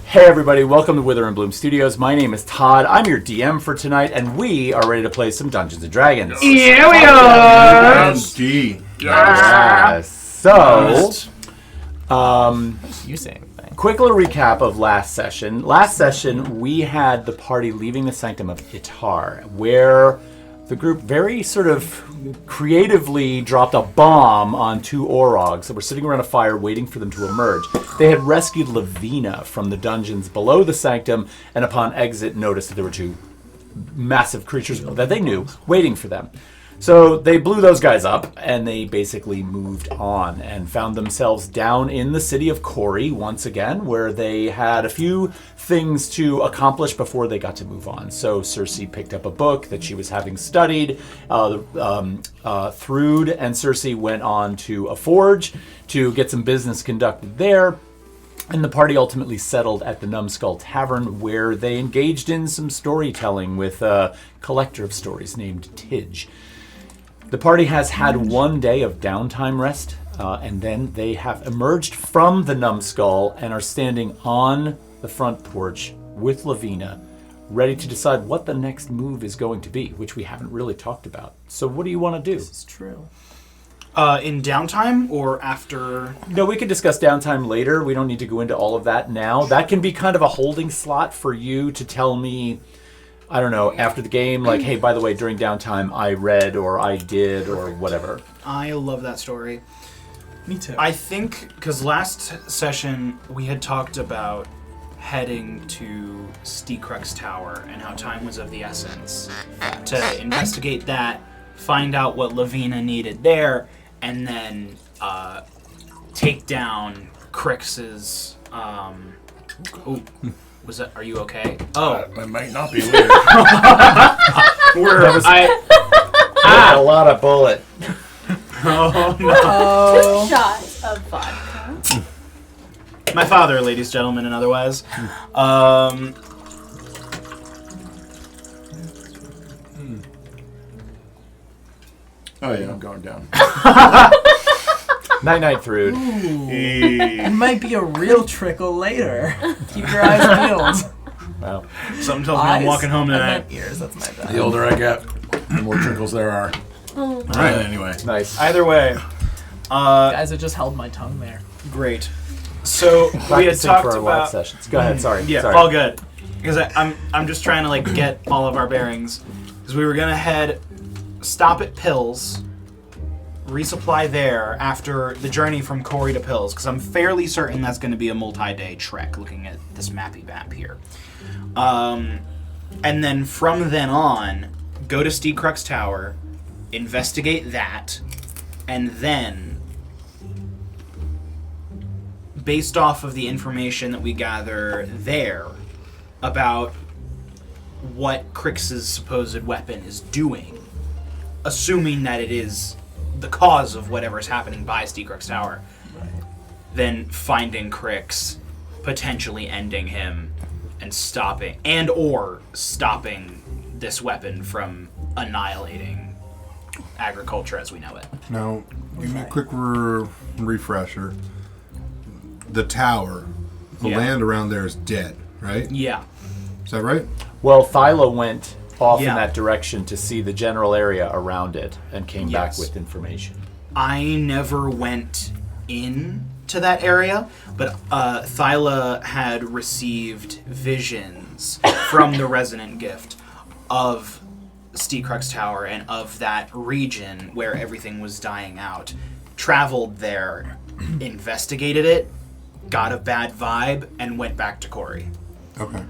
Hey everybody, welcome to Wither and Bloom Studios. My name is Todd. I'm your DM for tonight, and we are ready to play some Dungeons and Dragons. Yeah, we are! Yes. So, You saying thing. quick little recap of last session. Last session, we had the party leaving the Sanctum of Itar, where the group very sort of creatively dropped a bomb on two Orogs that were sitting around a fire waiting for them to emerge. They had rescued Lavina from the dungeons below the Sanctum, and upon exit noticed that there were two massive creatures that they knew waiting for them. So they blew those guys up, and they basically moved on and found themselves down in the city of Cori once again, where they had a few things to accomplish before they got to move on. So Cersei picked up a book that she was having studied. Thrud and Cersei went on to a forge to get some business conducted there. And the party ultimately settled at the Numbskull Tavern, where they engaged in some storytelling with a collector of stories named Tidge. The party has had one day of downtime rest, and then they have emerged from the Numbskull and are standing on the front porch with Lavina, ready to decide what the next move is going to be, which we haven't really talked about. So what do you want to do? This is true. In downtime or after? No, we can discuss downtime later. We don't need to go into all of that now. That can be kind of a holding slot for you to tell me, I don't know, after the game, like, hey, by the way, during downtime, I read or I did or whatever. I love that story. Me too. I think, because last session we had talked about heading to Steekrux Tower and how time was of the essence to investigate that, find out what Lavina needed there, and then take down Crix's... Was that? Are you okay? Oh, I might not be weird. A lot of bullet. Oh no! Shots of vodka. My father, ladies and gentlemen, and otherwise. Oh yeah, I'm going down. Night, Thrud. It might be a real trickle later. Keep your eyes peeled. Wow. Something tells me I'm walking home I tonight. meant ears, that's my bad. The older I get, the more trickles there are. Oh. Right, anyway. Nice. Either way, Guys, I just held my tongue there. great. So we had Practicing talked for our live about. sessions. Go ahead. Sorry. Yeah, Sorry. all good. Because I'm just trying to like get all of our bearings. Because we were gonna stop at Pills, resupply there after the journey from Cori to Pills. Because I'm fairly certain that's going to be a multi-day trek. Looking at this mappy map here, and then from then on, go to Steekrux Tower, investigate that, and then, based off of the information that we gather there about what Crix's supposed weapon is doing, assuming that it is the cause of whatever is happening by Steekrux Tower, then finding Crix, potentially ending him, and stopping this weapon from annihilating agriculture as we know it. Now, give me a quick refresher. The tower, the Yeah. land around there is dead, right? Yeah. Is that right? Well, Thyla went off in Yeah. that direction to see the general area around it and came back Yes. with information. I never went in to that area, but Thyla had received visions from the Resonant Gift of Steekrux Tower and of that region where everything was dying out. Traveled there, investigated it, got a bad vibe, and went back to Cori. Okay.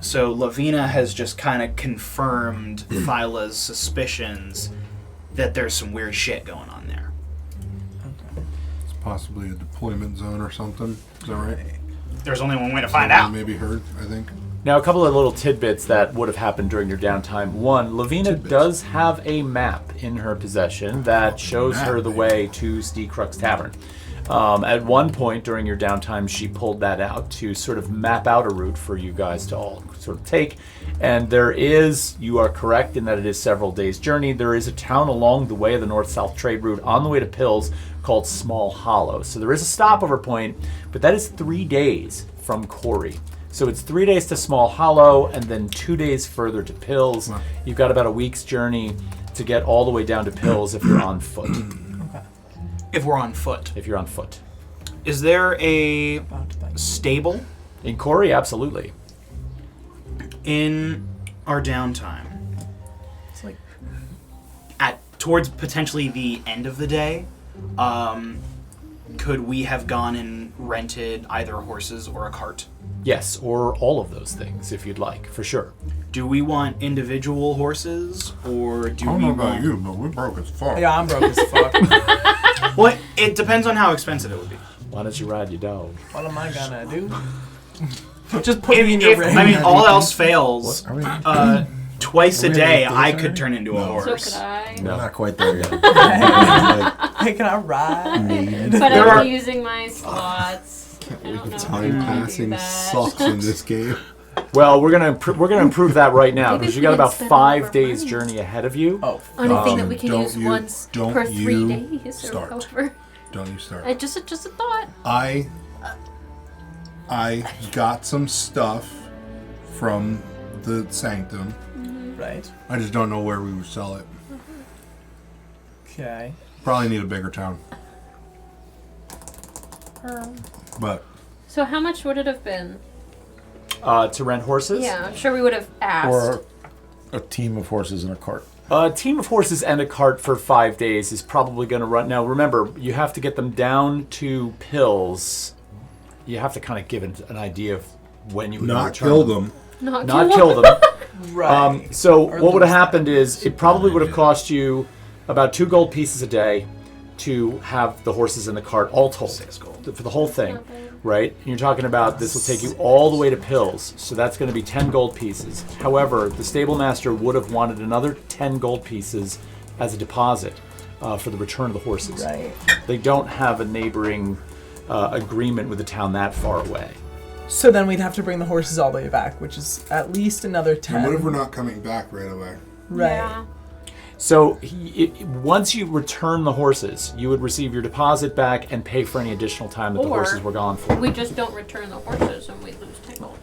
So Lavina has just kind of confirmed Thyla's suspicions that there's some weird shit going on there. It's possibly a deployment zone or something. Is that right? There's only one way to find out. Maybe heard, I think. Now, a couple of little tidbits that would have happened during your downtime. One, Lavina does have a map in her possession that shows her the way to Steekrux Tavern. At one point during your downtime, she pulled that out to sort of map out a route for you guys to all sort of take. And there is, you are correct in that it is several days' journey. There is a town along the way of the north-south trade route on the way to Pills called Small Hollow. So there is a stopover point, but that is 3 days from Corey. So it's 3 days to Small Hollow and then 2 days further to Pills. Wow. You've got about a week's journey to get all the way down to Pills if you're on foot. If we're on foot. If you're on foot. Is there a About to think. stable In Corey, absolutely. in our downtime? It's like Towards potentially the end of the day, could we have gone and rented either horses or a cart? Yes, or all of those things if you'd like, for sure. Do we want individual horses, or do I don't we know about want... you, but we're broke as fuck. yeah, I'm broke as fuck. Well, it depends on how expensive it would be. Why don't you ride your dog? What am I gonna do? Just put me in your ring. I mean, all else fails, Are we? twice a Are we day, like I this could turn into a So horse. could I. No. Not quite there yet. Hey, can I ride? But There I'm are- using my slots. I don't know Time how to do passing that. sucks in this game. Well, we're gonna improve that right now Maybe because you we got can about spend all 5 our days money. journey ahead of you. Oh, On a thing that we can Don't use you- once don't per 3 you days or start. however. Don't you start. Just a thought. I got some stuff from the Sanctum. right. I just don't know where we would sell it. Okay. Probably need a bigger town. But So how much would it have been? To rent horses? Yeah, I'm sure we would have asked. Or a team of horses in a cart. A team of horses and a cart for 5 days is probably going to run. Now, remember, you have to get them down to Pills. You have to kind of give an idea of when you would not return kill them. Not Kill them. Right. So Or what would have lose happened is it probably would have cost you about 2 gold pieces a day to have the horses in the cart all told. 6 gold. For the whole thing, right? And you're talking about this will take you all the way to Pills, so that's going to be 10 gold pieces. However, the stable master would have wanted another 10 gold pieces as a deposit for the return of the horses. Right. They don't have a neighboring agreement with the town that far away. So then we'd have to bring the horses all the way back, which is at least another 10. And what if we're not coming back right away? Right. Yeah. So once you return the horses, you would receive your deposit back and pay for any additional time that the Or horses were gone for. We just don't return the horses and we lose 10 gold.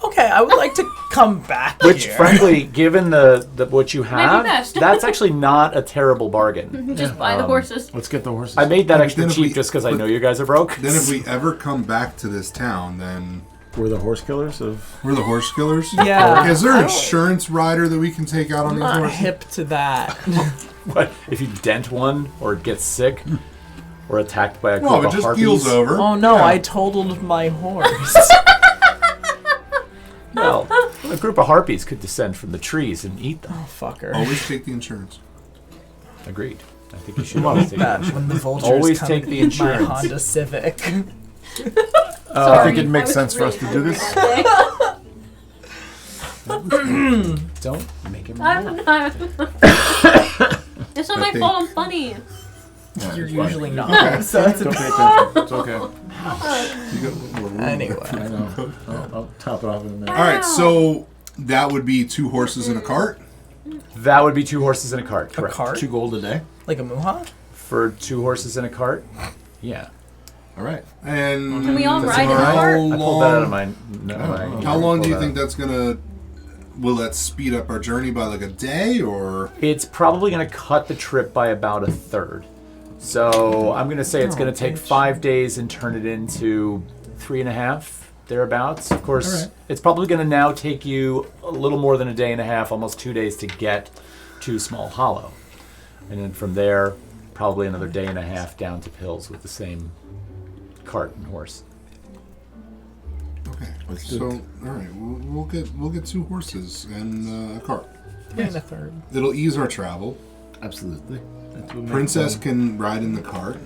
Okay, I would like to come back Which, here. frankly, given the what you have, best. that's actually not a terrible bargain. Just buy the horses. Let's get the horses. I made that But extra then if cheap we- just because I but- know you guys are broke. Then if we ever come back to this town, then We're the horse killers of. we're the horse killers? Yeah. Okay, is there I an don't- insurance rider that we can take out on I'm these not horses? hip to that. What if you dent one or it gets sick or attacked by a group Well, it of just harpies? keels over. Oh no, Yeah. I totaled my horse. Well, a group of harpies could descend from the trees and eat them. Oh, fucker. Always take the insurance. Agreed. I think you should always take That that. when the vultures Always come take and the eat insurance. my Honda Civic. I think it makes sense for us to do this. Don't make him. I'm not. It's not my think- fault. I'm funny. You're usually not. So it's Don't a pay attention. It's okay. anyway. I know. I'll top it off in a minute. All right, so that would be 2 horses in a cart. That would be 2 horses in a cart. A Correct. cart? 2 gold a day. Like a muha? For 2 horses in a cart. Yeah. All right. And Can we all that's ride in all the right. cart? I pulled that out of my. No, my How long do you pulled think that. that's gonna? Will that speed up our journey by like a day or? It's probably going to cut the trip by about a third. So I'm going to say it's Oh, going to take bitch. 5 days and turn it into 3.5, thereabouts. Of course, All right. it's probably going to now take you a little more than a day and a half, almost 2 days to get to Small Hollow. And then from there, probably another day and a half down to Pills with the same cart and horse. Okay, Let's do so it. all right, we'll get 2 horses and a cart. 3 and a third. It'll ease our travel. Absolutely. That will make Princess fun. can ride in the cart,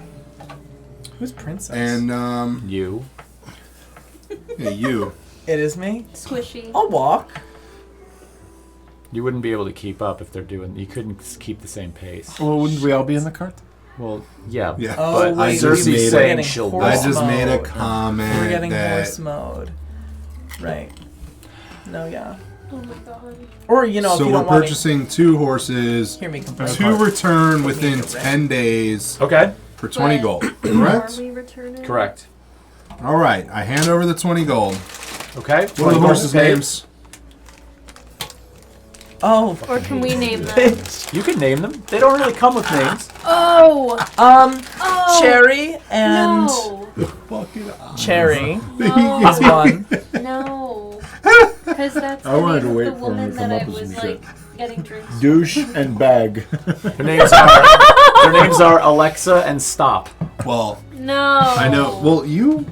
Who's princess? and You. yeah, you. it is me. Squishy. I'll walk. You wouldn't be able to keep up if they're doing. You couldn't keep the same pace. Well, wouldn't we all be in the cart? Well, yeah. Yeah. Oh, But wait, Cersei's we made it. saying Getting she'll horse I walk. just made a mode. comment We're getting that horse mode. Right. No, yeah. Oh my god. Or, you know, if so you we're don't want purchasing 2 horses to hear me complain. to return within 10 days Okay. for 20 But- gold. Are Correct? we returning? Correct. All right, I hand over the 20 gold. Okay. What are the horses' Okay. names? Oh, Or can we name them? bitch. You can name them. They don't really come with names. Oh! Oh! Cherry and No! Fucking Cherry No! is one. No! Because that's I the wanted name to of wait the for him to woman come that I up with was some shit. like getting drinks. Douche and bag. Their names are Alexa and Stop. Well, No! I know. Well, you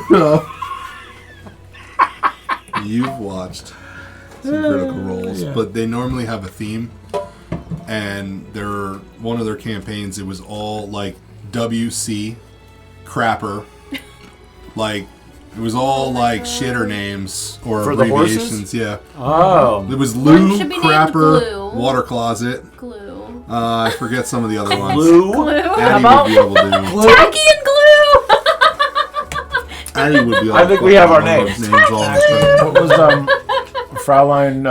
know. You've watched some Critical Roles, yeah. but they normally have a theme, and one of their campaigns, it was all like WC, crapper, like it was all like shitter names or For the horses? abbreviations. Yeah, Oh. it was One Lou, should be named crapper, Glue. water closet. Glue. I forget some of the other ones. Blue. Glue. Addie about would be able to. Tacky and glue! Addie would be able I to think we have our remember those names. all in front What was Fraulein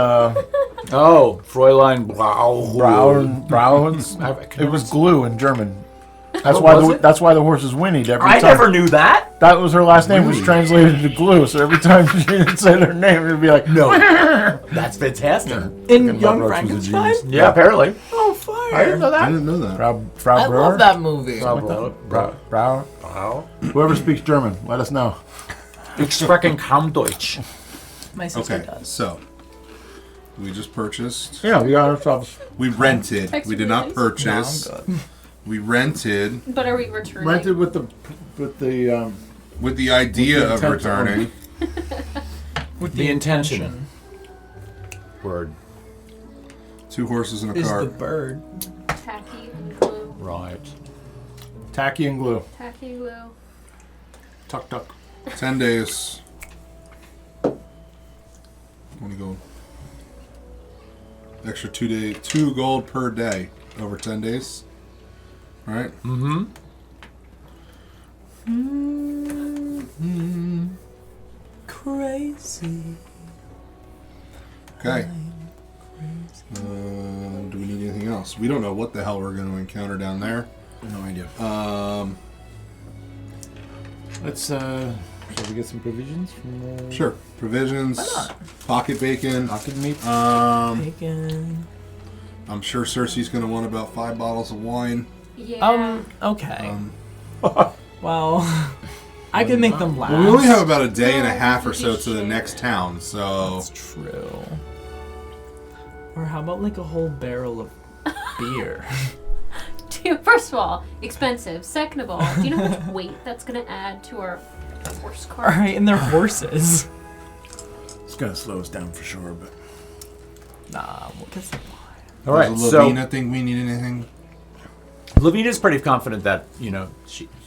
Oh, Fräulein Blau. Brauns? I It was glue in German. That's Oh, why was the it? that's why the horses whinnied every I time. never knew that. That was her last name was Really? translated to glue. So every time she didn't say their name, it'd be like No. That's fantastic. In Fucking Young Bob Roach was a Frankenstein? genius. Yeah, apparently. Oh, fire. I didn't know I that. didn't know that. Frau I Brewer? love that movie. Brau. Whoever speaks German, let us know. Ich spreche kaum Deutsch. My sister Okay, does. so we just purchased. Yeah, we got ourselves We rented. Text We did me, not please. No, I'm purchase. good. We rented But are we returning? rented with the with the idea With the of intent to returning. With The intention. Word. 2 horses in a is cart. the bird. Tacky and glue. Right. tacky and glue. Tacky and glue. Tuck tuck. 10 days. 20 gold. Extra 2 gold per day over 10 days. Right? Mm-hmm. Crazy. Okay. Do we need anything else? We don't know what the hell we're going to encounter down there. No idea. Let's shall we get some provisions from the Sure. Provisions, pocket bacon. pocket meat? Bacon. I'm sure Cersei's going to want about 5 bottles of wine. Yeah. Okay. Well, I can make them last. Well, we only have about a day and a half or so to the next town, so That's true. Or how about like a whole barrel of beer? Dude, first of all, expensive. Second of all, do you know how much weight that's going to add to our horse cart? All right, and they're horses. It's gonna slow us down for sure, but Nah, we'll get some wine. All right. does So Lavina think we need anything? Lavina's pretty confident that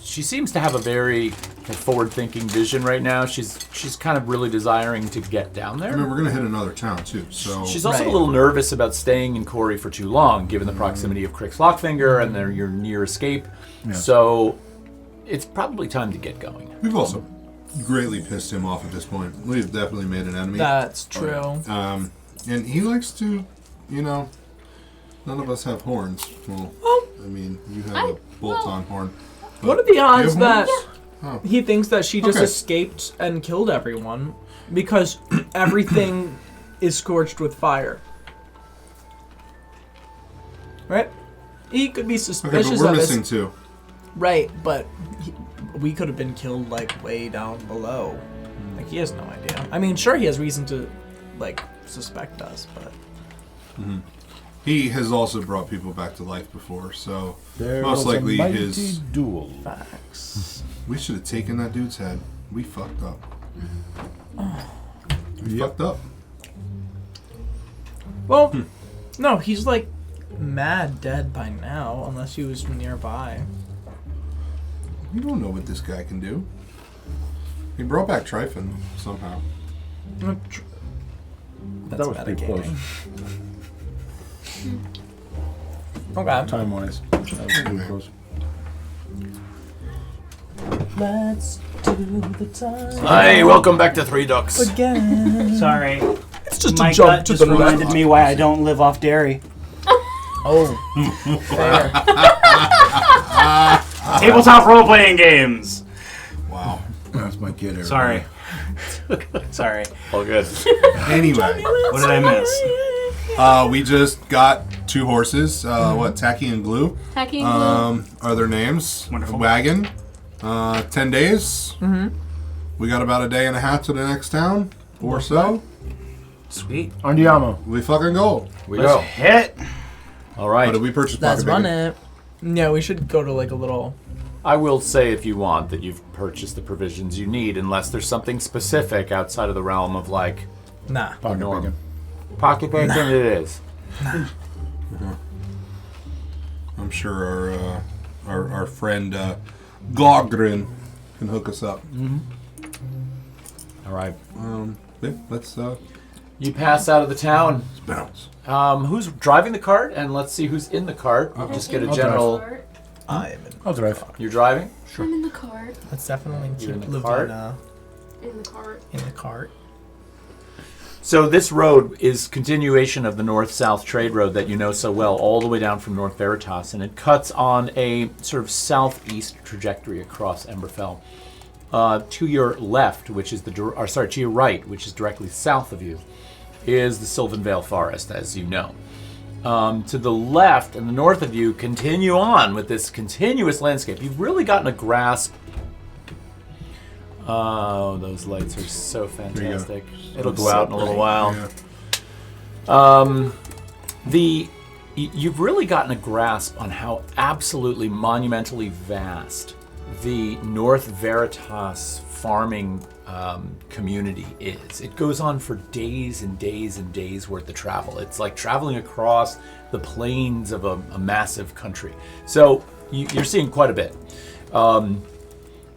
she seems to have a very forward-thinking vision right now. She's kind of really desiring to get down there. I mean, we're going to hit another town, too, so... She's also Right. a little nervous about staying in Corey for too long, given the proximity of Crick's Lockfinger and your near escape. Yeah. So it's probably time to get going. We've also greatly pissed him off at this point. We've definitely made an enemy. That's true. And he likes to, none of us have horns. Well, I mean, you have a bolt-on horn. But What are the odds you have that horns? Oh. he thinks that she just Okay. escaped and killed everyone because everything is scorched with fire? Right? He could be Okay, suspicious but we're of missing us. 2. Right, but we could have been killed like way down below. Like he has no idea. I mean, sure he has reason to like suspect us, but He has also brought people back to life before, so there most was likely a mighty his... duel. facts. We should have taken that dude's head. We fucked up. We fucked up. Well, no, he's like mad dead by now, unless he was nearby. We don't know what this guy can do. He brought back Tryphon somehow. That's That was pretty close. Okay. Time wise. That was pretty close. Let's do the time Hi, welcome back to Three Ducks. again. Sorry. It's just My a jump gut to just the reminded left. me why I don't live off dairy. Oh, fair. Tabletop role-playing games. Wow. That's my Get her. Sorry. Sorry. All good. Anyway, What did I miss? we just got 2 horses. What, Tacky and Glue? Tacky and glue. Are their names. Wonderful. A wagon. 10 days. Mm-hmm. We got about a day and a half to the next town or so. Sweet. Andiamo. We fucking go. We Let's go. hit. All Oh, right. did we purchase Let's pocket run bacon? it. Yeah, we should go to like a little. I will say, if you want, that you've purchased the provisions you need, unless there's something specific outside of the realm of like Nah. Pocket norm. bacon. Pocket bacon. It is. I'm sure our friend Gogrin can hook us up. All right. Yeah, let's You pass out of the town. bounce. Who's driving the cart? And let's see who's in the cart. We'll just get a I'll general. I am in. I'll drive. You're driving? I'm in the cart. Let's definitely You're keep in the cart? Lavina In the cart. in the cart. So this road is continuation of the north-south trade road that you know so well, all the way down from North Veritas, and it cuts on a sort of southeast trajectory across Emberfell. To your left, which is to your right, which is directly south of you, is the Sylvan Vale Forest, as you know. To the left and the north of you, continue on with this continuous landscape. You've really gotten a grasp. Oh, those lights are so fantastic. It'll go out in a little while. Yeah. You've really gotten a grasp on how absolutely monumentally vast the North Veritas farming community is. It goes on for days and days and days worth of travel. It's like traveling across the plains of a massive country. So you're seeing quite a bit.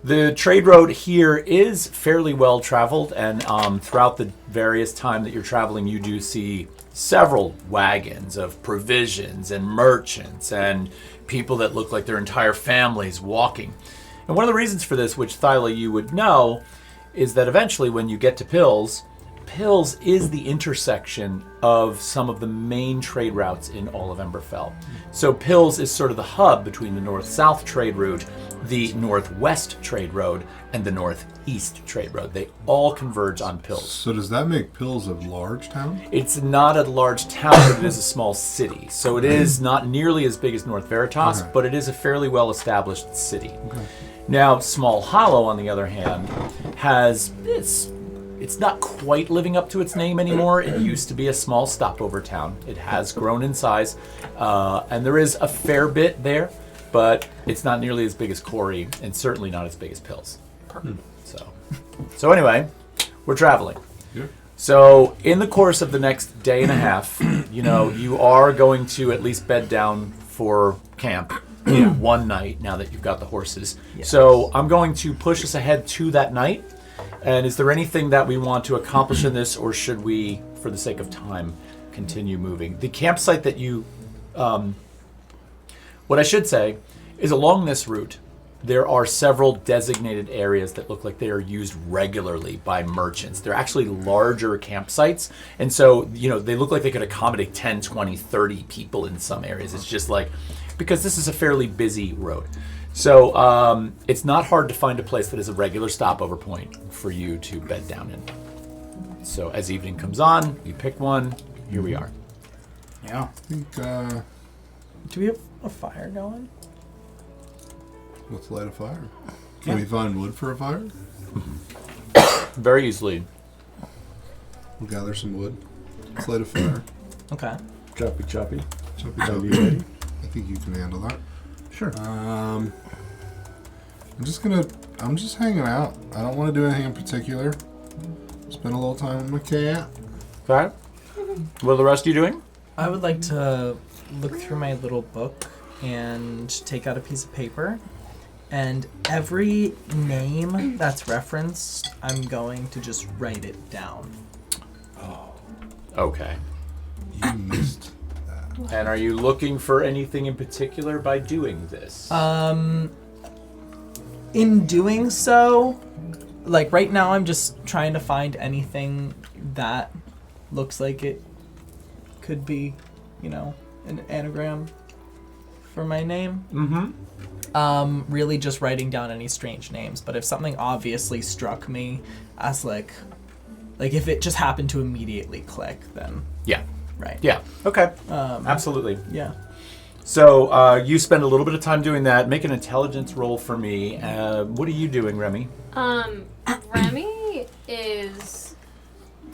The trade road here is fairly well traveled, and throughout the various time that you're traveling, you do see several wagons of provisions and merchants and people that look like their entire families walking. And one of the reasons for this, which Thyla you would know, is that eventually when you get to Pills is the intersection of some of the main trade routes in all of Emberfell. So Pills is sort of the hub between the north-south trade route, the northwest trade road, and the northeast trade road. They all converge on Pills. So does that make Pills a large town? It's not a large town, but it is a small city. So it is not nearly as big as North Veritas, but it is a fairly well-established city. Now, Small Hollow, on the other hand, it's not quite living up to its name anymore. It used to be a small stopover town. It has grown in size, and there is a fair bit there, but it's not nearly as big as Corey, and certainly not as big as Pills. So anyway, we're traveling. Yeah. So in the course of the next day and a half, you are going to at least bed down for camp. One night now that you've got the horses. Yes. So I'm going to push us ahead to that night. And is there anything that we want to accomplish in this, or should we, for the sake of time, continue moving? The campsite that you... what I should say is along this route, there are several designated areas that look like they are used regularly by merchants. They're actually larger campsites. And so, they look like they could accommodate 10, 20, 30 people in some areas. It's just like... because this is a fairly busy road. So it's not hard to find a place that is a regular stopover point for you to bed down in. So as evening comes on, you pick one. Here we are. Yeah. I think, Do we have a fire going? let's light a fire. Can we find wood for a fire? Very easily. We'll gather some wood. Let's light a fire. Okay. Choppy. Choppy Are choppy. you ready? I think you can handle that. Sure. I'm just hanging out. I don't want to do anything in particular. Spend a little time with my cat. Okay. What are the rest of you doing? I would like to look through my little book and take out a piece of paper. And every name that's referenced, I'm going to just write it down. Okay. You missed. And are you looking for anything in particular by doing this? In doing so, like right now I'm just trying to find anything that looks like it could be, an anagram for my name. Mm-hmm. Really just writing down any strange names. But if something obviously struck me as like if it just happened to immediately click, then Yeah. right. Yeah. Okay. Absolutely. Yeah. So you spend a little bit of time doing that. Make an intelligence roll for me. What are you doing, Remy? Remy is...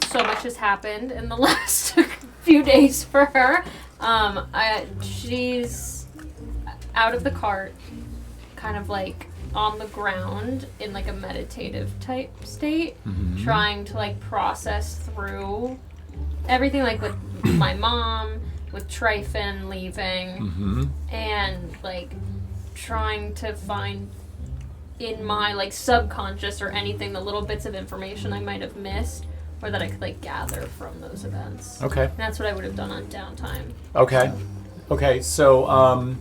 So much has happened in the last few days for her. She's out of the cart, kind of like on the ground in like a meditative type state, trying to like process through everything, like with my mom, with Tryphon leaving, and like trying to find in my like subconscious or anything the little bits of information I might have missed or that I could like gather from those events. Okay. And that's what I would have done on downtime. Okay. Okay, so I'm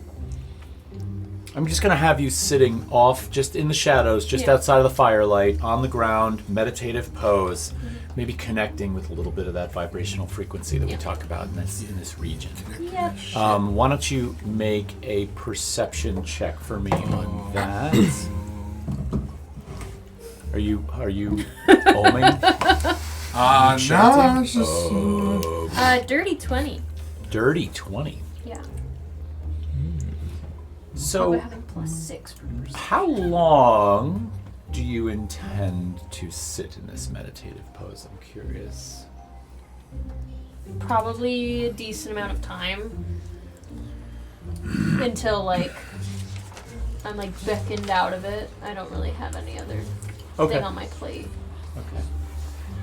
just going to have you sitting off just in the shadows, just outside of the firelight, on the ground, meditative pose, maybe connecting with a little bit of that vibrational frequency that we talk about in this region. Yeah. Why don't you make a perception check for me on that? Are you oming? No, it's just... Dirty 20. Dirty 20. Yeah. So, We're having +6 per person. how long do you intend to sit in this meditative pose? I'm curious. Probably a decent amount of time until like I'm like beckoned out of it. I don't really have any other thing on my plate. Okay.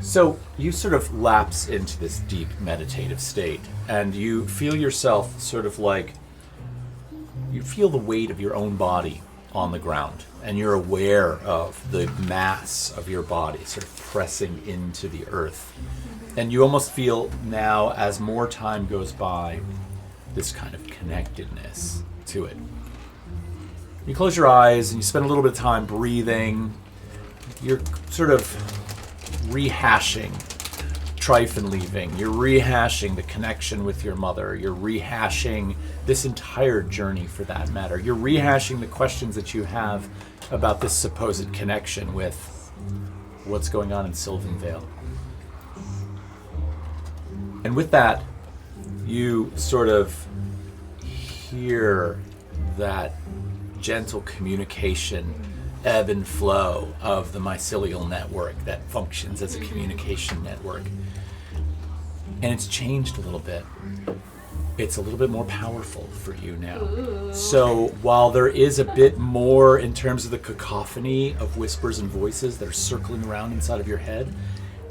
So you sort of lapse into this deep meditative state, and you feel yourself sort of like, you feel the weight of your own body on the ground, and you're aware of the mass of your body sort of pressing into the earth. And you almost feel now, as more time goes by, this kind of connectedness to it. You close your eyes and you spend a little bit of time breathing. You're sort of rehashing Tryphon leaving. You're rehashing the connection with your mother. You're rehashing this entire journey, for that matter. You're rehashing the questions that you have about this supposed connection with what's going on in Sylvan Vale. And with that, you sort of hear that gentle communication ebb and flow of the mycelial network that functions as a communication network. And it's changed a little bit. It's a little bit more powerful for you now. Ooh. So while there is a bit more in terms of the cacophony of whispers and voices that are circling around inside of your head,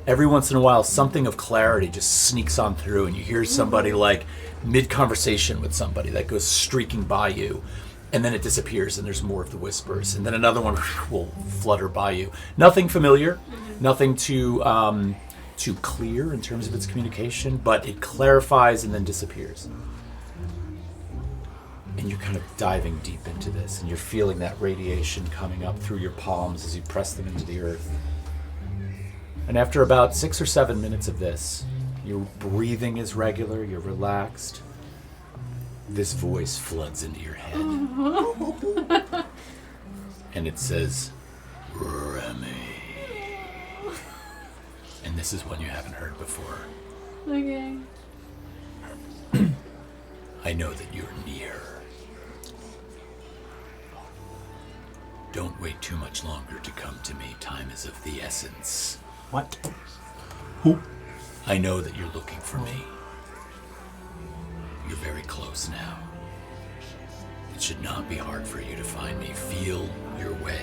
every once in a while something of clarity just sneaks on through, and you hear somebody like mid-conversation with somebody that goes streaking by you. And then it disappears, and there's more of the whispers. And then another one will flutter by you. Nothing familiar, nothing too clear in terms of its communication, but it clarifies and then disappears. And you're kind of diving deep into this, and you're feeling that radiation coming up through your palms as you press them into the earth. And after about 6 or 7 minutes of this, your breathing is regular, you're relaxed. This voice floods into your head. And it says, Remy. And this is one you haven't heard before. Okay. I know that you're near. Don't wait too much longer to come to me. Time is of the essence. What? I know that you're looking for me. You're very close now. It should not be hard for you to find me. Feel your way.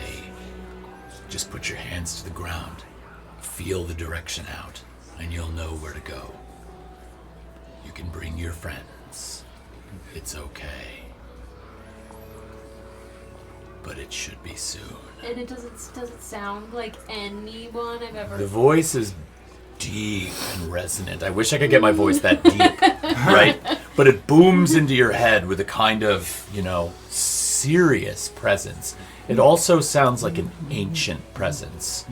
Just put your hands to the ground. Feel the direction out, and you'll know where to go. You can bring your friends. It's okay. But it should be soon. And it doesn't sound like anyone I've ever. The voice is deep and resonant. I wish I could get my voice that deep, right? But it booms into your head with a kind of, serious presence. It also sounds like an ancient presence.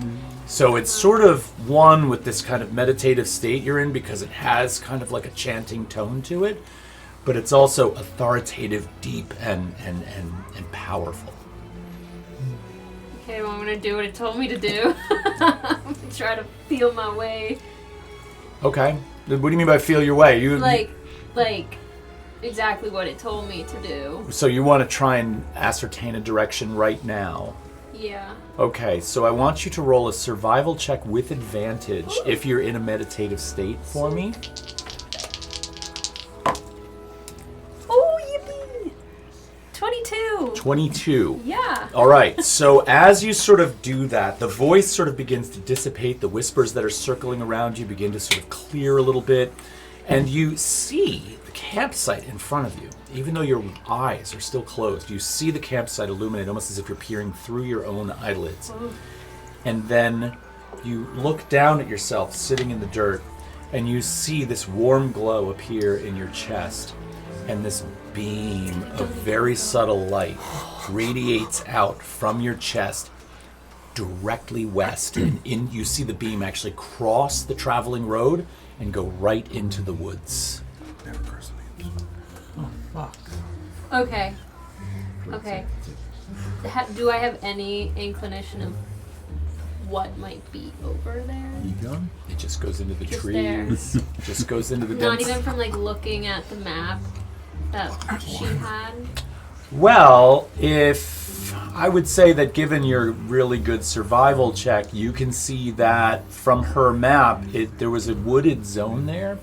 So it's sort of one with this kind of meditative state you're in, because it has kind of like a chanting tone to it, but it's also authoritative, deep, and powerful. Okay, well, I'm gonna do what it told me to do. Try to feel my way. Okay. What do you mean by feel your way? Like exactly what it told me to do. So you want to try and ascertain a direction right now? Yeah. Okay, so I want you to roll a survival check with advantage if you're in a meditative state for me. Oh, yippee! 22. 22. Yeah. All right, so as you sort of do that, the voice sort of begins to dissipate. The whispers that are circling around you begin to sort of clear a little bit. And you see the campsite in front of you. Even though your eyes are still closed, you see the campsite illuminate almost as if you're peering through your own eyelids. And then you look down at yourself sitting in the dirt, and you see this warm glow appear in your chest. And this beam of very subtle light radiates out from your chest directly west. And you see the beam actually cross the traveling road and go right into the woods. Oh, fuck. Okay. Okay. Do I have any inclination of what might be over there? It just goes into the Just trees. It just goes into the Not dense. even from like looking at the map that she had. Well, if I would say that given your really good survival check, you can see that from her map, there was a wooded zone there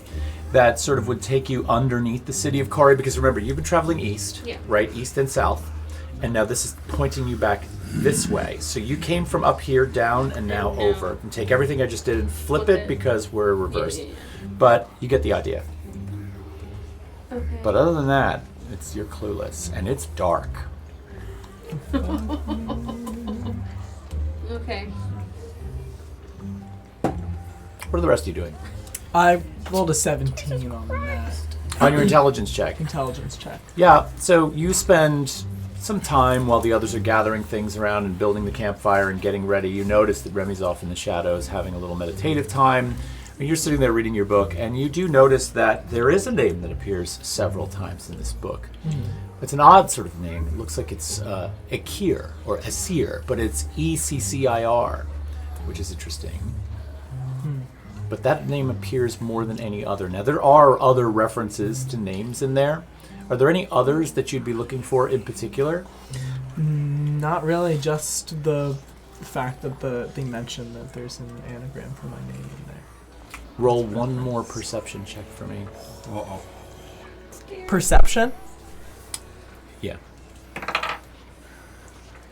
that sort of would take you underneath the city of Kari, because remember, you've been traveling east, right? East and south. And now this is pointing you back this way. So you came from up here, down, and now over. And take everything I just did and flip it because we're reversed. Yeah. But you get the idea. Okay. But other than that, you're clueless. And it's dark. Okay. What are the rest of you doing? I rolled a 17 on that On your intelligence check. intelligence check. Yeah, so you spend some time while the others are gathering things around and building the campfire and getting ready. You notice that Remy's off in the shadows having a little meditative time. And you're sitting there reading your book, and you do notice that there is a name that appears several times in this book. It's an odd sort of name. It looks like it's Ekir or Asir, but it's Eccir, which is interesting. But that name appears more than any other. Now, there are other references to names in there. Are there any others that you'd be looking for in particular? Not really, just the fact that they mentioned that there's an anagram for my name in there. Roll one more perception check for me. Uh-oh. Perception? Yeah.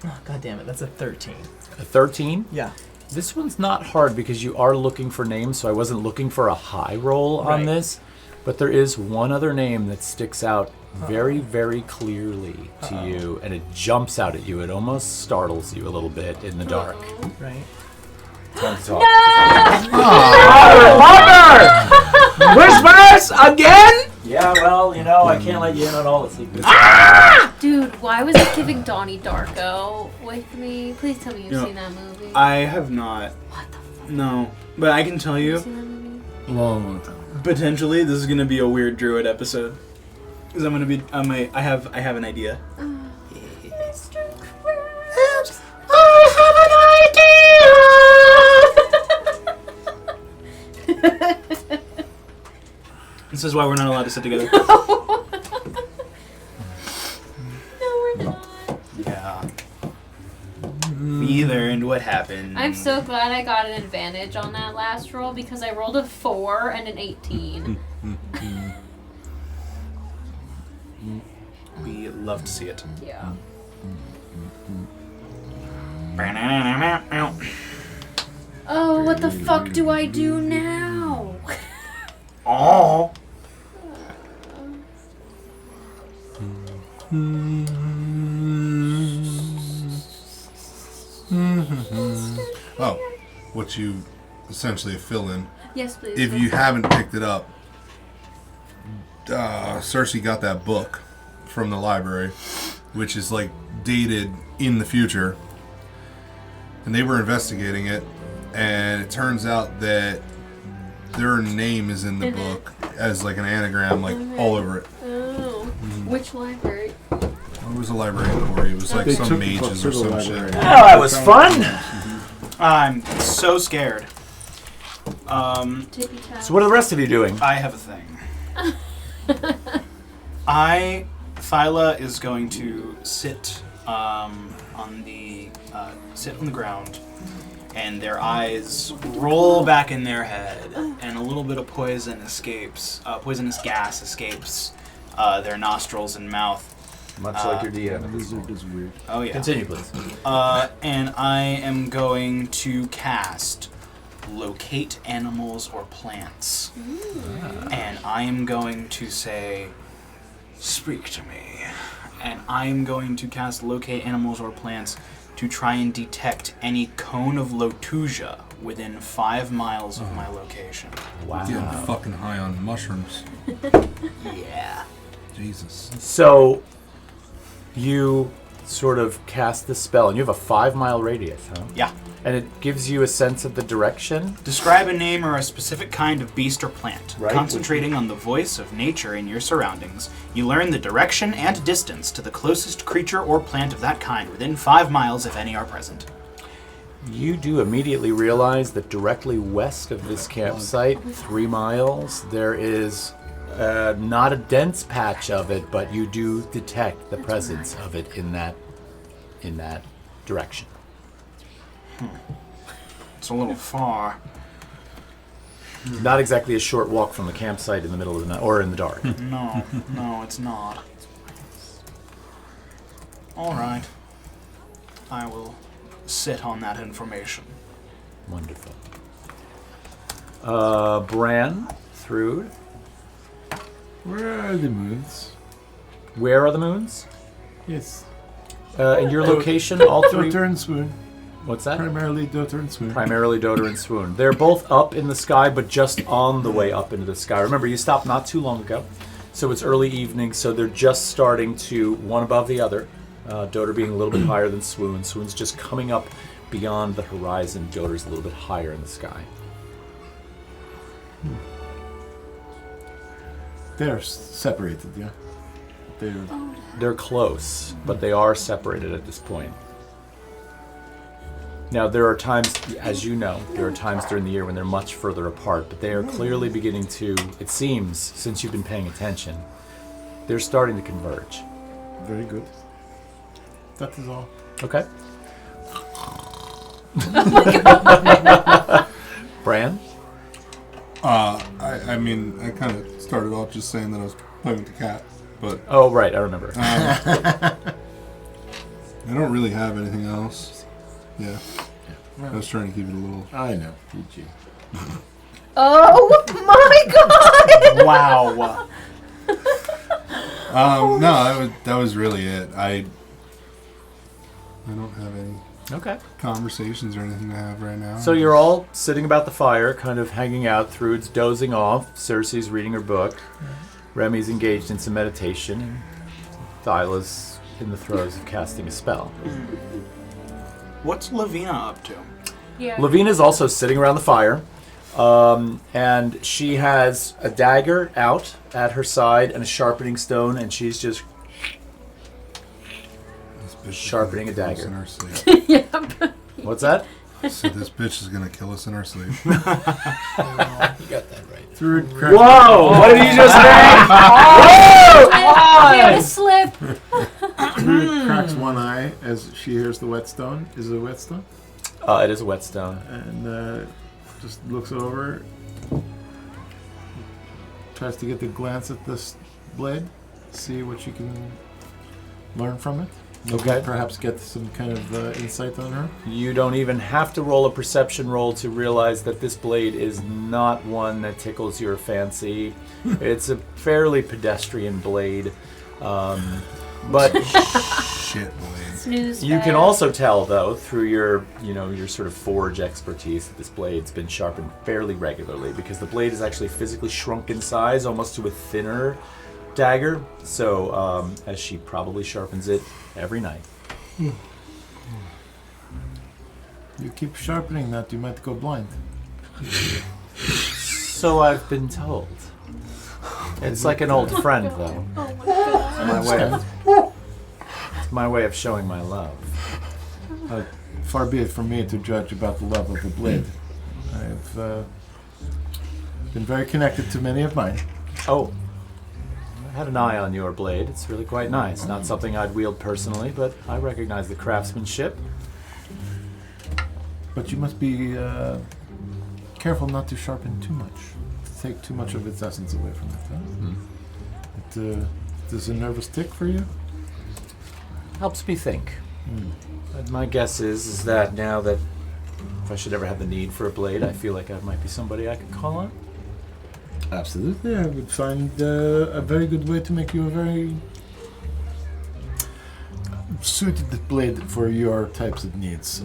Oh, God damn it, that's a 13. A 13? Yeah. This one's not hard because you are looking for names, so I wasn't looking for a high roll on Right. this. But there is one other name that sticks out very, very clearly to you, and it jumps out at you. It almost startles you a little bit in the dark. Right. Time to talk. Mother! Whispers again? Yeah, well, I can't let you in on all the secrets. Dude, why was it giving Donnie Darko with me? Please tell me you've seen that movie. I have not. What the fuck? No. But I can tell Have you you, seen that movie? Long time. potentially, this is going to be a weird druid episode. Because I have an idea. Mr. Krabs, This is why we're not allowed to sit together. No, we're not. Yeah. Me either, and what happened? I'm so glad I got an advantage on that last roll because I rolled a 4 and an 18. We love to see it. Yeah. Oh, what the fuck do I do now? Oh. Oh, what you essentially fill in. Yes, please. If you haven't picked it up, Cersei got that book from the library, which is like dated in the future. And they were investigating it, and it turns out that their name is in the book as like an anagram, like all over it. Oh. Which library? It was a librarian, Corey. It was like They some took mages to or the some library. shit. Oh, that was fun. I'm so scared. Tippy tap. So what are the rest of you doing? I have a thing. Thyla is going to sit on the ground, and their eyes roll back in their head, and a little bit of poisonous gas escapes their nostrils and mouth. Much like your DM. Lizard is weird. Oh yeah. Continue, please. And I am going to cast Locate Animals or Plants. And I am going to say, speak to me. And I am going to cast Locate Animals or Plants to try and detect any cone of Lotusia within 5 miles of my location. Wow. Getting fucking high on mushrooms. Yeah. Jesus. So you sort of cast the spell, and you have a 5-mile radius, huh? Yeah. And it gives you a sense of the direction. Describe a name or a specific kind of beast or plant. Right. Concentrating on the voice of nature in your surroundings, you learn the direction and distance to the closest creature or plant of that kind within 5 miles if any are present. You do immediately realize that directly west of this campsite, 3 miles, there is not a dense patch of it, but you do detect the presence of it in that direction. It's a little far. Not exactly a short walk from the campsite in the middle of the night or in the dark. No, it's not. Alright. I will sit on that information. Wonderful. Bran, Thrud, Where are the moons? where are the moons? Yes. And your location, all three. Doter and Swoon. What's that? Primarily Doter and Swoon. Primarily Doter and Swoon. They're both up in the sky, but just on the way up into the sky. Remember, you stopped not too long ago, so it's early evening, so they're just starting to, one above the other. Doter being a little bit higher than Swoon. Swoon's just coming up beyond the horizon. Doter's a little bit higher in the sky. They're separated, yeah? They're... They're close, but they are separated at this point. Now, there are times, as you know, there are times during the year when they're much further apart, but they are clearly beginning to, it seems, since you've been paying attention, they're starting to converge. Very good. That is all. Okay. Bran? I mean, I kind of started off just saying that I was playing with the cat, but Oh, right, I remember. I don't really have anything else. Yeah. I was trying to keep it a little... I know. PG. Oh my god! Wow. No, that was really it. I don't have any Okay. conversations or anything to have right now. So you're all sitting about the fire, kind of hanging out. Thrud's dozing off. Cersei's reading her book. Remy's engaged in some meditation. And Thyla's in the throes of casting a spell. What's Lavina up to? Yeah. Lavina's also sitting around the fire. And she has a dagger out at her side and a sharpening stone, and she's just This bitch is sharpening gonna a kill us dagger. in our sleep. Yep. What's that? So this bitch is gonna kill us in our sleep. You got that right. Through Whoa! What did you just say? It was slip. cracks one eye as she hears the whetstone. Is it a whetstone? It is a whetstone. And just looks over. Tries to get the glance at this blade. See what she can learn from it. Okay. Perhaps get some kind of insight on her. You don't even have to roll a perception roll to realize that this blade is not one that tickles your fancy. It's a fairly pedestrian blade. But Shit, blade. Snooze. you can fest. also tell, though, through your sort of forge expertise, that this blade's been sharpened fairly regularly, because the blade is actually physically shrunk in size, almost to a thinner dagger. So, as she probably sharpens it every night. You keep sharpening that, you might go blind. So I've been told. It's like an old friend, though. Oh my god. My way of my way of showing my love. Far be it from me to judge about the love of the blade. I've been very connected to many of mine. Oh, I had an eye on your blade. It's really quite nice. Not something I'd wield personally, but I recognize the craftsmanship. But you must be careful not to sharpen too much. To take too much of its essence away from it. Huh? Does a nervous tick for you? Helps me think. But my guess is that now that if I should ever have the need for a blade, I feel like I might be somebody I could call on. Absolutely. I would find a very good way to make you a very suited blade for your types of needs.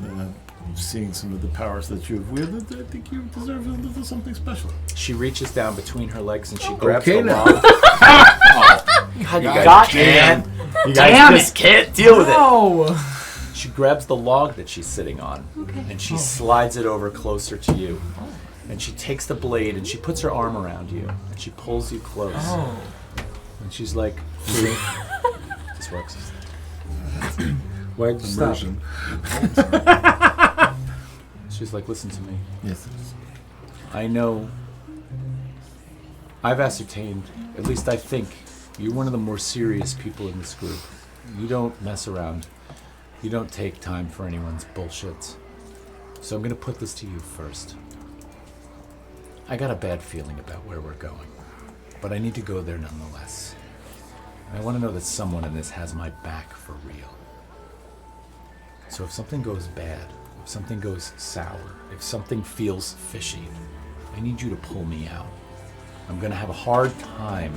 Seeing some of the powers that you've wielded, I think you deserve a little something special. She reaches down between her legs and she grabs Okay the now. log. God, you guys can't. You guys just can't deal with it. No! She grabs the log that she's sitting on, and she slides it over closer to you. And she takes the blade and she puts her arm around you, and she pulls you close. Oh. And she's like, "This works." Why'd you stop? Immersion. She's like, "Listen to me. Yes. I know. I've ascertained, at least I think, you're one of the more serious people in this group. You don't mess around. You don't take time for anyone's bullshit. So I'm going to put this to you first. I got a bad feeling about where we're going, but I need to go there nonetheless. And I want to know that someone in this has my back for real. So if something goes bad, if something goes sour, if something feels fishy, I need you to pull me out. I'm going to have a hard time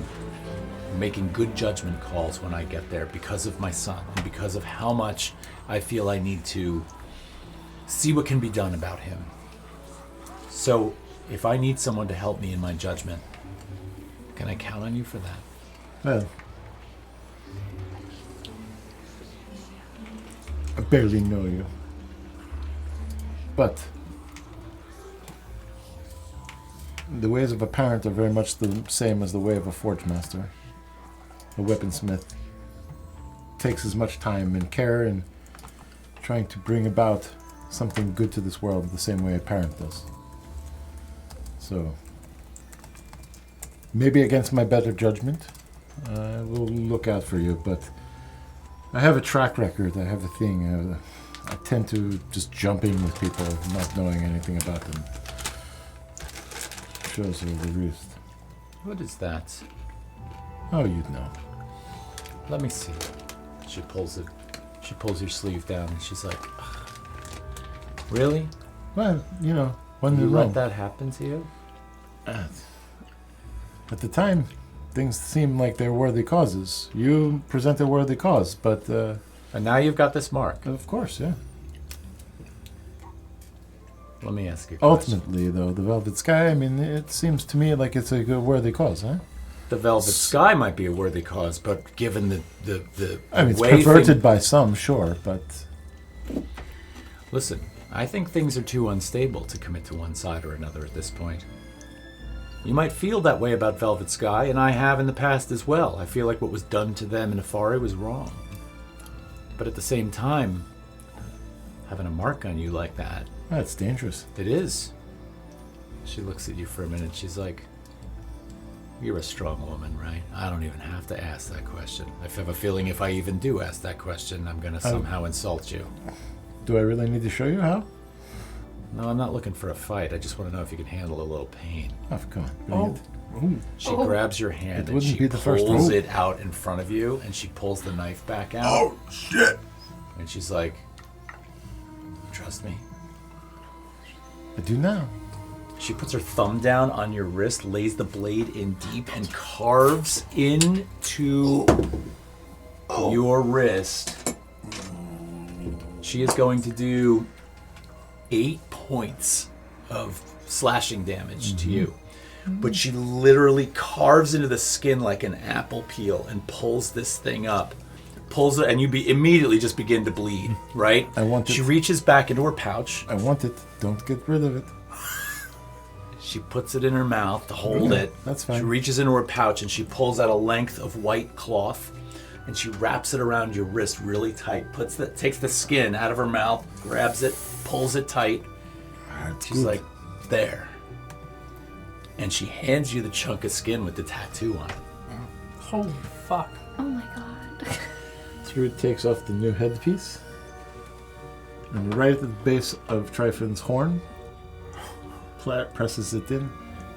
making good judgment calls when I get there because of my son and because of how much I feel I need to see what can be done about him. So if I need someone to help me in my judgment, can I count on you for that?" Well, I barely know you. But the ways of a parent are very much the same as the way of a forge master. A weaponsmith takes as much time and care in trying to bring about something good to this world the same way a parent does. So, maybe against my better judgment, I will look out for you, but I have a track record. I have a thing. I tend to just jump in with people not knowing anything about them. Shows you the roost. What is that? Oh, you'd know. Let me see. She pulls it. She pulls your sleeve down and she's like, "Really? Well, you know, when You you're let wrong. that happen to you?" At the time, things seemed like they're worthy causes. You present a worthy cause, but And now you've got this mark. of course, yeah. Let me ask you a question. Ultimately, though, the Velvet Sky, I mean, it seems to me like it's a good worthy cause, huh? The Velvet Sky might be a worthy cause, but given the I mean, it's way perverted by some, sure, but Listen, I think things are too unstable to commit to one side or another at this point. You might feel that way about Velvet Sky, and I have in the past as well. I feel like what was done to them in Afari was wrong. But at the same time, having a mark on you like that, that's dangerous. it is. She looks at you for a minute. She's like, "You're a strong woman, right? I don't even have to ask that question. I have a feeling if I even do ask that question, I'm going to somehow insult you." Do I really need to show you how? No, I'm not looking for a fight. I just want to know if you can handle a little pain. Oh, come on. Oh. She grabs your hand It and wouldn't she be the first pulls time. it out in front of you, and she pulls the knife back out. Oh, shit! And she's like, "Trust me." I do now. She puts her thumb down on your wrist, lays the blade in deep, and carves into your wrist. She is going to do 8 points of slashing damage to you. But she literally carves into the skin like an apple peel and pulls this thing up. Pulls it, and you immediately just begin to bleed, right? I want it. She reaches back into her pouch. I want it. Don't get rid of it. She puts it in her mouth to hold Okay, it. that's fine. She reaches into her pouch and she pulls out a length of white cloth and she wraps it around your wrist really tight, takes the skin out of her mouth, grabs it, pulls it tight. She's like, there. And she hands you the chunk of skin with the tattoo on it. Holy fuck. Oh my god. Thrud takes off the new headpiece, and right at the base of Tryphon's horn, presses it in,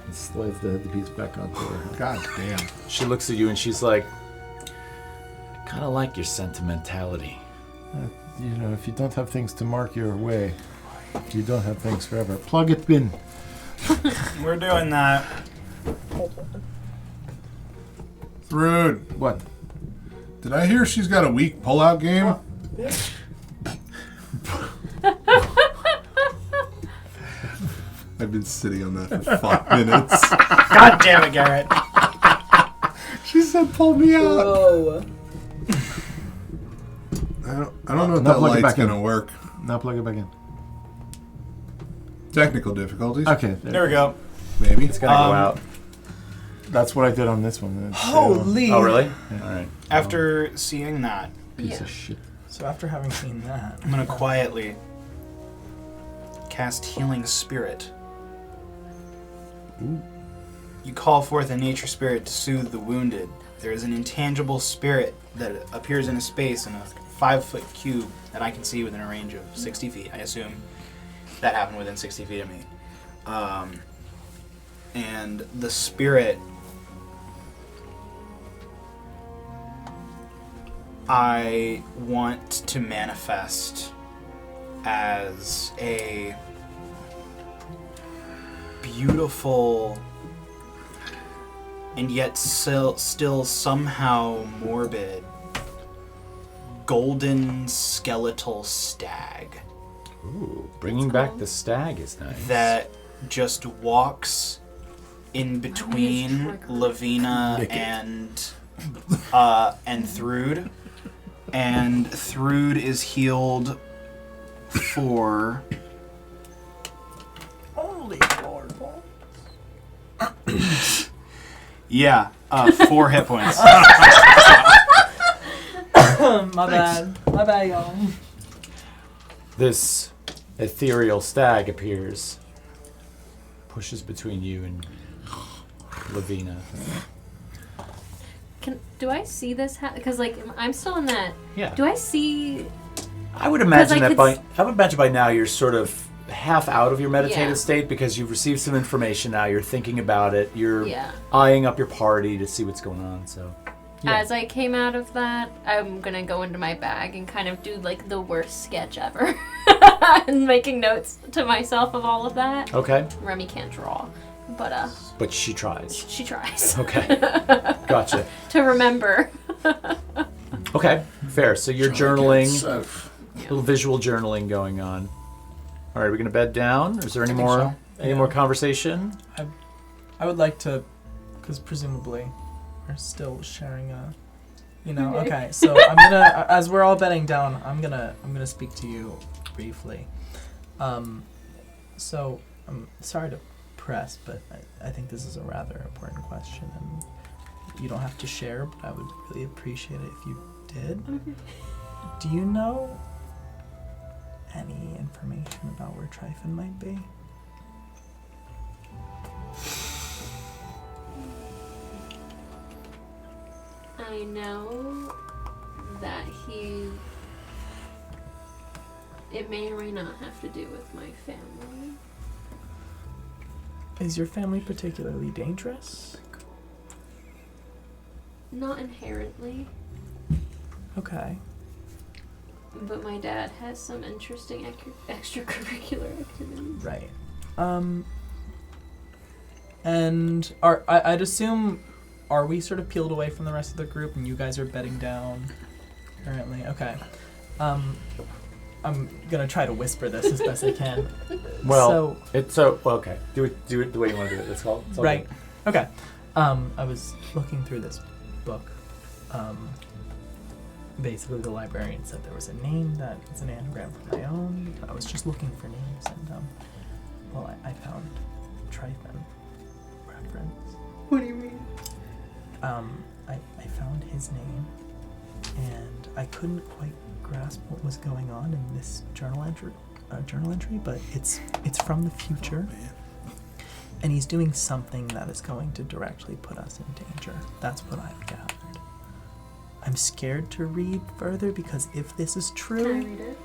and slides the headpiece back onto her head. God damn. She looks at you and she's like, kind of like your sentimentality. If you don't have things to mark your way, you don't have things forever. Plug it in. We're doing that. Thrud, What? did I hear she's got a weak pull-out game? I've been sitting on that for 5 minutes. God damn it, Garrett. She said, "Pull me out." Whoa. I don't know if Now that plug it light's back in. gonna work. Now plug it back in. Technical difficulties. Okay, There we go. Maybe. It's gonna go out. That's what I did on this one. Holy. Oh, really? All right. After seeing that, Piece Yeah. of shit. So after having seen that, I'm gonna quietly cast Healing Spirit. You call forth a nature spirit to soothe the wounded. There is an intangible spirit that appears in a space in a 5-foot cube that I can see within a range of 60 feet. I assume that happened within 60 feet of me. And the spirit, I want to manifest as a beautiful and yet still somehow morbid golden skeletal stag Ooh, bringing back the stag is nice. that just walks in between Lavina and Thrud. And Thrud is healed for holy Lord. 4 hit points. My bad, y'all. This ethereal stag appears, pushes between you and Lavina. Do I see this? Because I'm still in that. Yeah. Do I see? I would imagine I that could I would imagine by now you're sort of half out of your meditative Yeah. state because you've received some information now. You're thinking about it. You're Yeah. eyeing up your party to see what's going on. So. Yeah. As I came out of that, I'm gonna go into my bag and kind of do the worst sketch ever, and making notes to myself of all of that. Okay. Remy can't draw, but But she tries. she tries. Okay. Gotcha. To remember. Okay. Fair. So you're journaling. Self. Little visual journaling going on. All right, we're gonna bed down. Is there any I think more so. any Yeah. more conversation? I would like to, because presumably we're still sharing a, Okay, so I'm gonna, as we're all bedding down, I'm gonna speak to you briefly. So I'm sorry to press, but I think this is a rather important question, and you don't have to share, but I would really appreciate it if you did. Do you know any information about where Tryphon might be? I know that it may or may not have to do with my family. Is your family particularly dangerous? Not inherently, Okay. but my dad has some interesting extracurricular activities. Right. And I'd assume, are we sort of peeled away from the rest of the group and you guys are bedding down currently? Okay. I'm gonna try to whisper this as best I can. Well, okay. Do it the way you want to do it. It's all Right. good. Okay. I was looking through this book. Basically, the librarian said there was a name that is an anagram for my own. I was just looking for names, and I found Tryphon reference. What do you mean? I found his name and I couldn't quite grasp what was going on in this journal entry, but it's from the future, and he's doing something that is going to directly put us in danger. That's what I've gathered. I'm scared to read further because if this is true, Can I read it?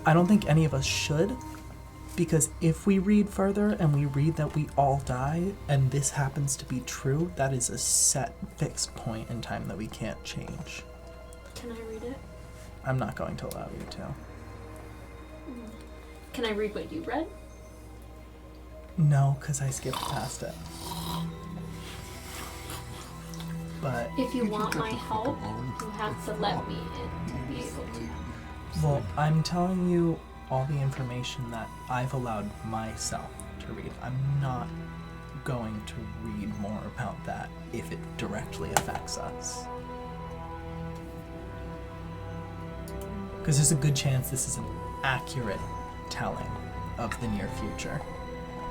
I don't think any of us should, because if we read further and we read that we all die and this happens to be true, that is a set fixed point in time that we can't change. Can I read it? I'm not going to allow you to. Can I read what you read? No, because I skipped past it. But, If you want my help, you have to let me in to be able to. well, I'm telling you all the information that I've allowed myself to read. I'm not going to read more about that if it directly affects us. Because there's a good chance this is an accurate telling of the near future.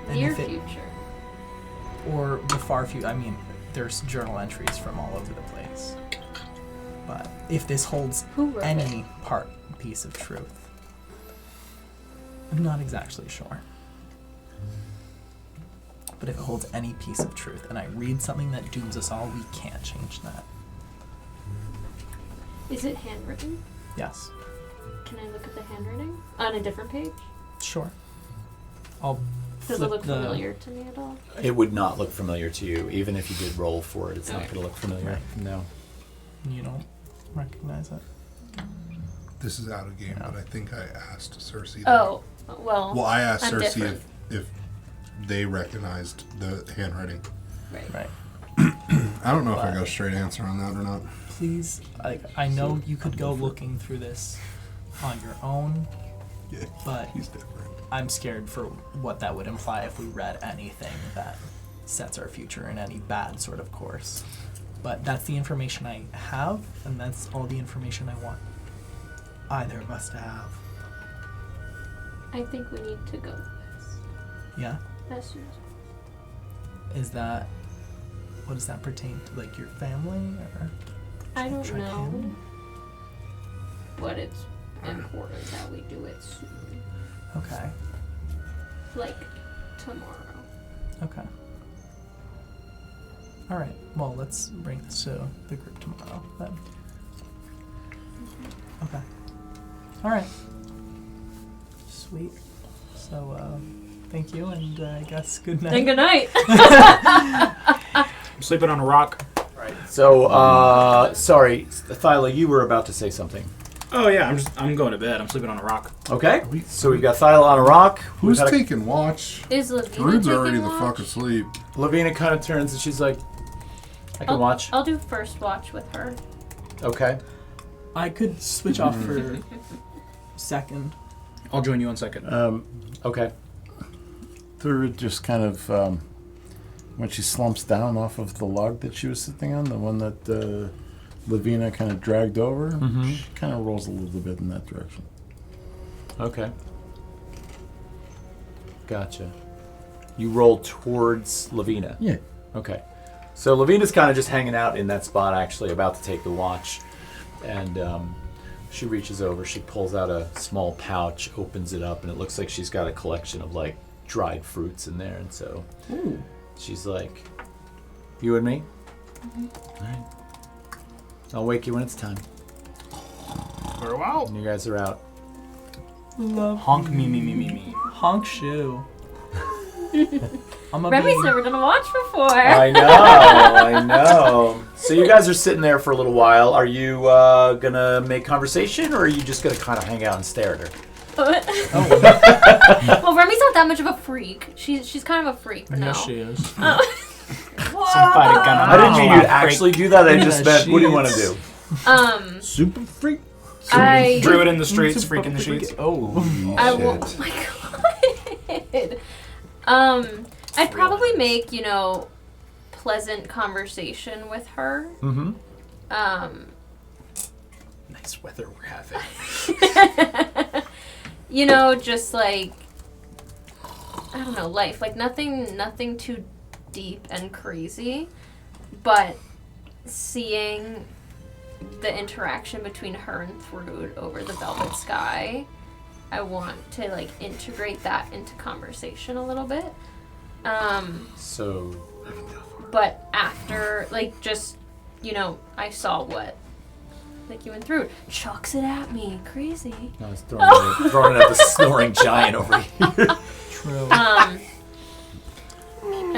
And Near if it- future. Or the far future. I mean, there's journal entries from all over the place. But if this holds Who wrote any piece of truth, I'm not exactly sure. But if it holds any piece of truth, and I read something that dooms us all, we can't change that. Is it handwritten? Yes. Can I look at the handwriting on a different page? Sure. I'll Does flip it look the... familiar to me at all? It would not look familiar to you, even if you did roll for it. It's not Okay. going to look familiar. No. You don't recognize it? This is out of game, but I think I asked Cersei. Oh, well. Well, I asked I'm Cersei different. if they recognized the handwriting. Right. I don't know if I But- got a straight answer on that or not. Please, I know you could go looking through this on your own, Yeah, but he's different. I'm scared for what that would imply if we read anything that sets our future in any bad sort of course. But that's the information I have, and that's all the information I want either of us to have. I think we need to go with this. Yeah? As soon as Is that... What does that pertain to? Like your family? Or I don't Check know. in? But it's important that we do it soon. Okay. Like tomorrow. Okay. Alright. Well, let's bring this to the group tomorrow then. Okay. Alright. Sweet. So, thank you, and I guess good night. And good night. I'm sleeping on a rock. So, sorry, Thyla, you were about to say something. Oh yeah, I'm going to bed. I'm sleeping on a rock. Okay. So we've got Thyla on a rock. Who's We've got taking watch? Is Lavina Rude's taking already the watch? fuck asleep. Lavina kind of turns and she's like, I can watch. I'll do first watch with her. Okay. I could switch off for second. I'll join you on second. Okay. Thurud just kind of, when she slumps down off of the log that she was sitting on, the one that Lavina kind of dragged over, she kind of rolls a little bit in that direction. Okay. Gotcha. You roll towards Lavina. Yeah. Okay. So Lavina's kind of just hanging out in that spot, actually, about to take the watch. And she reaches over, she pulls out a small pouch, opens it up, and it looks like she's got a collection of, like, dried fruits in there. And so she's like, you and me? All right. I'll wake you when it's time. Farewell. And you guys are out. Love Honk me. honk shoe. I'm a Remy's bee. never done a watch before. I know. So you guys are sitting there for a little while. Are you gonna make conversation, or are you just gonna kind of hang out and stare at her? Well, Remy's not that much of a freak. She's kind of a freak, but no. Yes, she is. Oh. Somebody gonna I didn't mean know you'd about actually do that. I Yeah, just meant, what do you want to she do? Super freak. I Drew it in the streets, freaking the sheets. Oh. I will. Oh my god. I'd probably make, pleasant conversation with her. Mm-hmm. Nice weather we're having. Just like, I don't know, life. Like nothing too deep and crazy, but seeing the interaction between her and Thrud over the Velvet Sky. I want to like integrate that into conversation a little bit. So, But after, like, just, you know, I saw what, like, you went through. Chucks it at me. Crazy. I was throwing it at the snoring giant over here. True. I'm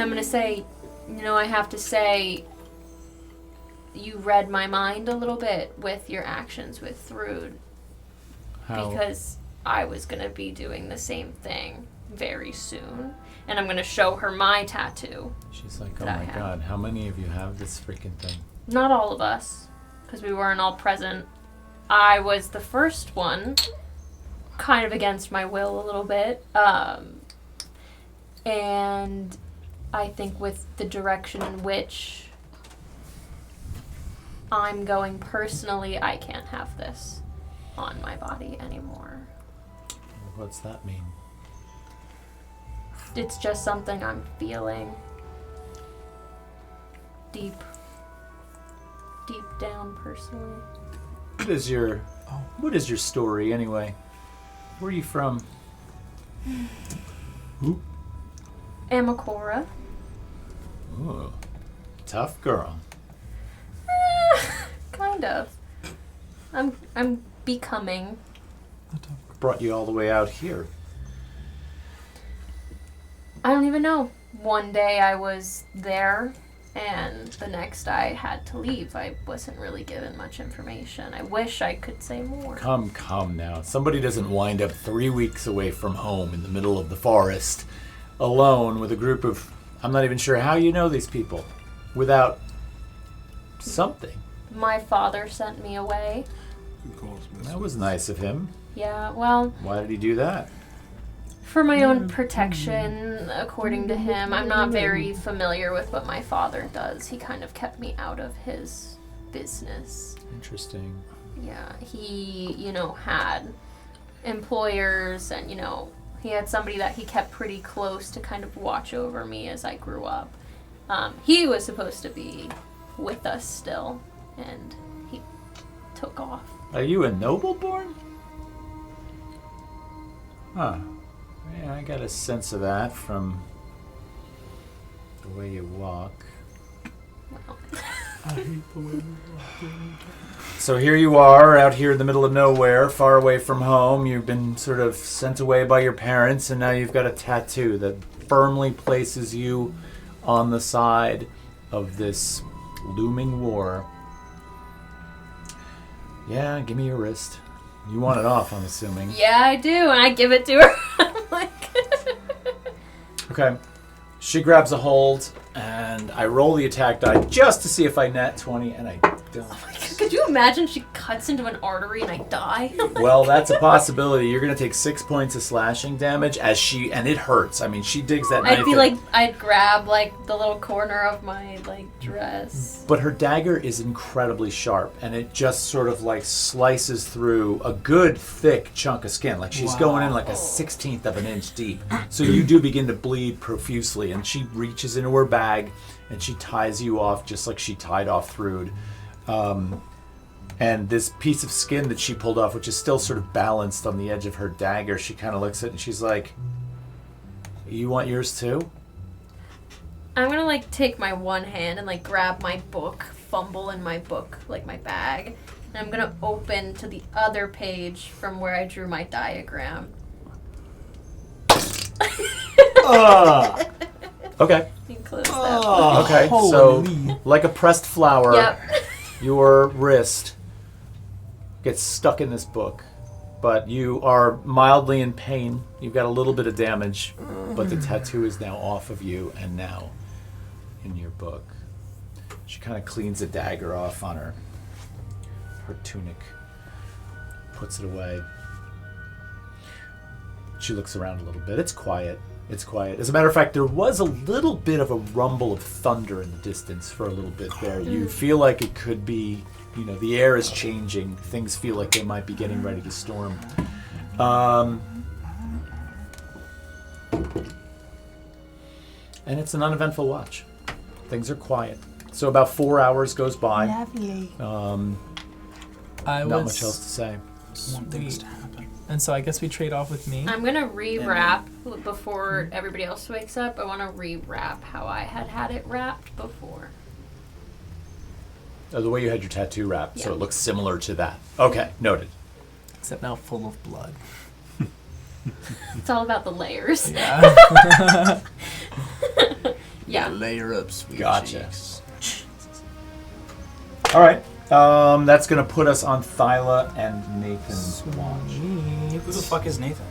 gonna say, you know, I have to say, you read my mind a little bit with your actions with Thrud. How? Because I was gonna be doing the same thing very soon. And I'm gonna show her my tattoo. She's like, oh that I my have. god, how many of you have this freaking thing? Not all of us, because we weren't all present. I was the first one, kind of against my will a little bit. And I think with the direction in which I'm going personally, I can't have this on my body anymore. What's that mean? It's just something I'm feeling deep down personally. What is your story anyway? Where are you from? Who? Amakora. Ooh, tough girl. Kind of. I'm becoming. Brought you all the way out here. I don't even know. One day I was there, and the next I had to leave. I wasn't really given much information. I wish I could say more. Come now. Somebody doesn't wind up 3 weeks away from home in the middle of the forest, alone with a group of... I'm not even sure how you know these people. Without something. My father sent me away. That was nice of him. Yeah, well, Why did he do that? for my own protection, according to him. I'm not very familiar with what my father does. He kind of kept me out of his business. Interesting. Yeah, he, you know, had employers and, you know, he had somebody that he kept pretty close to kind of watch over me as I grew up. He was supposed to be with us still, and he took off. Are you a noble born? Huh. Yeah, I got a sense of that from the way you walk. Well, So here you are, out here in the middle of nowhere, far away from home. You've been sort of sent away by your parents, and now you've got a tattoo that firmly places you on the side of this looming war. Yeah, give me your wrist. You want it off, I'm assuming. yeah, I do, and I give it to her. I'm like... Okay. She grabs a hold, and I roll the attack die just to see if I nat 20, and I don't. Could you imagine she cuts into an artery and I die? Well, that's a possibility. You're going to take 6 points of slashing damage and it hurts. I mean, she digs that knife. I'd be like, I'd grab like the little corner of my like dress. But her dagger is incredibly sharp, and it just sort of like slices through a good thick chunk of skin. Like she's going in like a 1/16 of an inch deep. So you do begin to bleed profusely, and she reaches into her bag and she ties you off just like she tied off Thrud. And this piece of skin that she pulled off, which is still sort of balanced on the edge of her dagger, she kind of looks at it and she's like, "You want yours too?" I'm gonna like take my one hand and like grab my book, fumble in my book, like my bag, and I'm gonna open to the other page from where I drew my diagram. Okay. You can close that. Okay. So, like a pressed flower, Yep. your wrist gets stuck in this book, but you are mildly in pain. You've got a little bit of damage, but the tattoo is now off of you and now in your book. She kind of cleans the dagger off on her tunic, puts it away. She looks around a little bit. It's quiet. It's quiet. As a matter of fact, there was a little bit of a rumble of thunder in the distance for a little bit there. You feel like it could be, you know, the air is changing. Things feel like they might be getting ready to storm. And it's an uneventful watch. Things are quiet. So about 4 hours goes by. I not was, much else to say. Want things to happen. And so I guess we trade off with me. I'm gonna rewrap before everybody else wakes up. I want to rewrap how I had it wrapped before. Oh, the way you had your tattoo wrapped, so Yeah. it looks similar to that. Okay, noted. Except now full of blood. It's all about the layers. Yeah. Yeah. Layer up, sweet Gotcha. cheeks. All right, that's gonna put us on Thyla and Nathan's watch. Who the fuck is Nathan?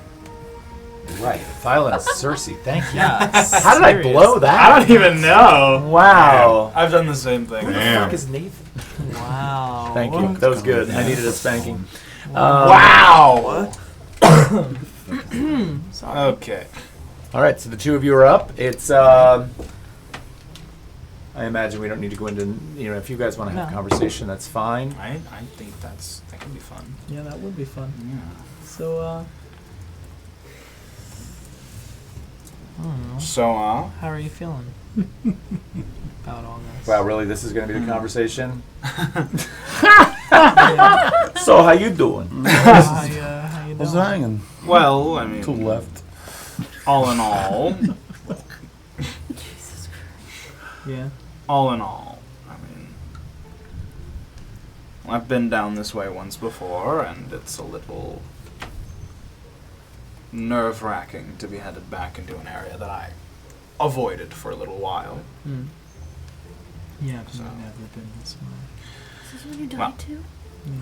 Right, Thyla and Cersei. Thank you. Yeah. How did I blow that? I don't even know. Wow. I've done the same thing. Who the Damn. fuck is Nathan? Wow. Thank you. That was good. I needed a spanking. Wow. Okay. All right, so the two of you are up. It's. I imagine we don't need to go into. If you guys want to have a No. conversation, that's fine. I think that could be fun. Yeah, that would be fun. Yeah. So, I don't know. So, How are you feeling about all this? Wow, really? This is going to be the conversation. Yeah. So, how you doing? How you I was doing? hanging well, I to the mean, left. all in all, Yeah. all in all, I mean, I've been down this way once before, and it's a little nerve-wracking to be headed back into an area that I avoided for a little while. Mm. Yeah, I've So. never been this way. Is this when you Well. died too? Yeah.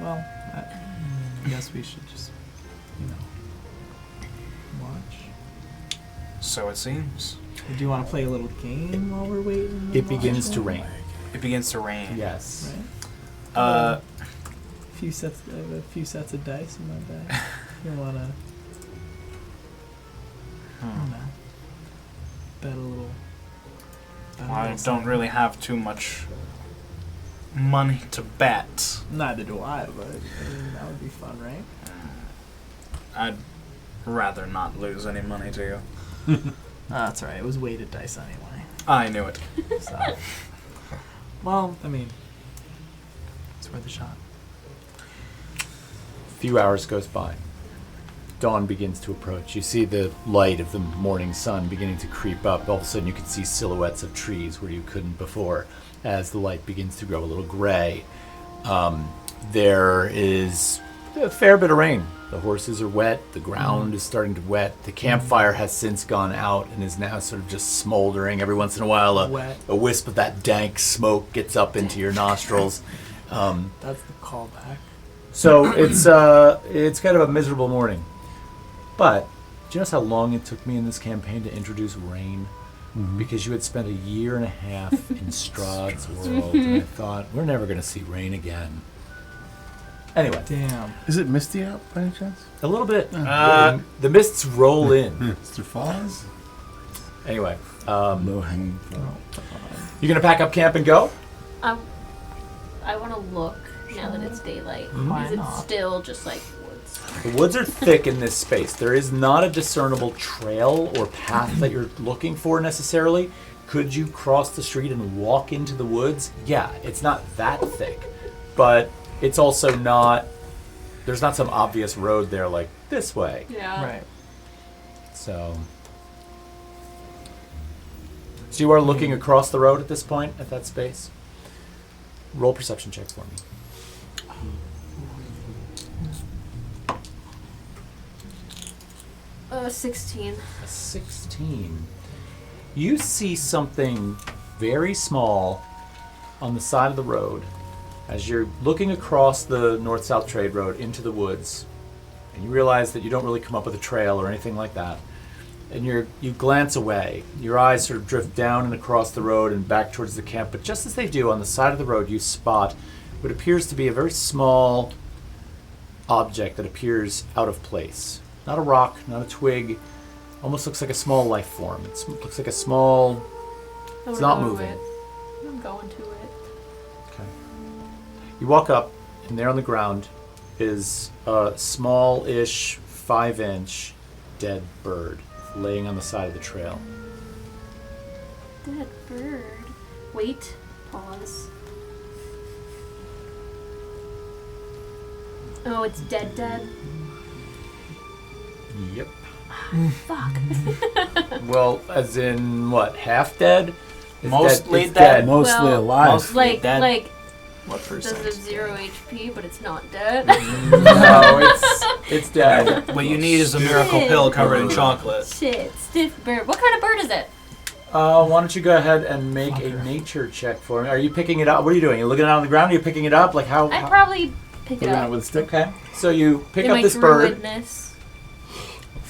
Well, I guess we should just, watch. So it seems. Do you want to play a little game while we're waiting? It begins to rain. It begins to rain. Yes. Right. Uh, A few sets of dice in my bag. You wanna? I don't know. Bet a little. I don't really have too much money to bet. Neither do I, but I mean, that would be fun, right? I'd rather not lose any money to you. That's alright. It was weighted dice anyway. I knew it. So. Well, I mean, it's worth a shot. A few hours goes by. Dawn begins to approach. You see the light of the morning sun beginning to creep up. All of a sudden you can see silhouettes of trees where you couldn't before as the light begins to grow a little gray. There is a fair bit of rain. The horses are wet. The ground is starting to wet. The campfire has since gone out and is now sort of just smoldering. Every once in a while Wet. a wisp of that dank smoke gets up into your nostrils. That's the callback. So it's kind of a miserable morning. But do you notice how long it took me in this campaign to introduce rain? Because you had spent a year and a half in Strahd's world, and I thought, we're never going to see rain again. Anyway, Damn. Is it misty out by any chance? a little bit. Uh, The mists roll in. Mr. Foz? Anyway, No hanging. you going to pack up camp and go? I want to look now that it's daylight. Why Is it not? still just like woods? The woods are thick in this space. There is not a discernible trail or path that you're looking for necessarily. Could you cross the street and walk into the woods? Yeah, it's not that thick. But it's also not, there's not some obvious road there like this way. Yeah. Right. So you are looking across the road at this point, at that space. Roll perception check for me. Uh, 16. A 16. You see something very small on the side of the road as you're looking across the north-south trade road into the woods, and you realize that you don't really come up with a trail or anything like that. And you glance away. Your eyes sort of drift down and across the road and back towards the camp. But just as they do, on the side of the road, you spot what appears to be a very small object that appears out of place. Not a rock, not a twig. Almost looks like a small life form. It looks like a small... I It's wanna not go to moving. it. I'm going to it. Okay. You walk up, and there on the ground is a small-ish 5-inch dead bird laying on the side of the trail. Dead bird. Wait. Pause. Oh, it's dead. Yep. Fuck. Well, as in what? Half dead? It's Mostly It's dead. Mostly Well, alive. mostly dead. Like, What does percent? have 0 HP, but it's not dead. No, it's dead. What you need is a miracle pill covered in chocolate. Shit, stiff bird. What kind of bird is it? Why don't you go ahead and make a nature check for me? Are you picking it up? What are you doing? Are you looking at it on the ground? Are you picking it up? Like how? I'd probably pick it Looking at it up. with a stick. Okay. So you pick In up my this bird. druidness.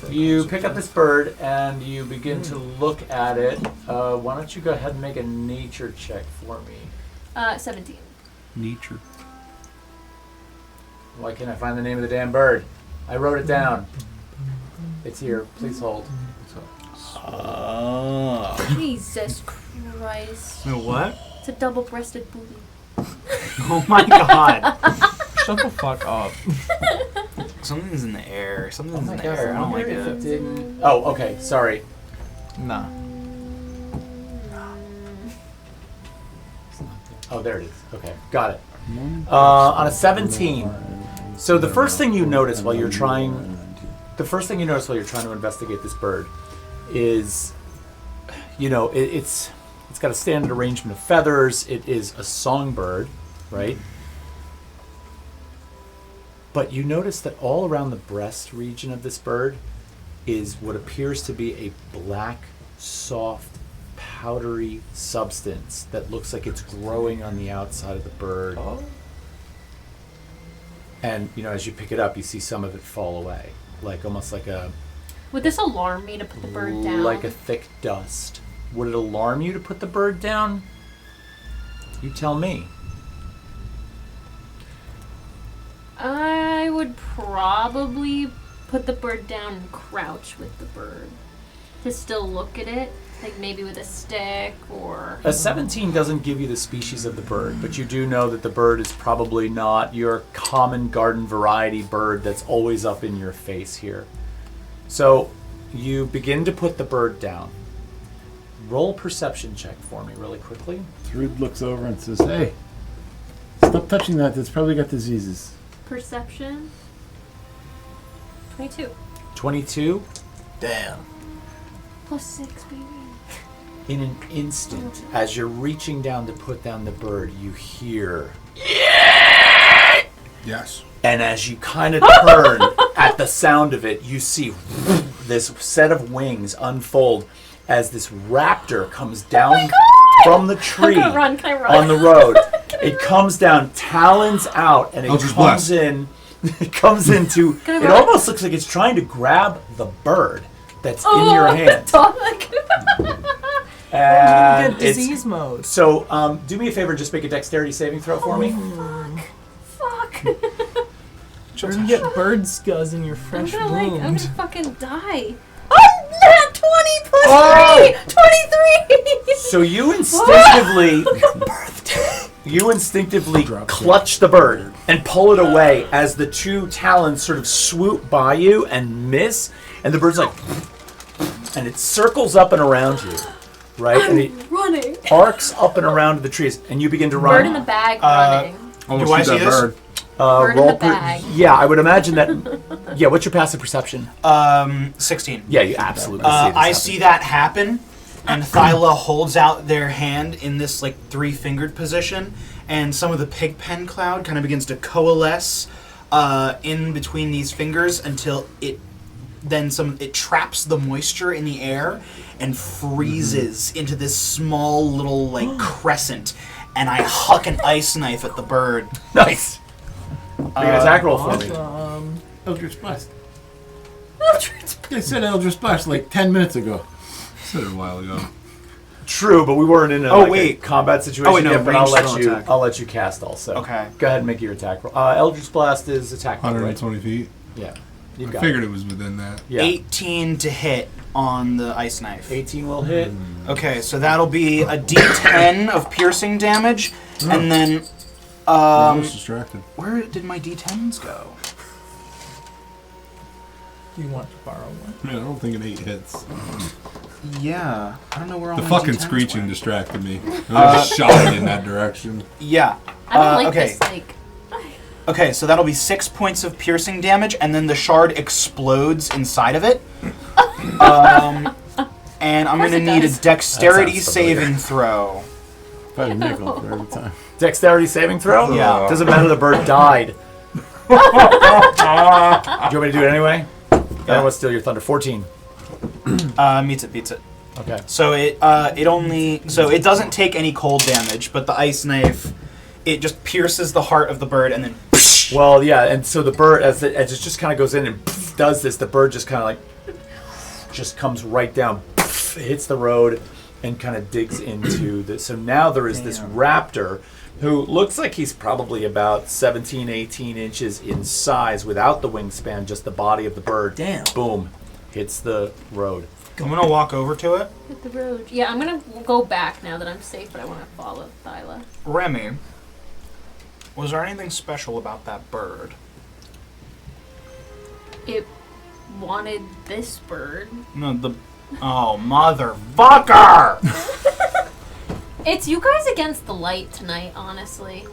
You pick up this bird and you begin to look at it. Why don't you go ahead and make a nature check for me? 17. Nature. Why can't I find the name of the damn bird? I wrote it down. It's here. Please hold. Jesus Christ. What? It's a double-breasted booty. Oh my god. Shut the fuck up. Something's in the air. Something's Oh my in the god! air. I don't like wonder if it. didn't. Oh, okay. Sorry. Nah. Oh, there it is. Okay, got it. On a 17. So the first thing you notice while you're trying, to investigate this bird, is, it's got a standard arrangement of feathers. It is a songbird, right? But you notice that all around the breast region of this bird is what appears to be a black, soft, powdery substance that looks like it's growing on the outside of the bird. Oh. And, as you pick it up, you see some of it fall away. Almost like a... Would this alarm me to put the bird down? Like a thick dust. Would it alarm you to put the bird down? You tell me. I would probably put the bird down and crouch with the bird. To still look at it. Like maybe with a stick or... A 17 doesn't give you the species of the bird, but you do know that the bird is probably not your common garden variety bird that's always up in your face here. So you begin to put the bird down. Roll perception check for me really quickly. Thrud looks over and says, "Hey, stop touching that. That's probably got diseases." Perception? 22. 22. Damn. Plus 6, baby. In an instant, as you're reaching down to put down the bird, you hear... Yes. And as you kind of turn at the sound of it, you see this set of wings unfold as this raptor comes down from the tree Can I run? on the road. It comes down, talons out, and it Eldritch comes Blast. in. It comes into. Can I It run? almost looks like it's trying to grab the bird that's in your hand. Dominic. And Get disease mode. So, do me a favor, just make a dexterity saving throw for me. Fuck. You're gonna get bird scuzz in your I'm fresh gonna wound. I'm gonna fucking die. Oh, nat 20 plus Oh! 3! 23! So you instinctively clutch the bird and pull it away as the two talons sort of swoop by you and miss, and the bird's like, and it circles up and around you, right? And it Running. arcs up and around the trees, and you begin to run. Bird in the bag running. Almost Do I shoot see that this? bird. Bird in the bag. Yeah, I would imagine that. Yeah, what's your passive perception? 16. Yeah, you absolutely see this I happen. see that happen, and Thyla holds out their hand in this like 3-fingered position, and some of the pig pen cloud kind of begins to coalesce in between these fingers until it traps the moisture in the air and freezes into this small little like crescent, and I huck an ice knife at the bird. Nice. Make an attack roll for me. Eldritch Blast. I said Eldritch Blast like 10 minutes ago. Said it a while ago. True, but we weren't in a combat situation Oh, wait, no, yet, but ranged spell attack. I'll let you cast also. Okay. Go ahead and make your attack roll. Eldritch Blast is attack roll, right? 120 feet. Yeah. I You've got figured it. it was within that. Yeah. 18 to hit on the ice knife. 18 will hit. Okay, so that'll be a D10 of piercing damage, and then I was distracted. where did my D10s go? You want to borrow one? Man, I don't think an 8 hits. Yeah, I don't know where all The my fucking D10s screeching went. distracted me. I was shot in that direction. I Yeah. don't like okay. this, like... Okay, so that'll be 6 points of piercing damage, and then the shard explodes inside of it. And I'm going to it need does. a dexterity That sounds familiar. saving throw. Find a nickel for every time. Dexterity saving throw? Yeah. Doesn't matter, the bird died. Do you want me to do it anyway? I don't want to steal your thunder. 14. Meets it, beats it. Okay. So it doesn't take any cold damage, but the ice knife, it just pierces the heart of the bird and then Well, yeah, and so the bird, as it just kind of goes in and does this, the bird just kind of like, just comes right down, hits the road, and kind of digs into this. So now there is this raptor who looks like he's probably about 17, 18 inches in size without the wingspan, just the body of the bird. Damn. Boom. Hits the road. I'm going to walk over to it. Hit the road. Yeah, I'm gonna go back now that I'm safe, but I want to follow Thyla. Remy, was there anything special about that bird? It wanted this bird. No, oh, motherfucker! It's you guys against the light tonight, honestly.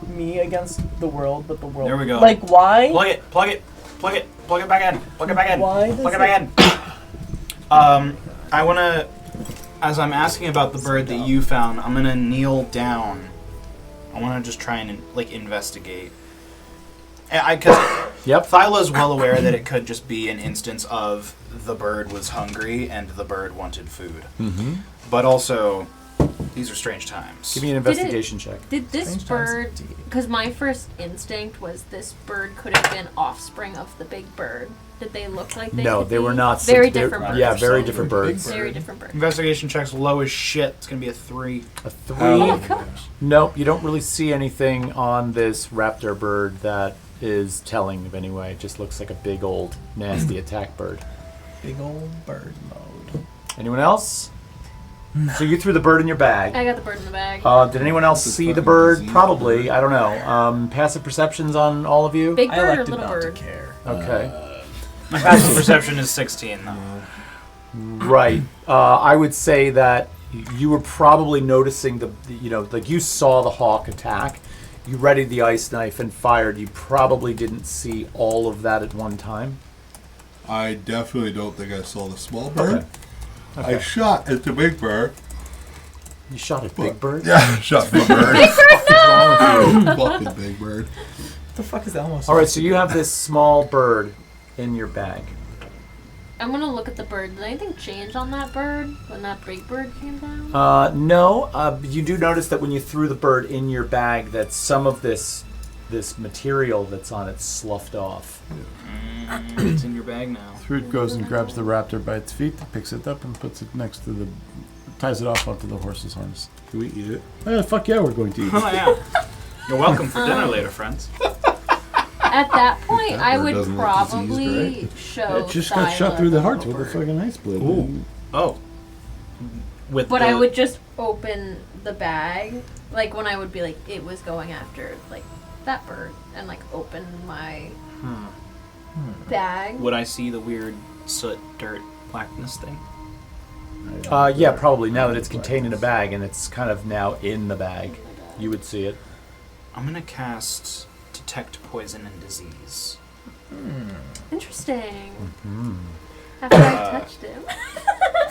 Me against the world, but the world. There we go. Like, why? Plug it back in. Plug it back in. Why does Plug it back in. I want to, as I'm asking about the bird that you found, I'm going to kneel down. I want to just try and, like, investigate. Because Yep. Thyla's well aware that it could just be an instance of the bird was hungry and the bird wanted food. Mm-hmm. But also, these are strange times. Give me an investigation check. Did this Strange times bird? indeed. Because my first instinct was this bird could have been offspring of the big bird. Did they look like they? No, could they were be? not. Very they're- different birds. Yeah, very Big different bird. birds. Very different birds. Investigation check's low as shit. It's going to be a 3. A 3. Oh my gosh. Nope, you don't really see anything on this raptor bird that is telling of any way. It just looks like a big old nasty attack bird. Big old bird mode. Anyone else? So you threw the bird in your bag. I got the bird in the bag. Did anyone else This is see the fucking bird? disease. Probably. I don't know. Passive perceptions on all of you? Big I bird or elected little not bird? to care. Okay. My passive perception is 16, though. Right. I would say that you were probably noticing like you saw the hawk attack. You readied the ice knife and fired. You probably didn't see all of that at one time. I definitely don't think I saw the small bird. Okay. I shot at the big bird. You shot a big bird? Yeah, I shot big bird. Big bird, no! Fucking big bird. What the fuck is that almost? All right, so you have this small bird in your bag. I'm gonna look at the bird. Did anything change on that bird when that big bird came down? No, you do notice that when you threw the bird in your bag, that some of this material that's on it sloughed off. It's in your bag now. Thrud goes and grabs the raptor by its feet, picks it up, and puts it next to ties it off onto the horse's harness. Do we eat it? Fuck yeah, we're going to eat Oh, it. yeah. You're welcome for dinner later, friends. At that point, That I bird would doesn't look diseased, probably right? show. It just got shot Thyla through the heart little with a bird. fucking ice blade. Ooh. Oh. But I would just open the bag, like when I would be like, it was going after like that bird, and like open my bag. Would I see the weird soot, dirt, blackness thing? Yeah, probably. Now that it's contained in a bag and it's kind of now in the bag, you would see it. I'm gonna cast Detect Poison and Disease. Interesting. After I touched him.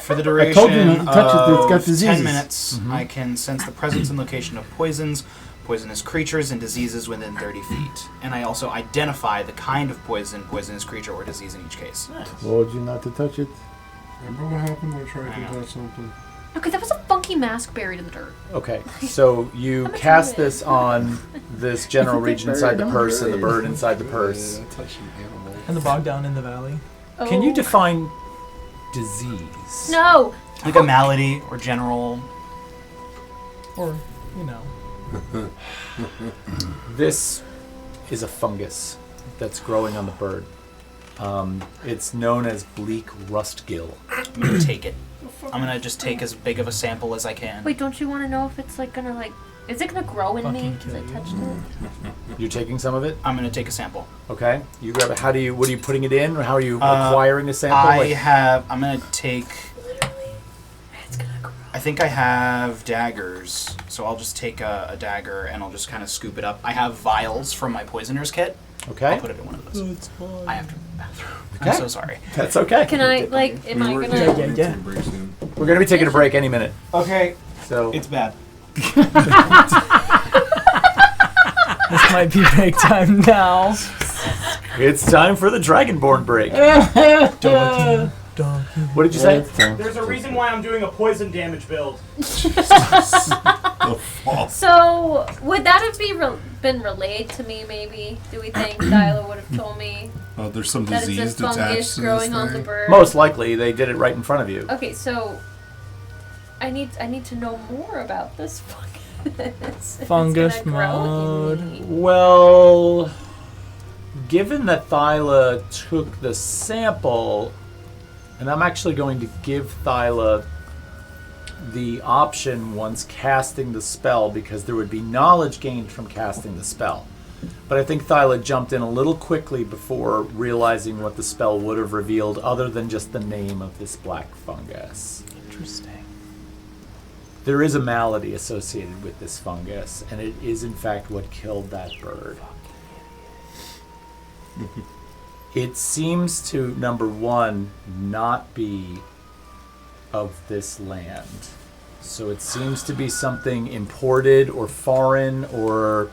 For the duration told you not to touch it, it's got of 10 diseases. minutes, I can sense the presence and location of poisons, poisonous creatures, and diseases within 30 feet. And I also identify the kind of poison, poisonous creature, or disease in each case. Told you not to touch it. Remember what happened when I tried I know. to touch something? Okay, that was a funky mask buried in the dirt. Okay, so you I'm cast excited. this on this general region inside the purse and the bird inside the purse. Yeah, I touched an animal. And the bog down in the valley. Can you Oh. define disease? No! Like a malady or general. Or, you know. This is a fungus that's growing on the bird. It's known as bleak rustgill. I'm gonna take it. I'm gonna just take as big of a sample as I can. Wait, don't you want to know if it's like gonna like. Is it gonna grow in me Fucking because I kill you. touched it? You're taking some of it? I'm gonna take a sample. Okay. You grab it. What are you putting it in? Or how are you acquiring the sample? I'm gonna take. It's gonna grow. I I think I have daggers, so I'll just take a dagger and I'll just kind of scoop it up. I have vials from my poisoner's kit. Okay. I'll put it in one of those. That's fine. I have to go to the bathroom. Okay. I'm so sorry. That's okay. Can I, like, am I We're gonna... taking Yeah. a break soon. We're going to be taking a break any minute. Okay. So It's bad. This might be break time now. it's time for the Dragonborn break. Donkey. What did you say? There's a reason why I'm doing a poison damage build. The fall. So, would that have been relayed to me, maybe? Do we think Thyla would have told me Oh, there's some that disease it's a attached fungus to growing this on the thing. bird? Most likely, they did it right in front of you. Okay, so I need to know more about this fungus. If Fungus it's gonna grow in mode. me. Well, given that Thyla took the sample, and I'm actually going to give Thyla the option once casting the spell, because there would be knowledge gained from casting the spell. But I think Thyla jumped in a little quickly before realizing what the spell would have revealed, other than just the name of this black fungus. Interesting. There is a malady associated with this fungus, and it is in fact what killed that bird. It seems to, number one, not be of this land. So it seems to be something imported or foreign, or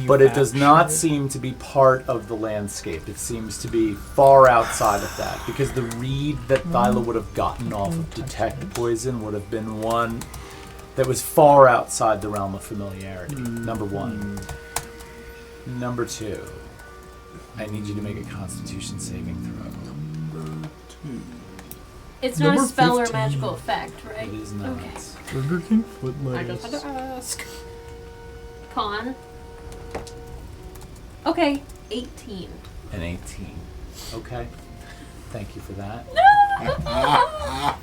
but it does not seem to be part of the landscape. It seems to be far outside of that, because the reed that Thyla would have gotten off of detect poison would have been one that was far outside the realm of familiarity. Number one. Number two, I need you to make a Constitution saving throw. It's not a Number spell 15. or magical effect, right? It is not. Okay. Burger King foot I just had to ask. Con. Okay, 18. An 18. Okay. Thank you for that. I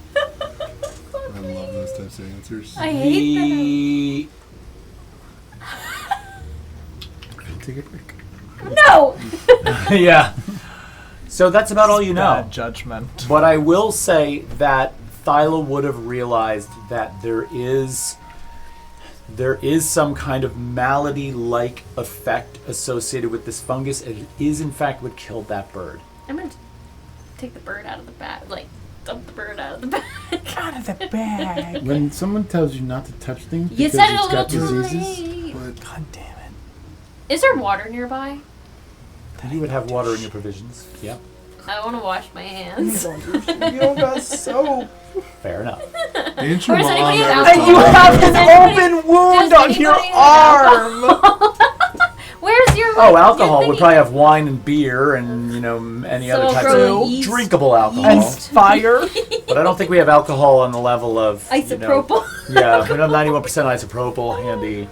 love those types of answers. I hate Take a break. that. No! Yeah. So that's about all you know. Bad judgment. But I will say that Thyla would have realized that there is some kind of malady-like effect associated with this fungus. It is, in fact, what killed that bird. I'm gonna take the bird out of the bag. Like, dump the bird out of the bag. Out of the bag. When someone tells you not to touch things You because said it a it's little got too diseases, late. But God damn it. Is there water nearby? You would have water in your provisions. Yep. I want to wash my hands. You don't got soap. Fair enough. didn't your Or is mom anybody ever else- And tell you you? have Does an anybody- open wound does on your anybody have arm. Where's your Oh, your alcohol would thingy? probably have wine and beer and, any So other types grow of yeast. drinkable alcohol. And fire. But I don't think we have alcohol on the level of Isopropyl. Yeah, we don't have 91% isopropyl handy.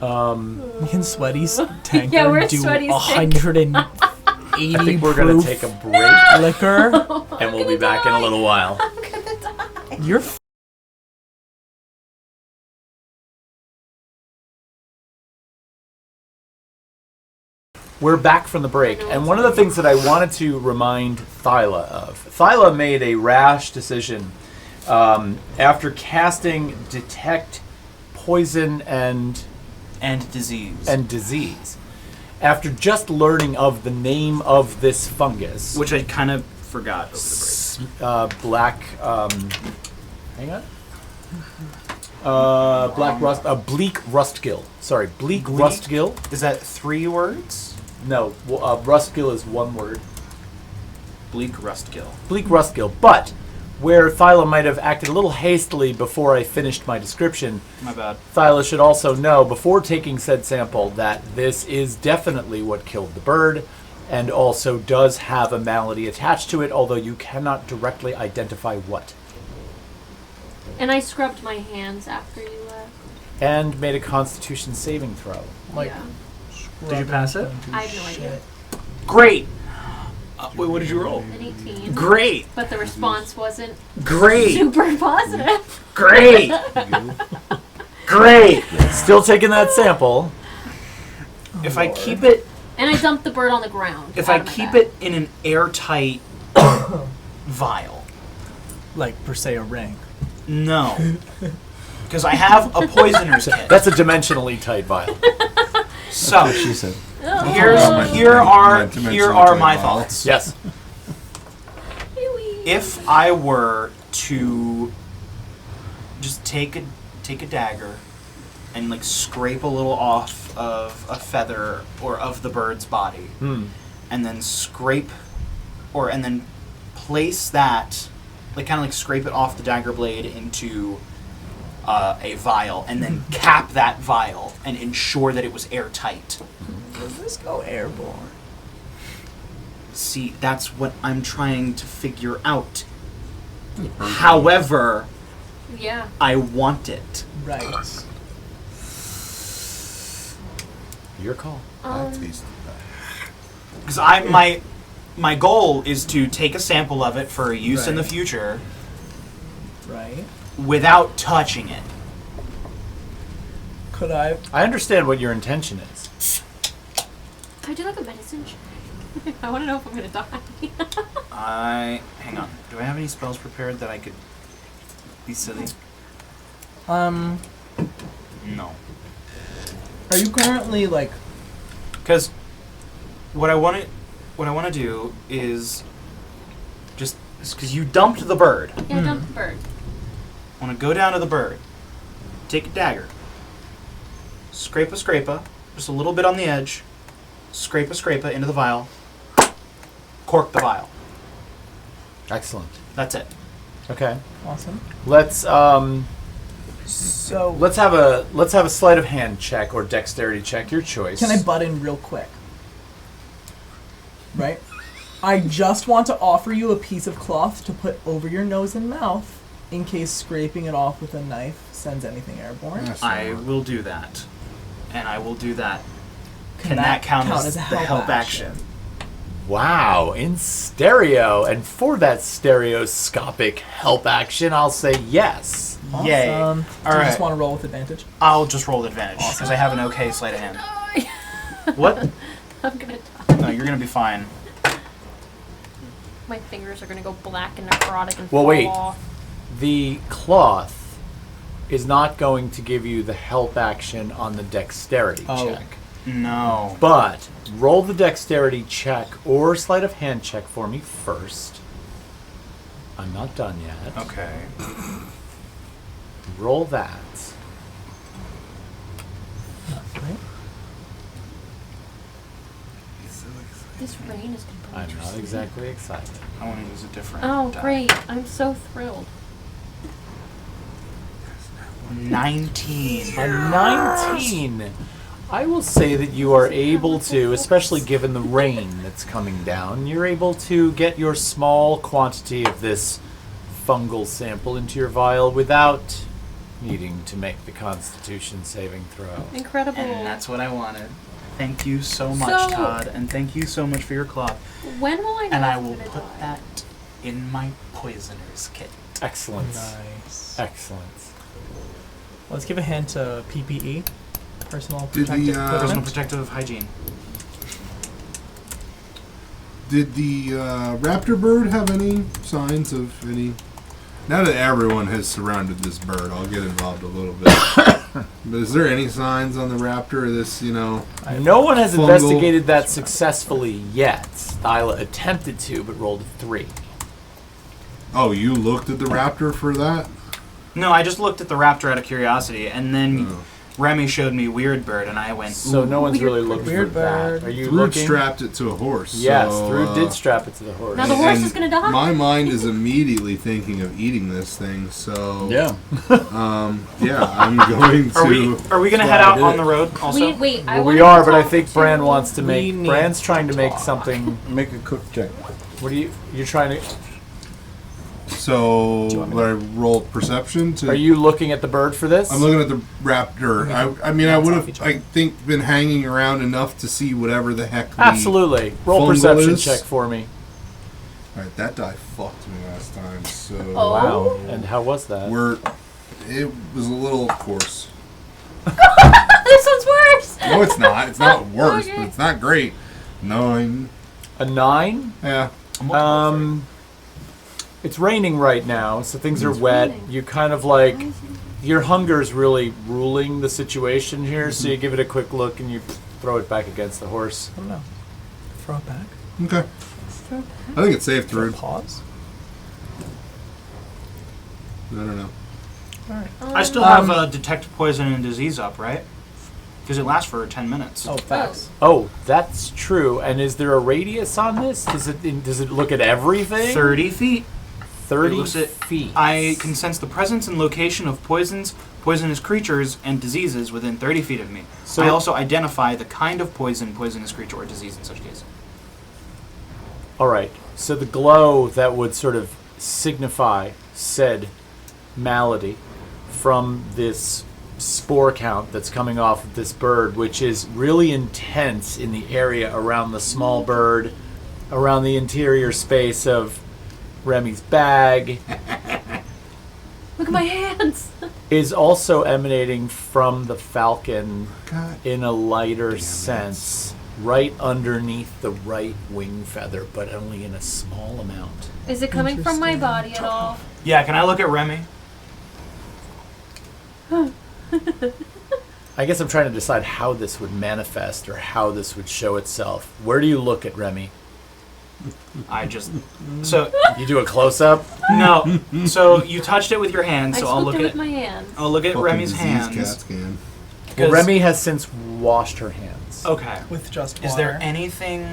Me and Sweaty's tanker Yeah, we're do Sweaty's 180 I think we're gonna proof take a break, liquor. and we'll be back in a little while. I'm gonna die. You're We're back from the break, and one of the things that I wanted to remind Thyla of, Thyla made a rash decision after casting Detect Poison and disease. After just learning of the name of this fungus, Which I kind of forgot over the break. black, hang on. Black rust, bleak rustgill. Sorry, bleak rustgill. Is that 3 words? No, rustgill is one word. Bleak Rustgill. Bleak rustgill. But where Thyla might have acted a little hastily before I finished my description, My bad. Thyla should also know before taking said sample that this is definitely what killed the bird, and also does have a malady attached to it, although you cannot directly identify what. And I scrubbed my hands after you left. And made a Constitution saving throw. Yeah. Did you pass it? I have no idea. Great! Wait, what did you roll? An 18. Great! But the response wasn't Great! super positive. Great! Great! Still taking that sample. If I keep it, And I dumped the bird on the ground. if out I of my keep bag. it in an airtight vial, like per se a ring. No. Because I have a poisoner's kit. That's a dimensionally tight vial. So, What she said. here are my thoughts. Yes. If I were to just take a dagger and like scrape a little off of a feather or of the bird's body, and then and then place that, like kind of like scrape it off the dagger blade into a vial, and then cap that vial and ensure that it was airtight. Does this go airborne? See, that's what I'm trying to figure out. However, Yeah. I want it. Right. Your call. I tasted that. Because my goal is to take a sample of it for use in the Right. future Right. without touching it. Could I? I understand what your intention is. Can I do like a medicine check? I want to know if I'm gonna die. Hang on. Do I have any spells prepared that I could be silly? Um. No. Are you currently like? Because what I want to do is just because you dumped the bird. Yeah, dump the bird. I want to go down to the bird, take a dagger, scrape just a little bit on the edge, scrape into the vial, cork the vial. Excellent. That's it. Okay. Awesome. Let's So let's have a sleight of hand check or dexterity check, your choice. can I butt in real quick? Right. I just want to offer you a piece of cloth to put over your nose and mouth in case scraping it off with a knife sends anything airborne. Yes, I will do that, and I will do that. Can Can that count as a the help help action? Wow, in stereo, and for that stereoscopic help action, I'll say yes. Awesome. Yay. Do All you right. just want to roll with advantage? I'll just roll advantage because I have an okay sleight of hand. What? I'm gonna die. No, you're gonna be fine. My fingers are gonna go black and necrotic and Well, fall wait. off. The cloth is not going to give you the help action on the dexterity Oh. check. No. But roll the dexterity check or sleight of hand check for me first. I'm not done yet. Okay. Roll that. Right. This rain is gonna I'm not exactly excited. I want to use a different. Oh, die. great. I'm so thrilled. 19. A 19. I will say that you are able to, especially given the rain that's coming down, you're able to get your small quantity of this fungal sample into your vial without needing to make the Constitution saving throw. Incredible. And that's what I wanted. Thank you so much, So- Todd, and thank you so much for your cloth. When will I know And if I I'm will gonna put die? that in my poisoner's kit. Excellent. Nice. Excellent. Let's give a hand to PPE, personal Did the, protective Personal equipment. protective hygiene. Did the raptor bird have any signs of any? Now that everyone has surrounded this bird, I'll get involved a little bit. But is there any signs on the raptor of this, No one has Fungal. investigated that successfully yet. Thyla attempted to, but rolled a 3. Oh, you looked at the raptor for that? No, I just looked at the raptor out of curiosity, and then Oh. Remy showed me Weird Bird, and I went, So ooh. no one's Weird really looked Weird for that. bird. Are you Thrud looking? strapped it to a horse. Yes, so, Thrud did strap it to the horse. Now the horse and is gonna die. My mind is immediately thinking of eating this thing, so Yeah. yeah, I'm going to. Are we gonna head out on the road also? Wait, I Well, we wanted are, to but I talk think to- Bran wants to We make. need Bran's trying to make talk. something. Make a cook check. What are you? You're trying to. So, Do you want me would I roll perception to? Are you looking at the bird for this? I'm looking at the raptor. I mean, I bounce would off each have, other. I think, been hanging around enough to see whatever the heck. The, Absolutely. Roll fungal perception is- check for me. All right, that die fucked me last time. So Oh. Wow. And how was that? it was a little coarse. This one's worse. No, it's not. It's not worse, Okay. but it's not great. 9. A 9. Yeah. It's raining right now, so things are It's wet. raining. You kind of like your hunger's really ruling the situation here, so you give it a quick look and you throw it back against the horse. I don't know. Throw it back. Okay. I think it's safe, Thrud. Pause. I don't know. Alright. I still have detect poison and disease up, right? Because it lasts for 10 minutes. Oh, facts. Oh, that's true. And is there a radius on this? Does it look at everything? 30 feet. 30 It looks at- feet. I can sense the presence and location of poisons, poisonous creatures, and diseases within 30 feet of me. So- I also identify the kind of poison, poisonous creature, or disease in such cases. All right. So the glow that would sort of signify said malady from this spore count that's coming off of this bird, which is really intense in the area around the small bird, around the interior space of Remy's bag, Look at my hands. is also emanating from the falcon God. in a lighter Damn it. sense, right underneath the right wing feather, but only in a small amount. Is it coming from my body at all? Yeah, can I look at Remy? I guess I'm trying to decide how this would manifest or how this would show itself. Where do you look at Remy? I just... So, You do a close-up? no. So, you touched it with your hand, I so I'll spooked look it at with my hands. I'll look at Fucking Remy's disease hands. cat scan. Well, 'Cause- Remy has since washed her hands. Okay. With just water. Is there anything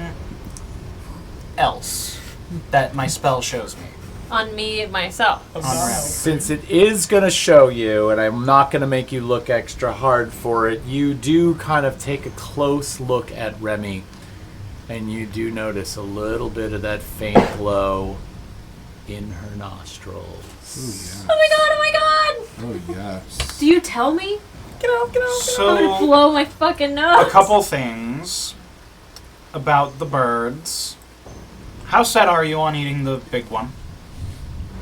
else that my spell shows me? On me myself. Oh, On sorry. Remy. Since it is going to show you, and I'm not going to make you look extra hard for it, you do kind of take a close look at Remy, and you do notice a little bit of that faint glow in her nostrils. Oh my god, oh my god! Oh, yes. Do you tell me? Get out, get out, get out. I'm gonna So, blow my fucking nose. a couple things about the birds. How set are you on eating the big one?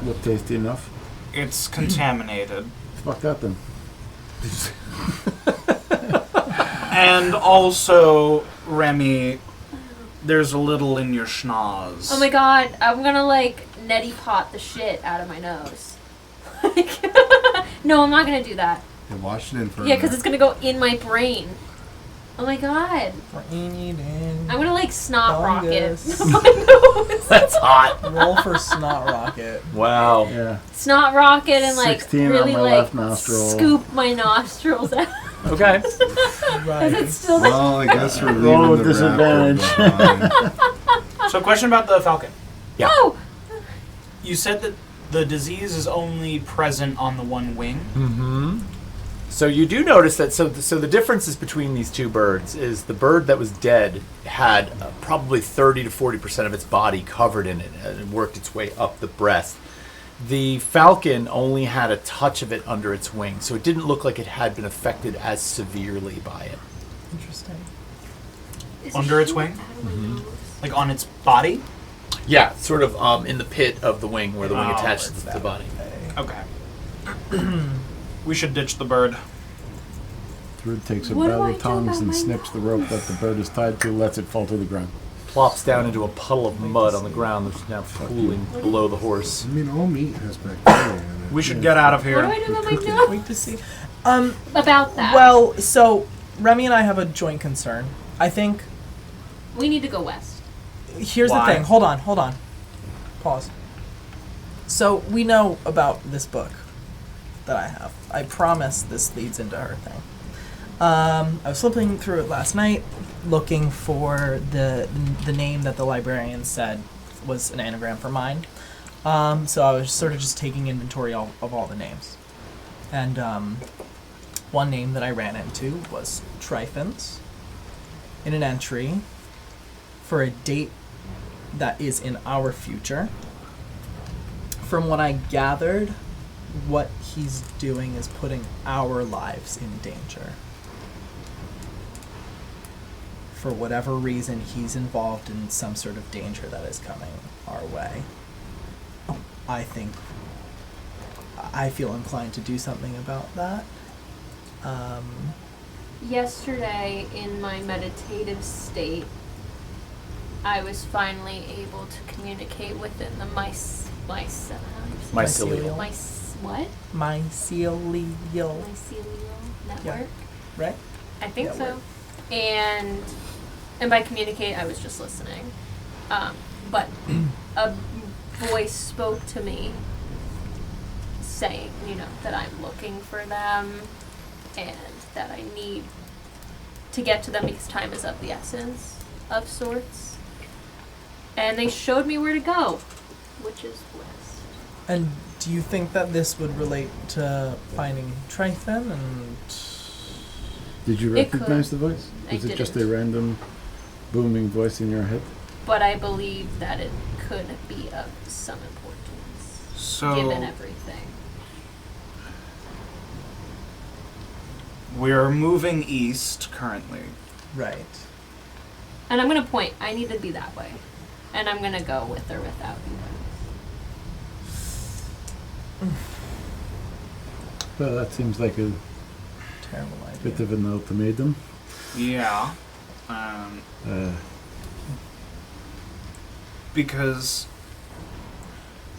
Look tasty enough. It's contaminated. Fuck that then. And also, Remy, there's a little in your schnoz. Oh my god, I'm gonna like neti pot the shit out of my nose. No, I'm not gonna do that. Yeah, wash it in for Yeah, because it's gonna go in my brain. Oh my god. Eating. I'm gonna like snot rocket Fungus. my nose. That's hot. Roll for snot rocket. Wow. Yeah. Snot rocket and like 16 on really my like left nostril. scoop my nostrils out. Okay. Right. Because it's still like, Well, I guess we're Roll leaving with the disadvantage. raptor behind. So, question about the falcon. Yeah. oh! You said that the disease is only present on the one wing. Mm-hmm. So you do notice that. So the differences between these two birds is the bird that was dead had probably 30 to 40% of its body covered in it, and it worked its way up the breast. The falcon only had a touch of it under its wing, so it didn't look like it had been affected as severely by it. Interesting. Is Under it its wing? shooting out of my nose? Like on its body? Yeah, sort of in the pit of the wing where the wing Oh, attaches it's to the that body. Okay. We should ditch the bird. Thrud takes a What do pair I of do tongs about and my snips the rope that the bird is tied to, lets it fall to the ground. Plops down into a puddle of mud on the ground that's now pooling below the horse. I mean, all meat has bacteria in it. We should get out of What here. do I do about my nose? Wait to see. About that. Well, so Remy and I have a joint concern. I think we need to go west. here's Why? the thing. Hold on. Pause. So we know about this book that I have. I promise this leads into her thing. I was flipping through it last night, looking for the name that the librarian said was an anagram for mine. So I was sort of just taking inventory of all the names. And one name that I ran into was Trifons in an entry for a date that is in our future. From what I gathered, what he's doing is putting our lives in danger. For whatever reason, he's involved in some sort of danger that is coming our way. I feel inclined to do something about that. Yesterday, in my meditative state, I was finally able to communicate within the Mycelial. what? Mycelial. Mycelial network. Yeah. Right? I think Yeah, so. word. And by communicate, I was just listening. But a voice spoke to me saying, that I'm looking for them and that I need to get to them because time is of the essence of sorts. And they showed me where to go, which is west. And do you think that this would relate to finding Tryphon and... Did you It could. recognize the voice? I Is it just a didn't. random booming voice in your head? But I believe that it could be of some importance, So given everything. we're moving east currently. Right. And I'm going to point. I need to be that way. And I'm going to go with or without you guys. Well, that seems like a Terrible idea. bit of an ultimatum. Yeah. Because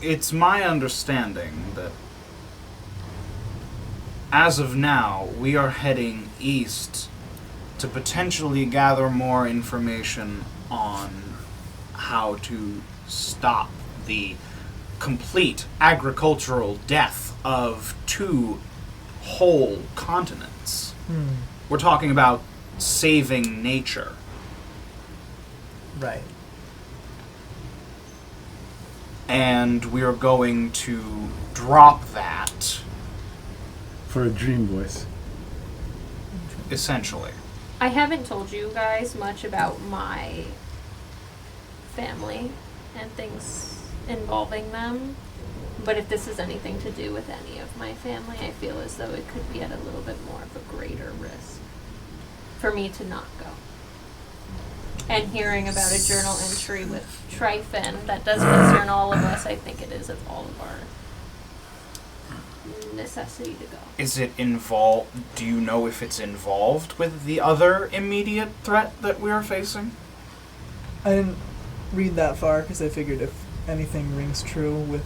it's my understanding that as of now, we are heading east to potentially gather more information on how to stop the complete agricultural death of 2 whole continents. We're talking about saving nature. Right. And we are going to drop that, For a dream voice. essentially. I haven't told you guys much about my family and things involving them. But if this has anything to do with any of my family, I feel as though it could be at a little bit more of a greater risk for me to not go. And hearing about a journal entry with Tryphon that does concern all of us, I think it is of all of our necessity to go. Is it involved? Do you know if it's involved with the other immediate threat that we are facing? I didn't read that far because I figured if anything rings true with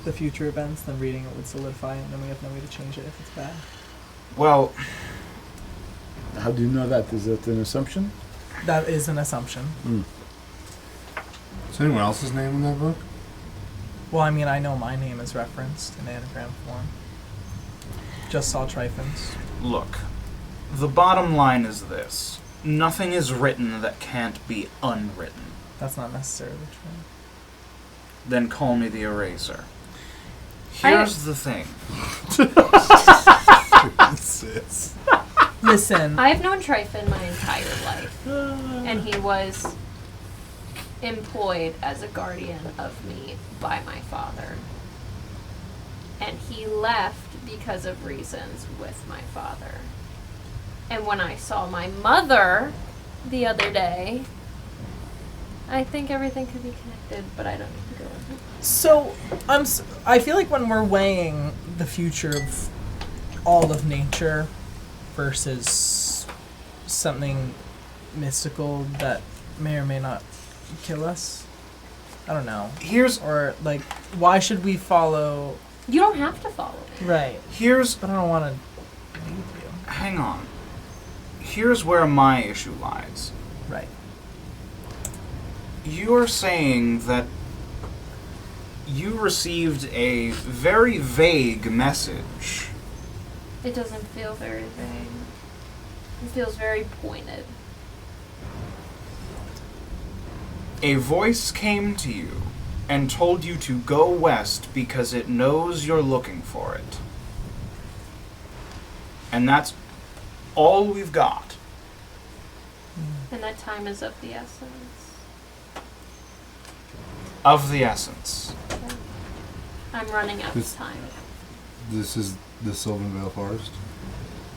the future events, then reading it would solidify it, and then we have no way to change it if it's bad. Well, How do you know that? Is that an assumption? That is an assumption. Is anyone else's name in that book? Well, I mean, I know my name is referenced in anagram form. Just saw Tryphon's. look. The bottom line is this. Nothing is written that can't be unwritten. That's not necessarily true. Then call me the eraser. Here's the thing. Listen, I've known Tryphon my entire life, and he was employed as a guardian of me by my father. And he left because of reasons with my father. And when I saw my mother the other day, I think everything could be connected, but I don't need to go with it. so I feel like when we're weighing the future of all of nature versus something mystical that may or may not kill us, I don't know. Or like, why should we follow? You don't have to follow me. Right. But I don't want to leave you. Hang on. Here's where my issue lies. Right. You're saying that you received a very vague message. It doesn't feel very vague. It feels very pointed. A voice came to you and told you to go west because it knows you're looking for it. And that's all we've got. And that time is of the essence. Of the essence. I'm running out of This- time. This is the Sylvanvale Forest.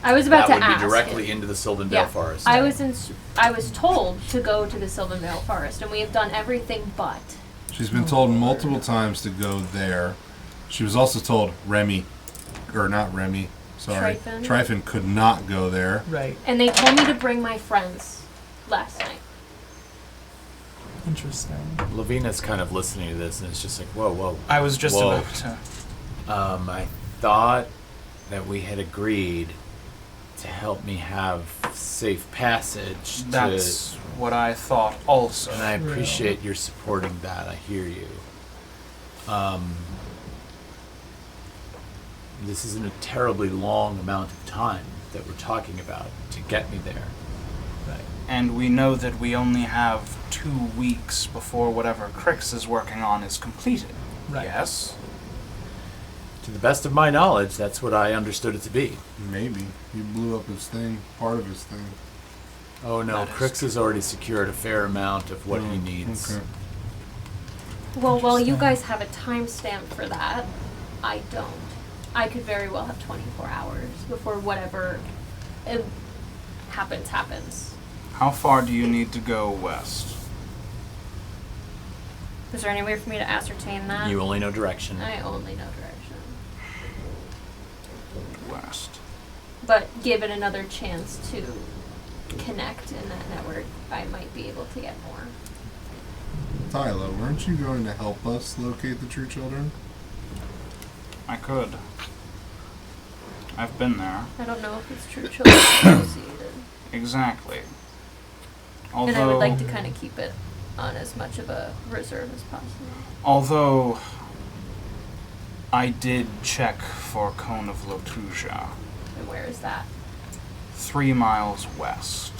I was about That to would ask. be directly it. into the Sylvanvale Yeah. Forest. I was told to go to the Sylvanvale Forest, and we have done everything but. She's been told multiple times to go there. She was also told sorry, Tryphon? Tryphon could not go there. Right. And they told me to bring my friends last night. Interesting. Lavina's kind of listening to this, and it's just like, whoa, whoa. I was just Whoa. about to. I thought that we had agreed to help me have safe passage. That's what I thought also. And I appreciate your supporting that. I hear you. This isn't a terribly long amount of time that we're talking about to get me there. Right. And we know that we only have 2 weeks before whatever Crix is working on is completed. Right. Yes? To the best of my knowledge, that's what I understood it to be. Maybe. He blew up his thing, part of his thing. Oh no, That is Crix has already secured a fair amount of what he needs. Okay. Well, while you Interesting. guys have a timestamp for that, I don't. I could very well have 24 hours before whatever happens. How far do you need to go west? Is there any way for me to ascertain that? You only know direction. I only know direction. West. But given another chance to connect in that network, I might be able to get more. Tyler, weren't you going to help us locate the true children? I could. I've been there. I don't know if it's true children associated. Exactly. And I would like to kind of keep it on as much of a reserve as possible. Although I did check for Cone of Lotuja, And where is that? 3 miles west.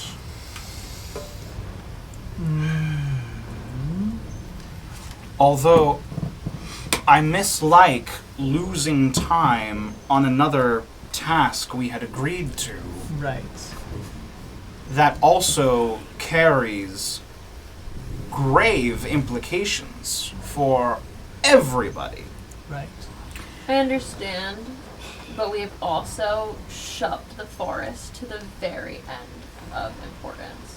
Although I mislike losing time on another task we had agreed to, Right. that also carries grave implications for everybody. Right. I understand, but we have also shoved the forest to the very end of importance.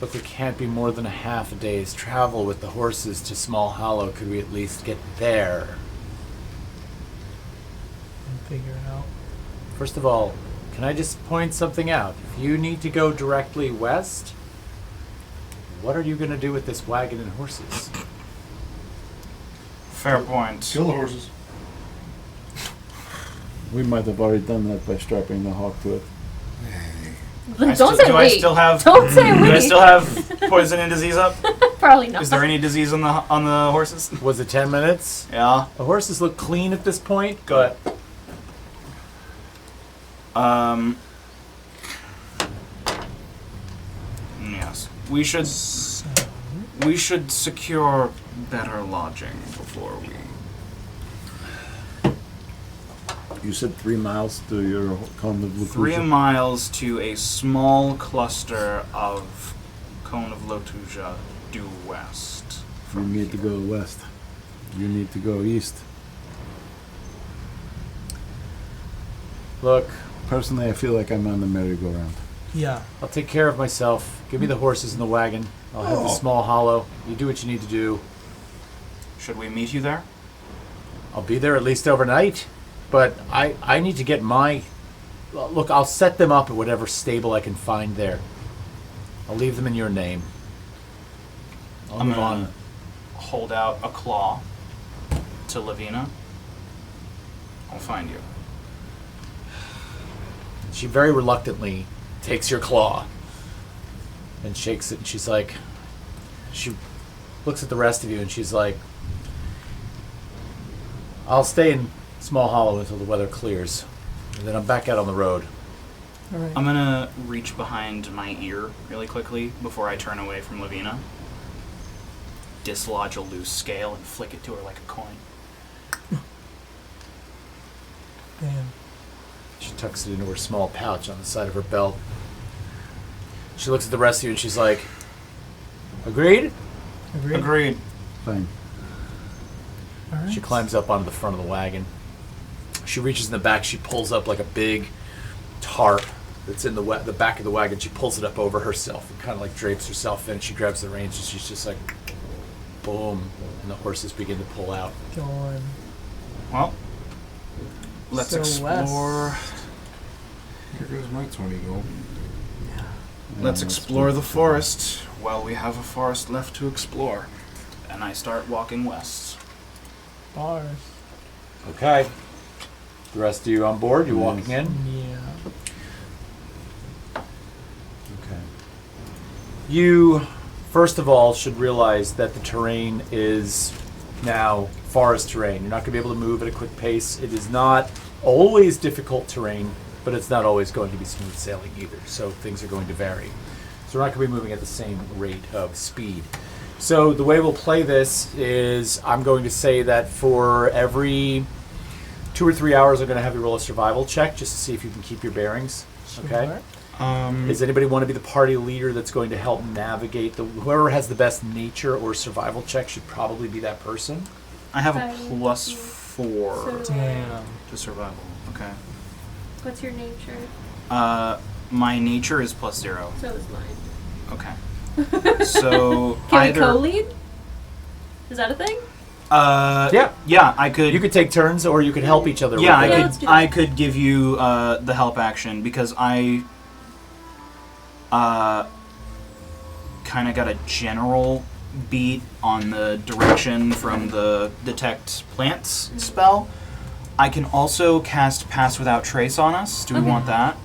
But there can't be more than a half a day's travel with the horses to Small Hollow. Could we at least get there? And figure it out. First of all, can I just point something out? If you need to go directly west, what are you going to do with this wagon and horses? Fair point. Kill the horses. We might have already done that by strapping the hawk to it. Don't say do we. I still have? Don't say we. Do I still have poison and disease up? Probably not. Is there any disease on the horses? Was it 10 minutes? Yeah. The horses look clean at this point. Go ahead. Yes. We should secure better lodging before we. You said 3 miles to your Cone of Lotuja? 3 miles to a small cluster of Cone of Lotuja due west. You need to go west. You need to go east. Look, Personally, I feel like I'm on the merry-go-round. Yeah. I'll take care of myself. Give me the horses and the wagon. I'll have the Small Hollow. You do what you need to do. Should we meet you there? I'll be there at least overnight. But I need to get my... Look, I'll set them up at whatever stable I can find there. I'll leave them in your name. I'll I'm move gonna on. hold out a claw to Lavina. I'll find you. She very reluctantly takes your claw and shakes it, and she's like... She looks at the rest of you, and she's like... I'll stay in Small Hollow until the weather clears. And then I'm back out on the road. All right. I'm gonna reach behind my ear really quickly before I turn away from Lavina. Dislodge a loose scale and flick it to her like a coin. Damn. She tucks it into her small pouch on the side of her belt. She looks at the rest of you and she's like, agreed? Agreed. Agreed. Fine. All right. She climbs up onto the front of the wagon. She reaches in the back. She pulls up like a big tarp that's in the back of the wagon. She pulls it up over herself and kind of like drapes herself in. She grabs the reins and she's just like, boom. And the horses begin to pull out. Go on. Well, let's So explore. west. Here goes my 20 gold. Let's explore the forest while we have a forest left to explore. And I start walking west. Bars. Okay. The rest of you on board? You walking in? Yeah. Okay. You, first of all, should realize that the terrain is now forest terrain. You're not going to be able to move at a quick pace. It is not always difficult terrain, but it's not always going to be smooth sailing either. So things are going to vary. So we're not going to be moving at the same rate of speed. So the way we'll play this is I'm going to say that for every 2 or 3 hours, I'm going to have you roll a survival check just to see if you can keep your bearings. Okay? Does anybody want to be the party leader that's going to help navigate whoever has the best nature or survival check should probably be that person? I have a Fine. +4 So- Damn. to survival. Okay. What's your nature? My nature is +0. So is mine. Okay. So Can either we co-lead? Is that a thing? Yeah. Yeah, I could. You could take turns or you could help each other. Yeah, with Yeah, it. let's do that. I could give you the help action because I kind of got a general beat on the direction from the detect plants spell. I can also cast Pass Without Trace on us. Do we Okay. want that?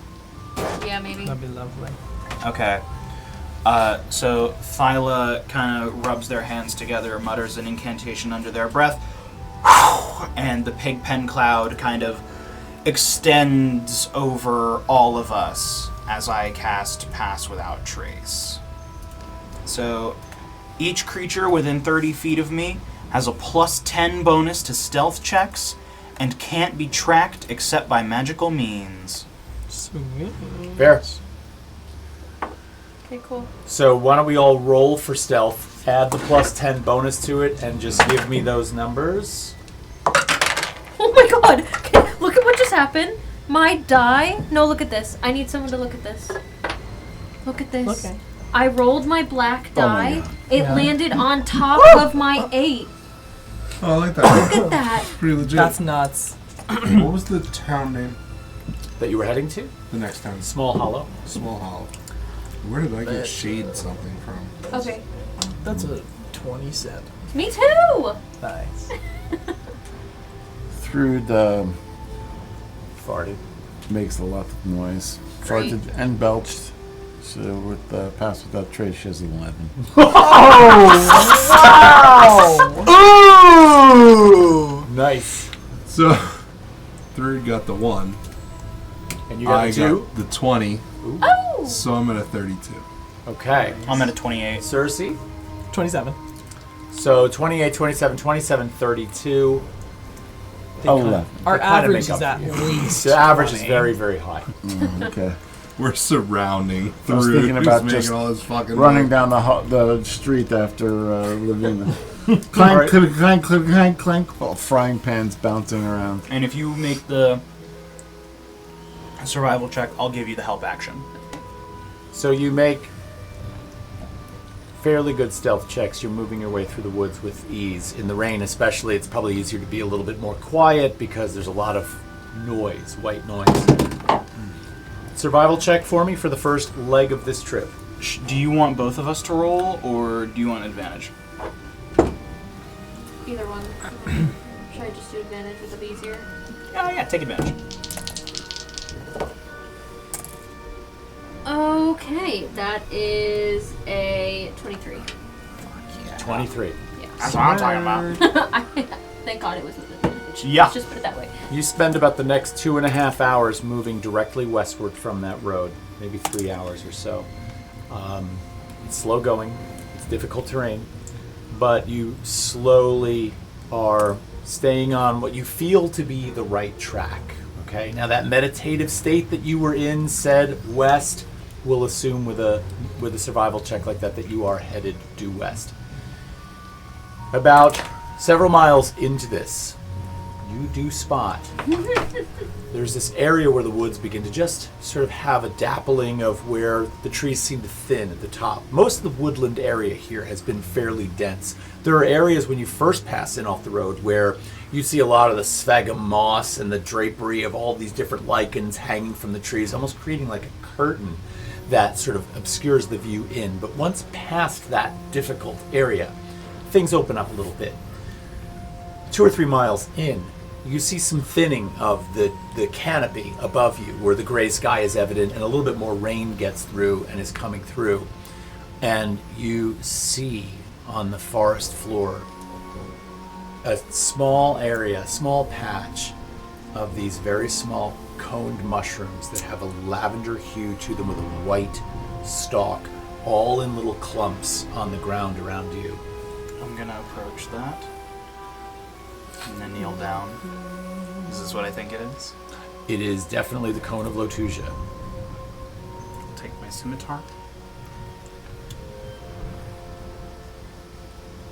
Yeah, maybe. That'd be lovely. Okay. So Thyla kind of rubs their hands together, mutters an incantation under their breath, and the pig pen cloud kind of extends over all of us as I cast Pass Without Trace. So each creature within 30 feet of me has a +10 bonus to stealth checks and can't be tracked except by magical means. Sweet. Fair. Okay, cool. So why don't we all roll for stealth, add the +10 bonus to it, and just give me those numbers. Oh my god! Okay, look at what just happened. My die. No, look at this. I need someone to look at this. Look at this. Okay. I rolled my black Oh my die. God. It Yeah. landed on top of my 8. Oh, I like Look that. at that. Pretty legit. That's nuts. What was the town name? That you were heading to? The next town. Small Hollow. Small Hollow. Where did I get shade something from? Okay. That's a 27. Me too! Nice. Through the Farted. makes a lot of noise. Great. Farted and belched. So with the Pass Without Trace, she has 11. Ooh! Nice. So, third got the 1. And you got I a 2? got the 20. Oh! So I'm at a 32. Okay. I'm at a 28. Cersei? 27. So 28, 27, 27, 32. They 11. kinda- Our they kinda average make is up at for you. least. The average is 20. very, very high. Okay. We're surrounding I was through. thinking about making just all this fucking running noise. down the street after Lavina. Alright. Clank, clank, clank, clank, clank, clank. While frying pans bouncing around. And if you make the survival check, I'll give you the help action. So you make fairly good stealth checks. You're moving your way through the woods with ease. In the rain especially, it's probably easier to be a little bit more quiet because there's a lot of noise, white noise. Survival check for me for the first leg of this trip. Do you want both of us to roll, or do you want advantage? Either one. Should I just do advantage? Would it be easier? Oh yeah, take advantage. Okay, that is a 23. 23. Yeah. That's what I'm talking about. Thank God it was with advantage. Yeah. Let's just put it that way. You spend about the next 2.5 hours moving directly westward from that road, maybe 3 hours or so. It's slow going, it's difficult terrain, but you slowly are staying on what you feel to be the right track. Okay, now that meditative state that you were in said west. We'll assume with a survival check like that you are headed due west. About several miles into this, you do spot there's this area where the woods begin to just sort of have a dappling of where the trees seem to thin at the top. Most of the woodland area here has been fairly dense. There are areas when you first pass in off the road where you see a lot of the sphagum moss and the drapery of all these different lichens hanging from the trees, almost creating like a curtain that sort of obscures the view in. But once past that difficult area, things open up a little bit. 2 or 3 miles in, you see some thinning of the canopy above you, where the gray sky is evident and a little bit more rain gets through and is coming through. And you see on the forest floor a small area, small patch of these very small coned mushrooms that have a lavender hue to them with a white stalk, all in little clumps on the ground around you. I'm gonna approach that and then kneel down. Is this what I think it is? It is definitely the cone of Lotusia. I'll take my scimitar.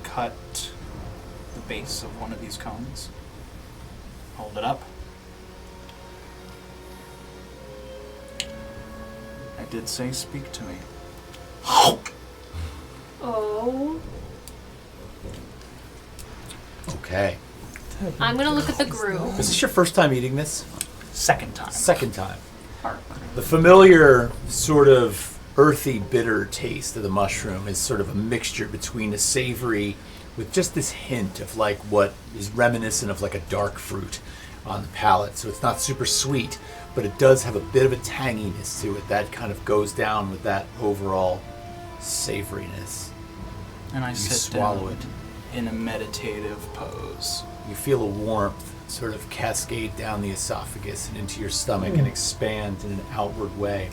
Cut the base of one of these cones. Hold it up. I did say speak to me. Oh. Okay. I'm gonna look at the group. Is this your first time eating this? Second time. Second time. Park. The familiar sort of earthy, bitter taste of the mushroom is sort of a mixture between a savory with just this hint of like what is reminiscent of like a dark fruit on the palate. So it's not super sweet, but it does have a bit of a tanginess to it that kind of goes down with that overall savoriness. And I You sit swallow down it. in a meditative pose. You feel a warmth sort of cascade down the esophagus and into your stomach and expand in an outward way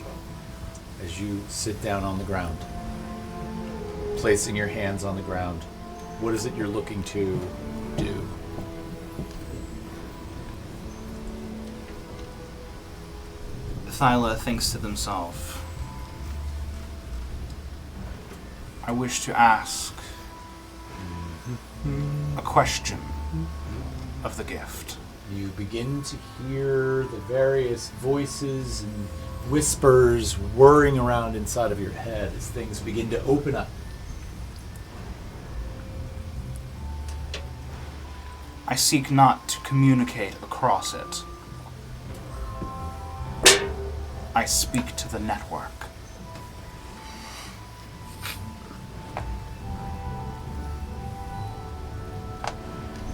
as you sit down on the ground, placing your hands on the ground. What is it you're looking to do? Thyla thinks to themselves, I wish to ask a question of the gift. You begin to hear the various voices and whispers whirring around inside of your head as things begin to open up. I seek not to communicate across it. I speak to the network.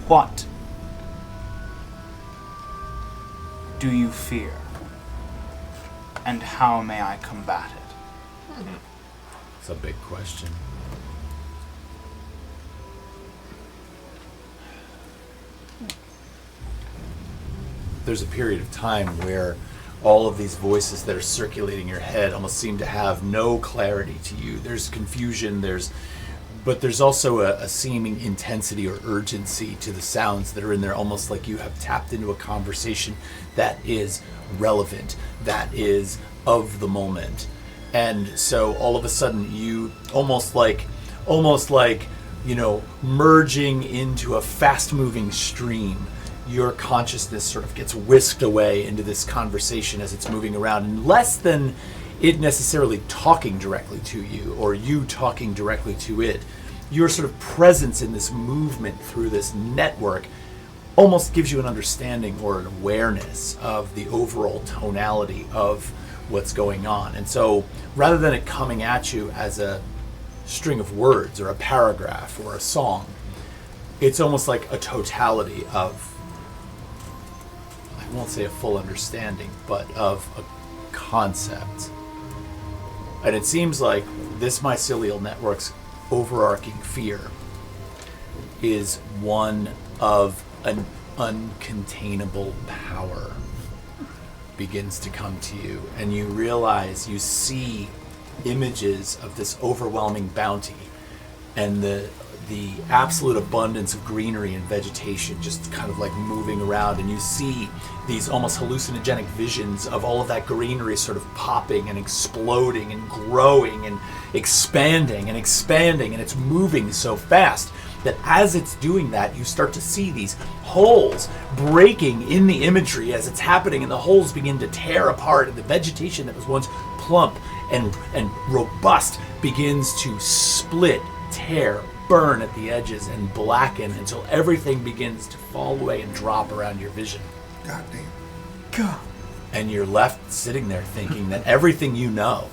What do you fear? And how may I combat it? It's a big question. There's a period of time where all of these voices that are circulating your head almost seem to have no clarity to you. There's confusion, but there's also a seeming intensity or urgency to the sounds that are in there, almost like you have tapped into a conversation that is relevant, that is of the moment. And so all of a sudden you almost like, you know, merging into a fast-moving stream. Your consciousness sort of gets whisked away into this conversation as it's moving around, and less than it necessarily talking directly to you or you talking directly to it. Your sort of presence in this movement through this network almost gives you an understanding or an awareness of the overall tonality of what's going on. And so rather than it coming at you as a string of words or a paragraph or a song, it's almost like a totality of, I won't say a full understanding, but of a concept. And it seems like this mycelial network's overarching fear is one of an uncontainable power begins to come to you, and you realize, you see images of this overwhelming bounty and the absolute abundance of greenery and vegetation just kind of like moving around, and you see these almost hallucinogenic visions of all of that greenery sort of popping and exploding and growing and expanding, and it's moving so fast that as it's doing that, you start to see these holes breaking in the imagery as it's happening, and the holes begin to tear apart, and the vegetation that was once plump and robust begins to split, tear, burn at the edges, and blacken until everything begins to fall away and drop around your vision. God damn. God. And you're left sitting there thinking that everything you know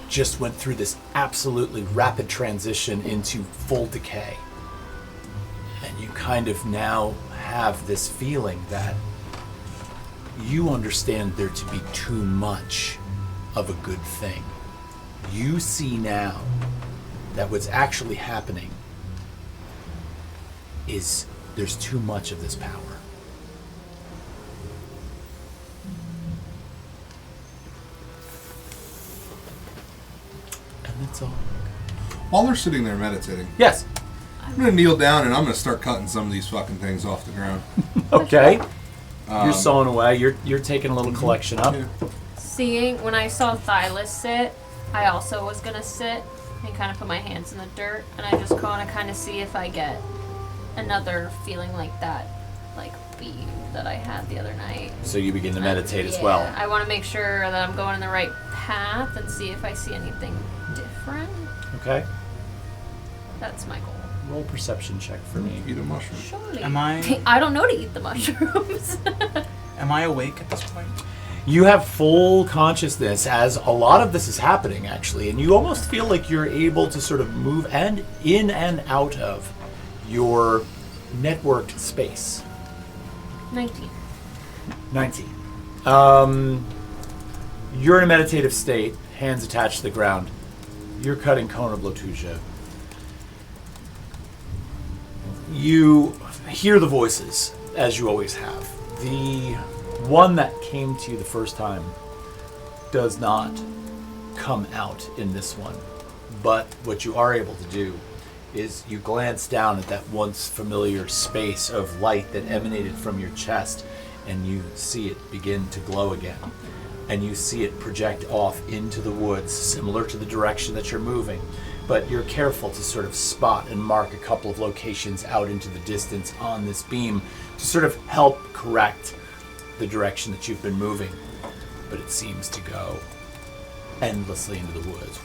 just went through this absolutely rapid transition into full decay. And you kind of now have this feeling that you understand there to be too much of a good thing. You see now that what's actually happening is there's too much of this power. And that's all. While they're sitting there meditating, Yes. I'm gonna kneel down and I'm gonna start cutting some of these fucking things off the ground. Okay. You're sawing away. You're taking a little collection up. Yeah. Seeing, when I saw Thylas sit, I also was gonna sit and kind of put my hands in the dirt, and I just want to kind of see if I get another feeling like that, like beam that I had the other night. So you begin to meditate as well. I want to make sure that I'm going in the right path and see if I see anything different. Okay. That's my goal. Roll perception check for me. Eat a mushroom. Surely. Am I I don't know to eat the mushrooms. am I awake at this point? You have full consciousness as a lot of this is happening, actually, and you almost feel like you're able to sort of move and in and out of your networked space. 19. 19. You're in a meditative state, hands attached to the ground. You're cutting Kona Blotuja. You hear the voices, as you always have. The one that came to you the first time does not come out in this one. But what you are able to do is you glance down at that once familiar space of light that emanated from your chest, and you see it begin to glow again. And you see it project off into the woods, similar to the direction that you're moving. But you're careful to sort of spot and mark a couple of locations out into the distance on this beam to sort of help correct the direction that you've been moving. But it seems to go endlessly into the woods.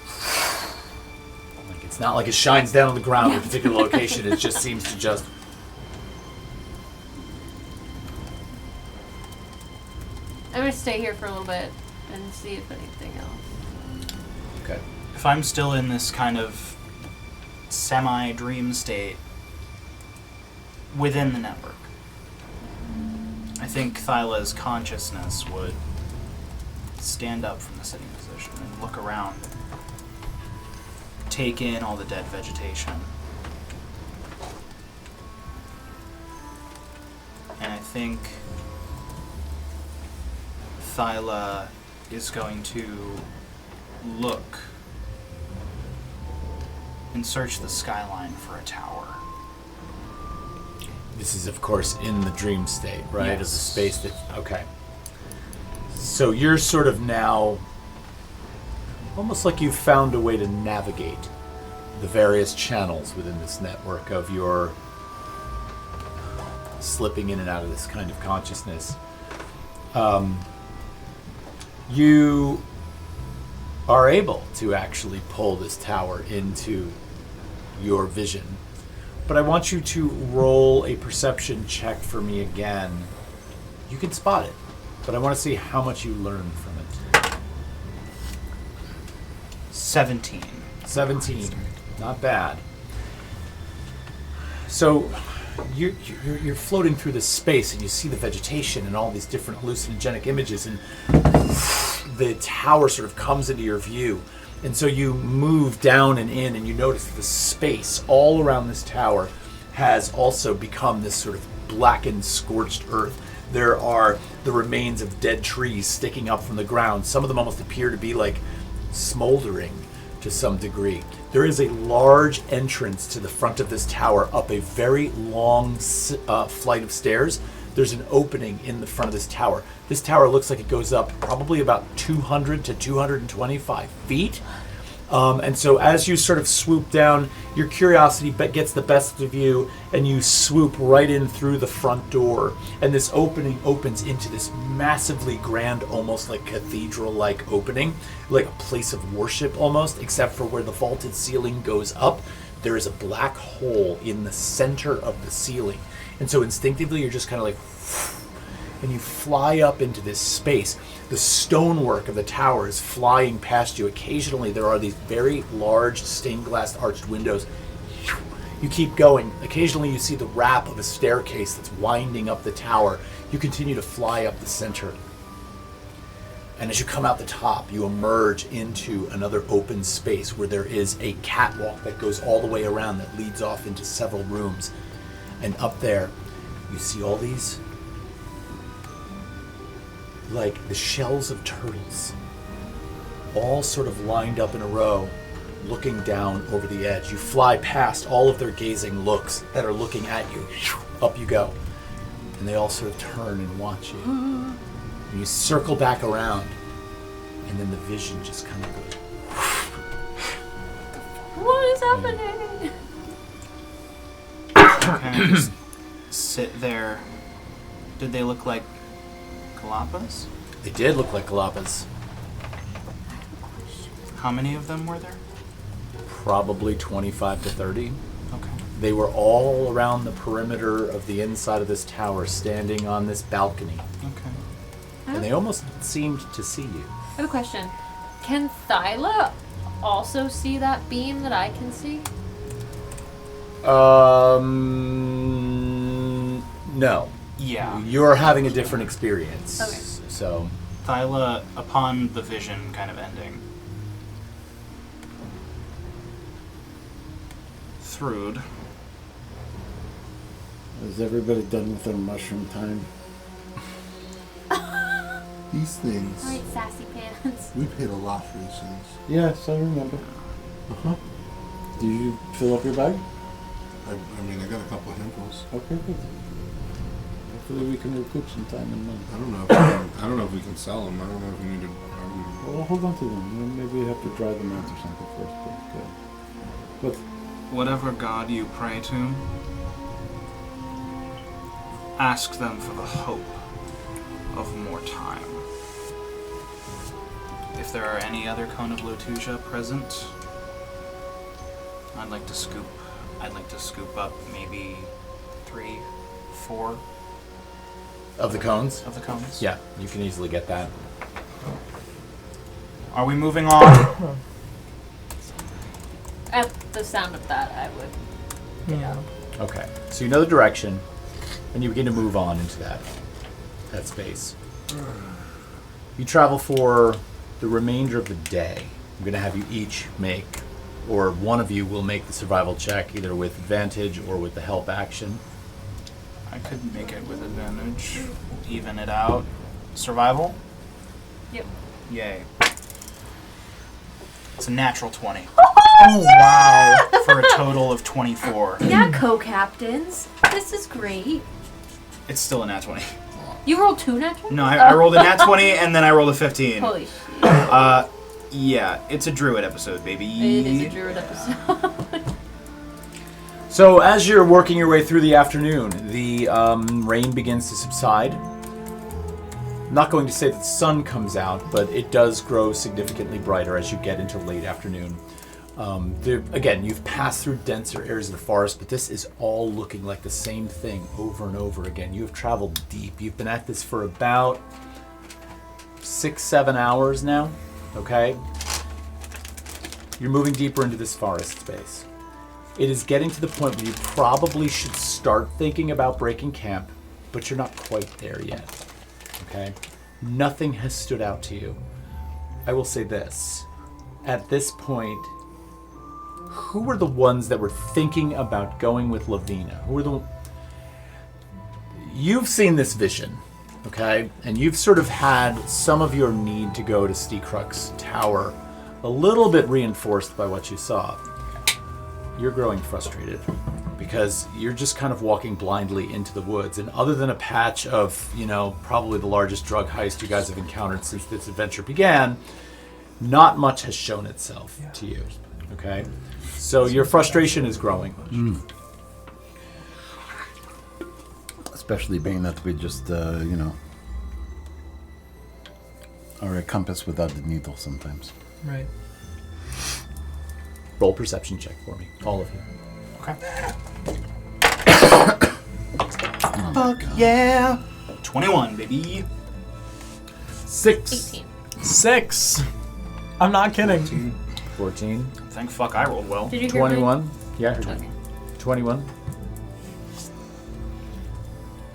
Like, it's not like it shines down on the ground at a particular location. It just seems to just... I'm going to stay here for a little bit and see if anything else. Okay. If I'm still in this kind of semi-dream state within the network, I think Thyla's consciousness would stand up from the sitting position and look around, take in all the dead vegetation. And I think Thyla is going to look and search the skyline for a tower. This is, of course, in the dream state, right? Yes. Of the space that... Okay. So you're sort of now... almost like you've found a way to navigate the various channels within this network of your slipping in and out of this kind of consciousness. You are able to actually pull this tower into your vision. But I want you to roll a perception check for me again. You can spot it, but I want to see how much you learn from it. 17. 17. Not bad. So you're floating through this space and you see the vegetation and all these different hallucinogenic images, and the tower sort of comes into your view. And so you move down and in, and you notice that the space all around this tower has also become this sort of blackened, scorched earth. There are the remains of dead trees sticking up from the ground. Some of them almost appear to be like smoldering to some degree. There is a large entrance to the front of this tower up a very long flight of stairs. There's an opening in the front of this tower. This tower looks like it goes up probably about 200 to 225 feet. And so as you sort of swoop down, your curiosity gets the best of you, and you swoop right in through the front door. And this opening opens into this massively grand, almost like cathedral-like opening, like a place of worship almost, except for where the vaulted ceiling goes up. There is a black hole in the center of the ceiling. And so instinctively, you're just kind of like, and you fly up into this space. The stonework of the tower is flying past you. Occasionally there are these very large stained glass arched windows. You keep going. Occasionally you see the wrap of a staircase that's winding up the tower. You continue to fly up the center. And as you come out the top, you emerge into another open space where there is a catwalk that goes all the way around that leads off into several rooms. And up there, you see all these, like the shells of turtles, all sort of lined up in a row, looking down over the edge. You fly past all of their gazing looks that are looking at you. Up you go. And they all sort of turn and watch you. And you circle back around, and then the vision just kind of goes. What is happening? Okay, just sit there. Did they look like Galapas? They did look like Galapas. How many of them were there? Probably 25 to 30. Okay. They were all around the perimeter of the inside of this tower, standing on this balcony. Okay. And they almost seemed to see you. I have a question. Can Thyla also see that beam that I can see? No. Yeah. You're having a different experience. Okay. So, Thyla, upon the vision kind of ending, Thrud, Is everybody done with their mushroom time? These things, Right, sassy pants. we paid a lot for these things. Yes, I remember. Did you fill up your bag? I mean, I got a couple of handfuls. Okay, good. Hopefully we can recoup some time and money. I don't know. I don't know if we can sell them. I don't know if we need to. Well, hold on to them. Maybe we have to dry them out or something first. But whatever god you pray to, ask them for the hope of more time. If there are any other Cone of Lotuja present, I'd like to scoop up maybe 3, 4 of the cones? of the cones. Yeah, you can easily get that. Are we moving on? At the sound of that, I would. Yeah. Okay. So you know the direction, and you begin to move on into that space. You travel for the remainder of the day. I'm going to have you each make, or one of you will make the survival check, either with advantage or with the help action. I could make it with advantage. Even it out. Survival? Yep. Yay. It's a natural 20. Oh wow. For a total of 24. Yeah, co-captains. This is great. It's still a nat 20. You rolled 2 nat 20? No, I rolled a nat 20 and then I rolled a 15. Holy shit. Yeah, it's a druid episode, baby. It is a druid episode. So as you're working your way through the afternoon, the rain begins to subside. I'm not going to say that the sun comes out, but it does grow significantly brighter as you get into late afternoon. Again, you've passed through denser areas of the forest, but this is all looking like the same thing over and over again. You have traveled deep. You've been at this for about 6-7 hours now, okay? You're moving deeper into this forest space. It is getting to the point where you probably should start thinking about breaking camp, but you're not quite there yet, okay? Nothing has stood out to you. I will say this. At this point, who were the ones that were thinking about going with Lavina? Who were You've seen this vision, okay? And you've sort of had some of your need to go to Steekruk's tower a little bit reinforced by what you saw. You're growing frustrated because you're just kind of walking blindly into the woods. And other than a patch of, probably the largest drug heist you guys have encountered since this adventure began, not much has shown itself to you, okay? So your frustration is growing. especially being that we just, are a compass without the needle sometimes. Right. Roll perception check for me, all of you. Okay. Fuck yeah! 21, baby. 6. 18. 6. I'm not kidding. 14. Thank fuck I rolled well. Did you hear me? 21. Yeah, I heard you. Okay. 21.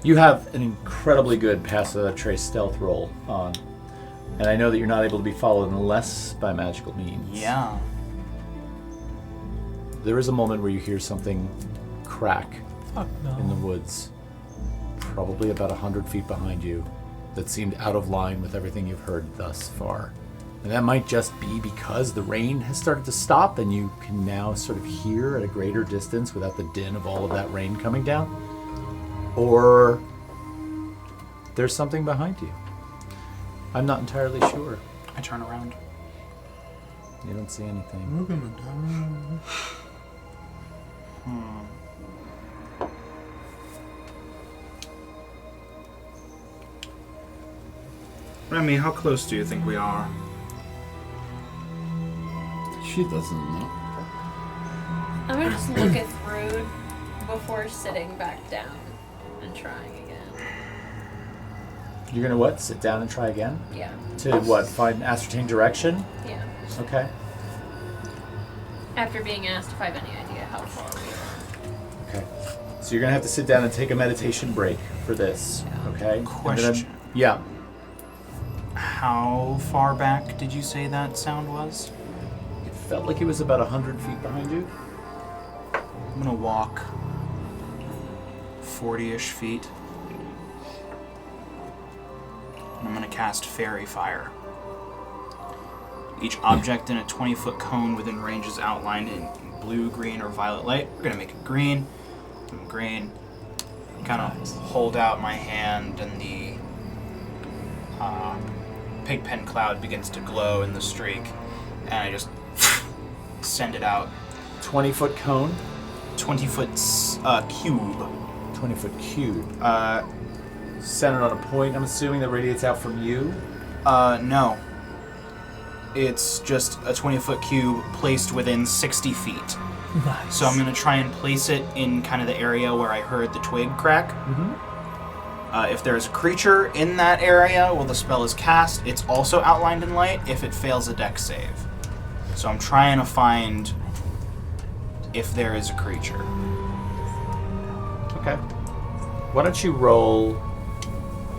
You have an incredibly good pass without a trace stealth roll on. And I know that you're not able to be followed unless by magical means. Yeah. There is a moment where you hear something crack Fuck no. in the woods, probably about 100 feet behind you, that seemed out of line with everything you've heard thus far. And that might just be because the rain has started to stop and you can now sort of hear at a greater distance without the din of all of that rain coming down. Or there's something behind you. I'm not entirely sure. I turn around. You don't see anything. We're gonna die. Remy, how close do you think we are? She doesn't know. I'm gonna just look it through before sitting back down and trying again. You're gonna what? Sit down and try again? Yeah. To what? Find ascertain direction? Yeah. Okay. After being asked if I have any idea how far we are. Okay. So you're gonna have to sit down and take a meditation break for this. Okay. And then Question. yeah. How far back did you say that sound was? It felt like it was about 100 feet behind you. I'm gonna walk 40-ish feet. And I'm gonna cast Fairy Fire. Each object in a 20-foot cone within range is outlined in blue, green, or violet light. We're gonna make it green. Green. Kind of hold out my hand, and the pigpen cloud begins to glow in the streak, and I just send it out. 20-foot cone. 20-foot cube. 20-foot cube. Centered on a point, I'm assuming, that radiates out from you. No. It's just a 20-foot cube placed within 60 feet. Nice. So I'm going to try and place it in kind of the area where I heard the twig crack. Mm-hmm. If there's a creature in that area while the spell is cast, it's also outlined in light if it fails a dex save. So I'm trying to find if there is a creature. Okay. Why don't you roll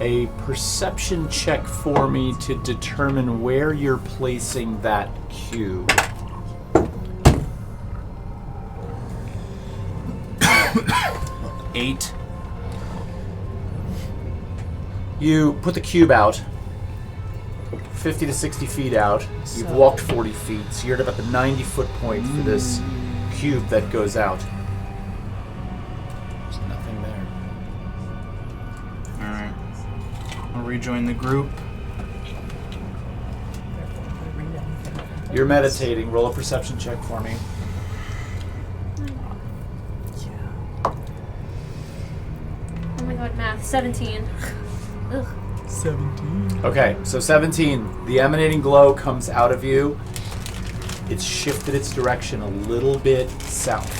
a perception check for me to determine where you're placing that cube. Eight. You put the cube out, 50 to 60 feet out. You've walked 40 feet, so you're at about the 90-foot point for this cube that goes out. There's nothing there. Alright. I'll rejoin the group. You're meditating. Roll a perception check for me. Oh my god, math. 17. Ugh. 17. Okay, so 17. The emanating glow comes out of you. It's shifted its direction a little bit south.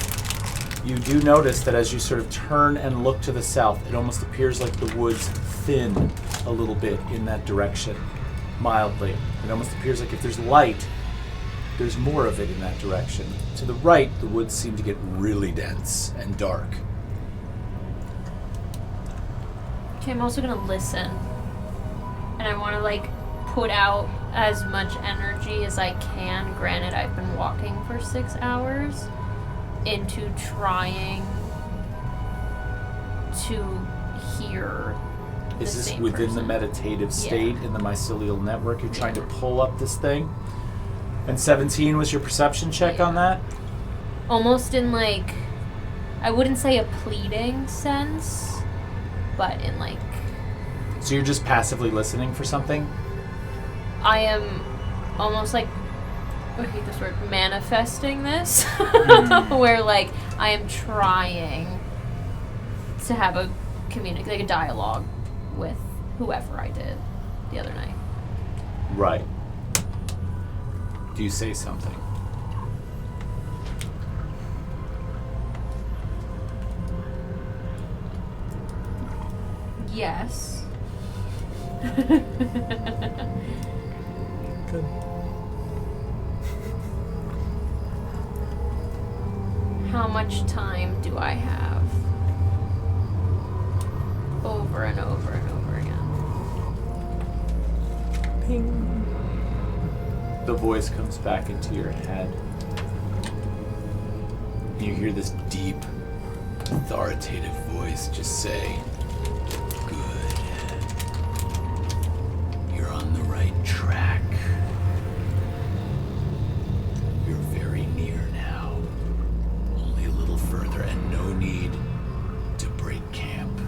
You do notice that as you sort of turn and look to the south, it almost appears like the woods thin a little bit in that direction, mildly. It almost appears like if there's light, there's more of it in that direction. To the right, the woods seem to get really dense and dark. Okay, I'm also gonna listen. And I wanna, put out as much energy as I can. Granted, I've been walking for 6 hours into trying to hear the Is this same within the person. meditative state in the mycelial network? You're trying to pull up this thing? And 17 was your perception check on that? Almost in, I wouldn't say a pleading sense, but in, So you're just passively listening for something? I am almost I hate this word, manifesting this, where I am trying to have a a dialogue with whoever I did the other night. Right. Do you say something? Yes. Good. How much time do I have? Over and over and over again. Ping. The voice comes back into your head. You hear this deep, authoritative voice just say, "Good. You're on the right track. You're very near now. Only a little further and no need to break camp.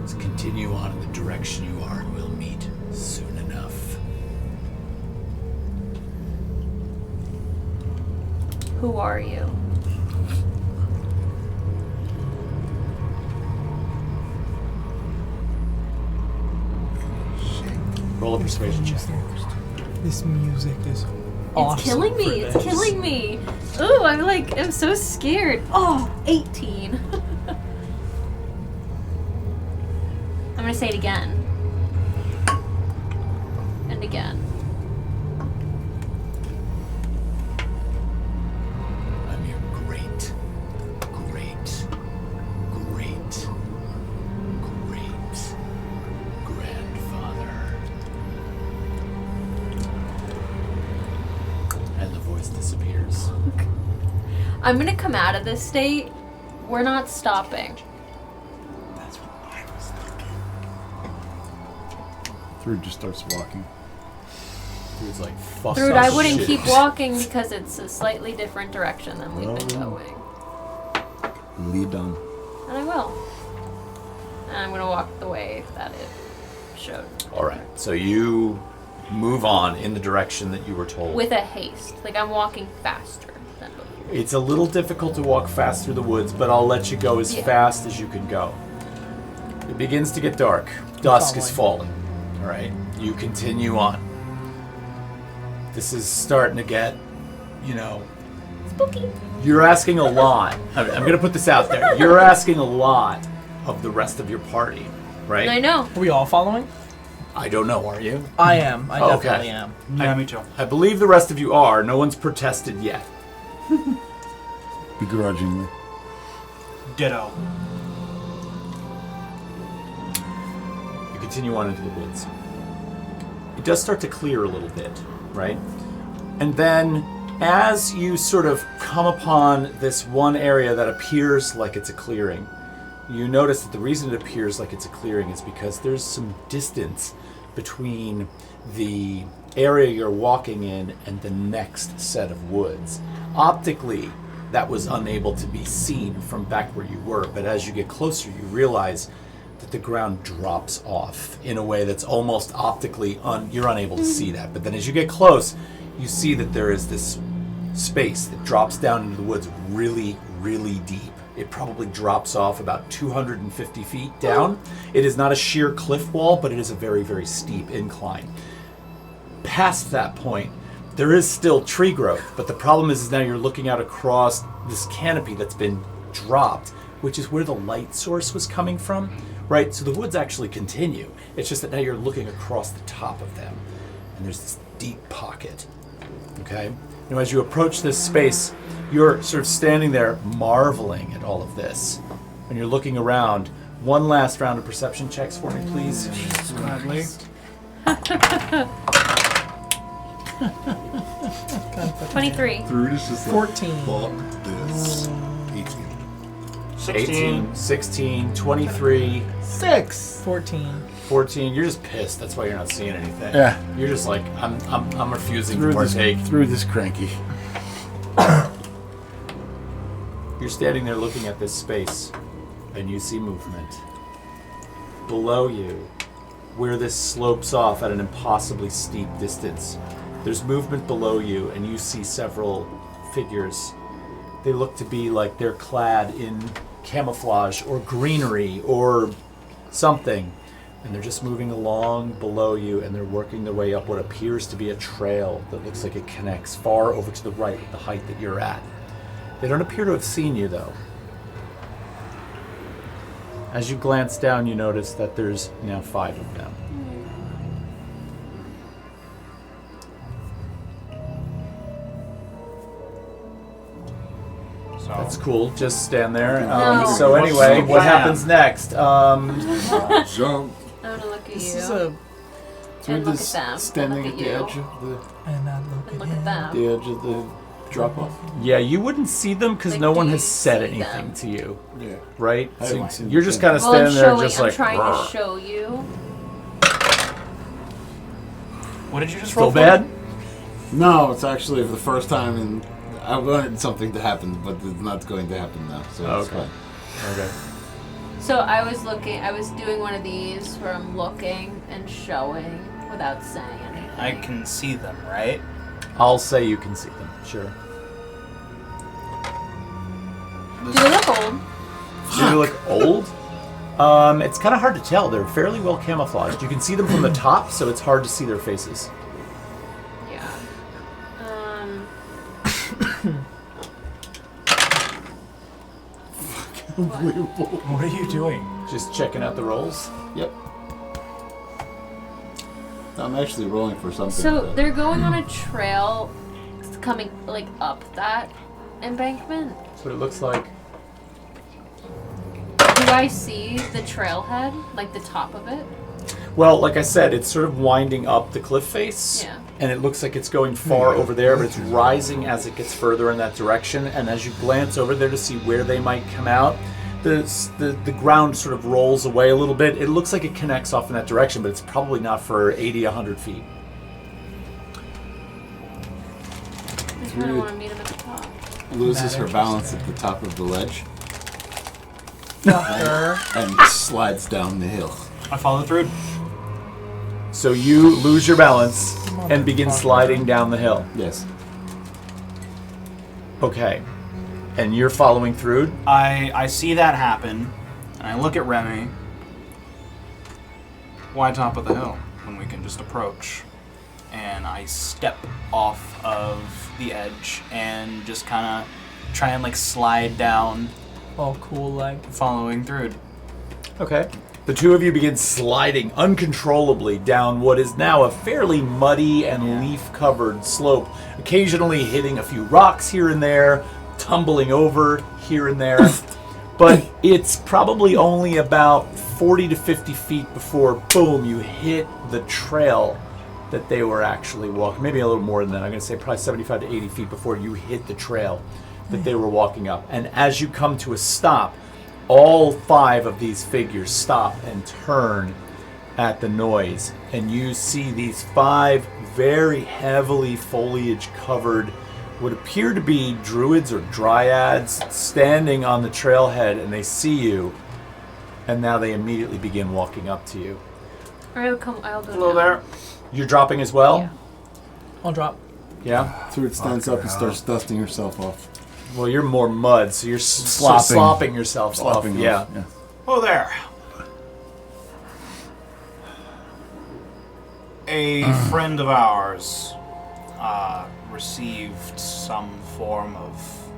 Just continue on in the direction you are and we'll meet soon enough." Who are you? Roll a persuasion check. This music is awesome. It's killing me. for It's this. killing me. Ooh, I'm so scared. Oh, 18. I'm gonna say it again. And again. I'm your great, great, great, great grandfather. And the voice disappears. I'm gonna come out of this state. We're not stopping. That's what I was thinking. Thrud just starts walking. It's like, fuck Thrud, that I wouldn't shit. keep walking because it's a slightly different direction than we've been going. Lead on. And I will. And I'm gonna walk the way that it showed. All right, so you move on in the direction that you were told. With a haste. Like I'm walking faster than before. It's a little difficult to walk fast through the woods, but I'll let you go as fast as you can go. It begins to get dark. Dusk is falling. All right, you continue on. This is starting to get, Spooky. you're asking a lot. I'm going to put this out there. You're asking a lot of the rest of your party, right? I know. Are we all following? I don't know, are you? I am. I Okay. definitely am. Yeah, me too. I believe the rest of you are. No one's protested yet. Begrudgingly. Ditto. You continue on into the woods. It does start to clear a little bit, right? And then as you sort of come upon this one area that appears like it's a clearing, you notice that the reason it appears like it's a clearing is because there's some distance between the area you're walking in and the next set of woods. Optically, that was unable to be seen from back where you were, but as you get closer, you realize that the ground drops off in a way that's almost optically you're unable to see that. But then as you get close, you see that there is this space that drops down into the woods really, really deep. It probably drops off about 250 feet down. It is not a sheer cliff wall, but it is a very, very steep incline. Past that point, there is still tree growth, but the problem is now you're looking out across this canopy that's been dropped, which is where the light source was coming from, right? So the woods actually continue. It's just that now you're looking across the top of them, and there's this deep pocket, okay? Now as you approach this space, you're sort of standing there marveling at all of this, and you're looking around. One last round of perception checks for me, please. Gladly. 23. Thrud is just like, 14. fuck this. 18. 18, 16, 23, 14. 14. You're just pissed. That's why you're not seeing anything. Yeah. You're just like, I'm refusing to Through partake. this cranky. You're standing there looking at this space, and you see movement. Below you, where this slopes off at an impossibly steep distance, there's movement below you, and you see several figures. They look to be like they're clad in camouflage or greenery or something. And they're just moving along below you, and they're working their way up what appears to be a trail that looks like it connects far over to the right at the height that you're at. They don't appear to have seen you, though. As you glance down, you notice that there's now 5 of them. So That's cool. Just stand there. No. So anyway, What's the what plan? happens next? Jump. I'm gonna look at This you. is a. So we're And look just at them. standing Look at at the you. edge of the And I look And at look him. at them. the edge of the drop off. Yeah, you wouldn't see them because Like, no do one you has said see anything them? to you, Yeah. right? I So haven't seen you're just them. kind of Well, I'm standing there, showing. just I'm like. trying to "Rrr." show you. what did you just roll Still for? bad? No, it's actually for the first time, and I wanted something to happen, but it's not going to happen now. So it's Okay. fine. Okay. So I was doing one of these where I'm looking and showing without saying anything. I can see them, right? I'll say you can see them. Sure. Do they look old? Do they look old? It's kind of hard to tell. They're fairly well camouflaged. You can see them from the top, so it's hard to see their faces. Yeah. Unbelievable. What are you doing? Just checking out the rolls. Yep. I'm actually rolling for something. So but- they're going on a trail coming like up that embankment. That's what it looks like. Do I see the trailhead, like the top of it? Well, like I said, it's sort of winding up the cliff face. Yeah. And it looks like it's going far over there, but it's rising as it gets further in that direction. And as you glance over there to see where they might come out, the ground sort of rolls away a little bit. It looks like it connects off in that direction, but it's probably not for 80, 100 feet. I kind of want to meet him at the top. loses her balance at the top of the ledge Fucker. and slides down the hill. I follow through. So you lose your balance and begin sliding down the hill. Yes. Okay. And you're following through? I see that happen, and I look at Remy. Why top of the hill when we can just approach? And I step off of the edge and just kind of try and like slide down, All cool, like. following through. Okay. The two of you begin sliding uncontrollably down what is now a fairly muddy and leaf-covered slope, occasionally hitting a few rocks here and there, tumbling over here and there. But it's probably only about 40 to 50 feet before, boom, you hit the trail that they were actually walking. Maybe a little more than that. I'm going to say probably 75 to 80 feet before you hit the trail that they were walking up. And as you come to a stop, all 5 of these figures stop and turn at the noise. And you see these 5 very heavily foliage-covered, what appear to be druids or dryads, standing on the trailhead, and they see you. And now they immediately begin walking up to you. I'll go Hello down. there. You're dropping as well? Yeah. I'll drop. Yeah? Throot stands up and starts dusting herself off. Well, you're more mud, so you're Slopping. slopping yourself Slopping off. off, Yeah. Hello there. A friend of ours received some form of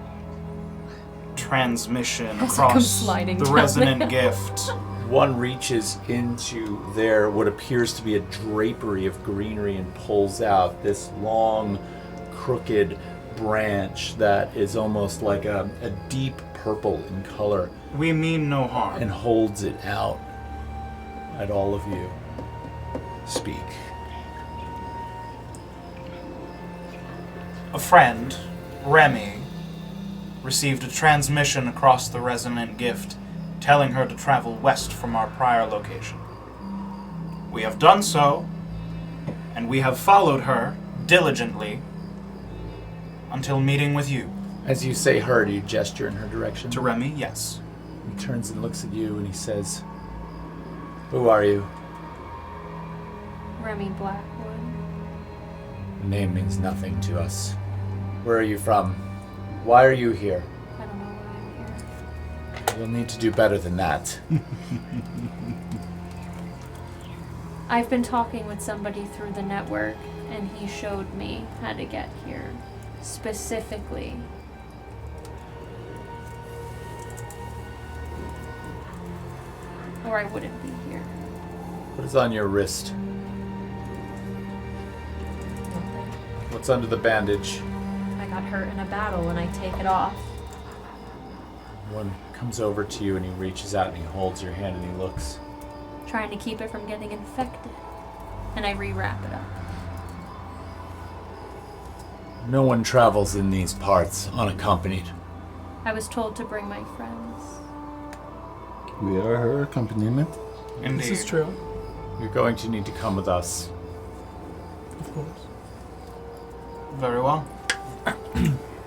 transmission As it comes across sliding the down resonant the hill. gift. One reaches into their what appears to be a drapery of greenery and pulls out this long, crooked branch that is almost like a deep purple in color We mean no harm. and holds it out at all of you. Speak. A friend, Remy, received a transmission across the resonant gift telling her to travel west from our prior location. We have done so, and we have followed her diligently until meeting with you. As you say her, do you gesture in her direction? To Remy, yes. He turns and looks at you and he says, "Who are you?" Remy Blackwood. The name means nothing to us. Where are you from? Why are you here? I don't know why I'm here. You'll need to do better than that. I've been talking with somebody through the network, and he showed me how to get here. Specifically. or I wouldn't be here. What is on your wrist? Nothing. What's under the bandage? I got hurt in a battle and I take it off. One comes over to you and he reaches out and he holds your hand and he looks. Trying to keep it from getting infected. And I rewrap it up. No one travels in these parts unaccompanied. I was told to bring my friends. We are her accompaniment. Indeed. This is true. You're going to need to come with us. Of course. Very well.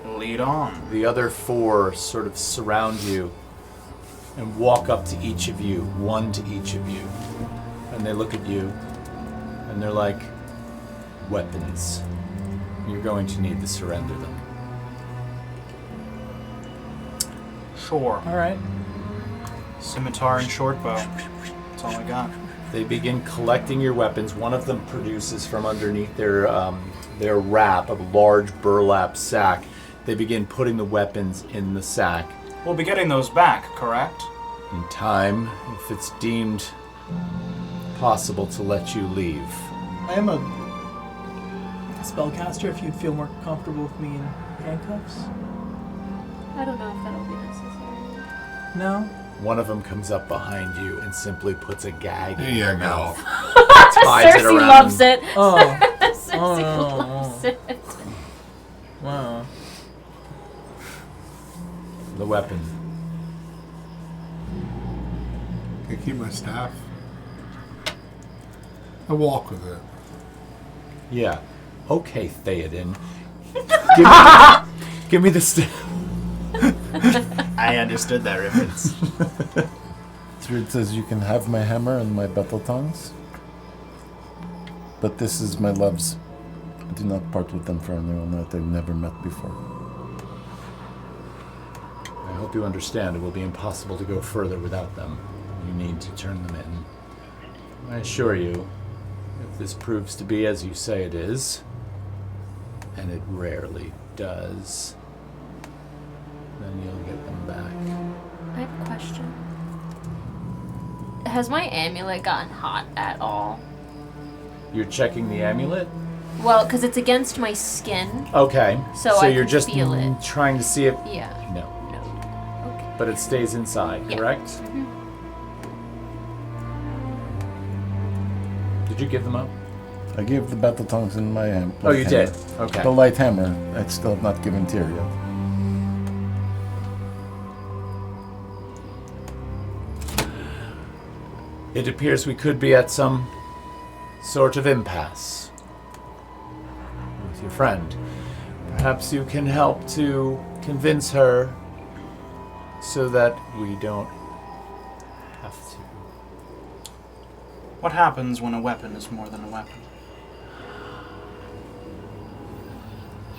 Lead on. The other four sort of surround you and walk up to each of you, one to each of you. And they look at you and they're like, weapons. You're going to need to surrender them. Sure. All right. Scimitar and short bow. That's all I got. They begin collecting your weapons. One of them produces from underneath their wrap a large burlap sack. They begin putting the weapons in the sack. We'll be getting those back, correct? In time, if it's deemed possible to let you leave. I am a spellcaster. If you'd feel more comfortable with me in handcuffs. I don't know if that'll be necessary. No. One of them comes up behind you and simply puts a gag There in you your go. mouth. Ties it Cersei around loves him. it. Oh. Cersei Oh, no, loves it. Wow. The weapon. I keep my staff. I walk with it. Yeah. Okay, Theoden. Give me the staff. I understood that reference. Through says you can have my hammer and my battle tongues, but this is my love's. I do not part with them for anyone that I've never met before. I hope you understand it will be impossible to go further without them. You need to turn them in. I assure you, if this proves to be as you say it is, and it rarely does, then you'll get them back. I have a question. Has my amulet gotten hot at all? You're checking the amulet? Well, because it's against my skin. Okay. So I you're can just feel it. trying to see if... Yeah. No. No. Okay. But it stays inside, Yeah. correct? Mm-hmm. Did you give them up? I gave the battle tongues in my hand. Oh, you did? Okay. The light hammer, I still have not given Tyr yet. It appears we could be at some sort of impasse with your friend. Perhaps you can help to convince her so that we don't have to. What happens when a weapon is more than a weapon?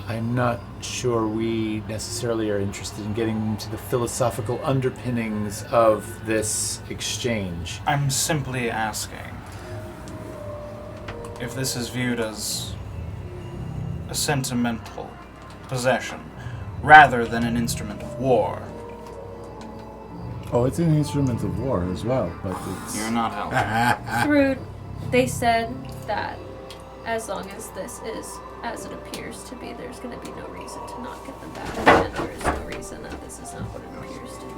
I'm not sure we necessarily are interested in getting into the philosophical underpinnings of this exchange. I'm simply asking if this is viewed as a sentimental possession rather than an instrument of war. Oh, it's an instrument of war as well, but it's... You're not helping. Through, they said that as long as this is as it appears to be, there's going to be no reason to not get them back, and there is no reason that this is not what it appears to be.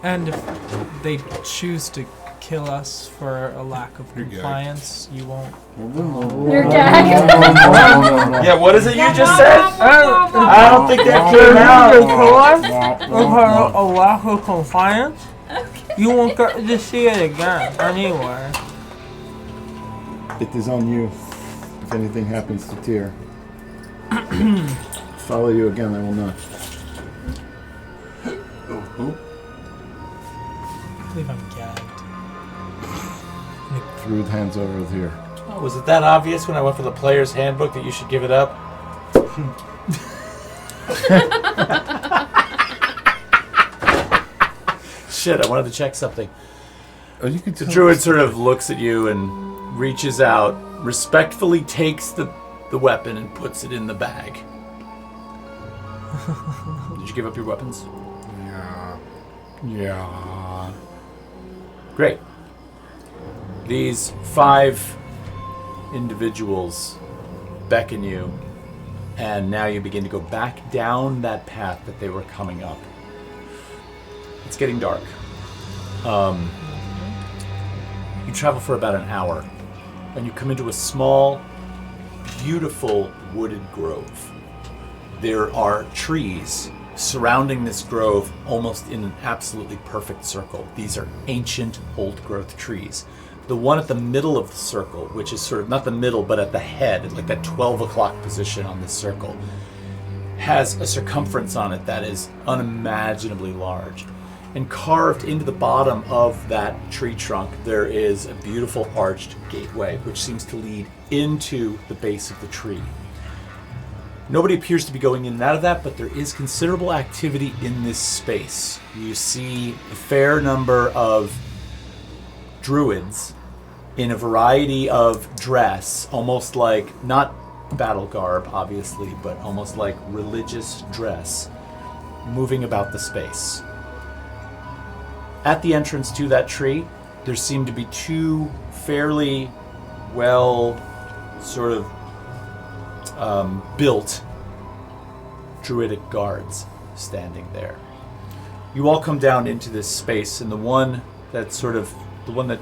And if they choose to kill us for a lack of You're gagged. compliance, you won't. You're gagged. Yeah, what is it you just said? I don't think that came out. For a lack of compliance, you won't get to see it again anywhere. It is on you. If anything happens to Tyr. Follow you again, I will not. Oh, I believe I'm gagged. Through hands over here. Oh, was it that obvious when I went for the player's handbook that you should give it up? Shit, I wanted to check something. Oh, you can The tell druid sort of looks at you and reaches out, respectfully takes the weapon and puts it in the bag. Did you give up your weapons? yeah. Yeah. Great. These 5 individuals beckon you, and now you begin to go back down that path that they were coming up. It's getting dark. You travel for about an hour, and you come into a small, beautiful wooded grove. There are trees surrounding this grove almost in an absolutely perfect circle. These are ancient, old-growth trees. The one at the middle of the circle, which is sort of not the middle, but at the head, like that 12 o'clock position on this circle, has a circumference on it that is unimaginably large. And carved into the bottom of that tree trunk, there is a beautiful arched gateway, which seems to lead into the base of the tree. Nobody appears to be going in and out of that, but there is considerable activity in this space. You see a fair number of druids in a variety of dress, almost like, not battle garb, obviously, but almost like religious dress, moving about the space. At the entrance to that tree, there seem to be 2 fairly well sort of built druidic guards standing there. You all come down into this space, and the one that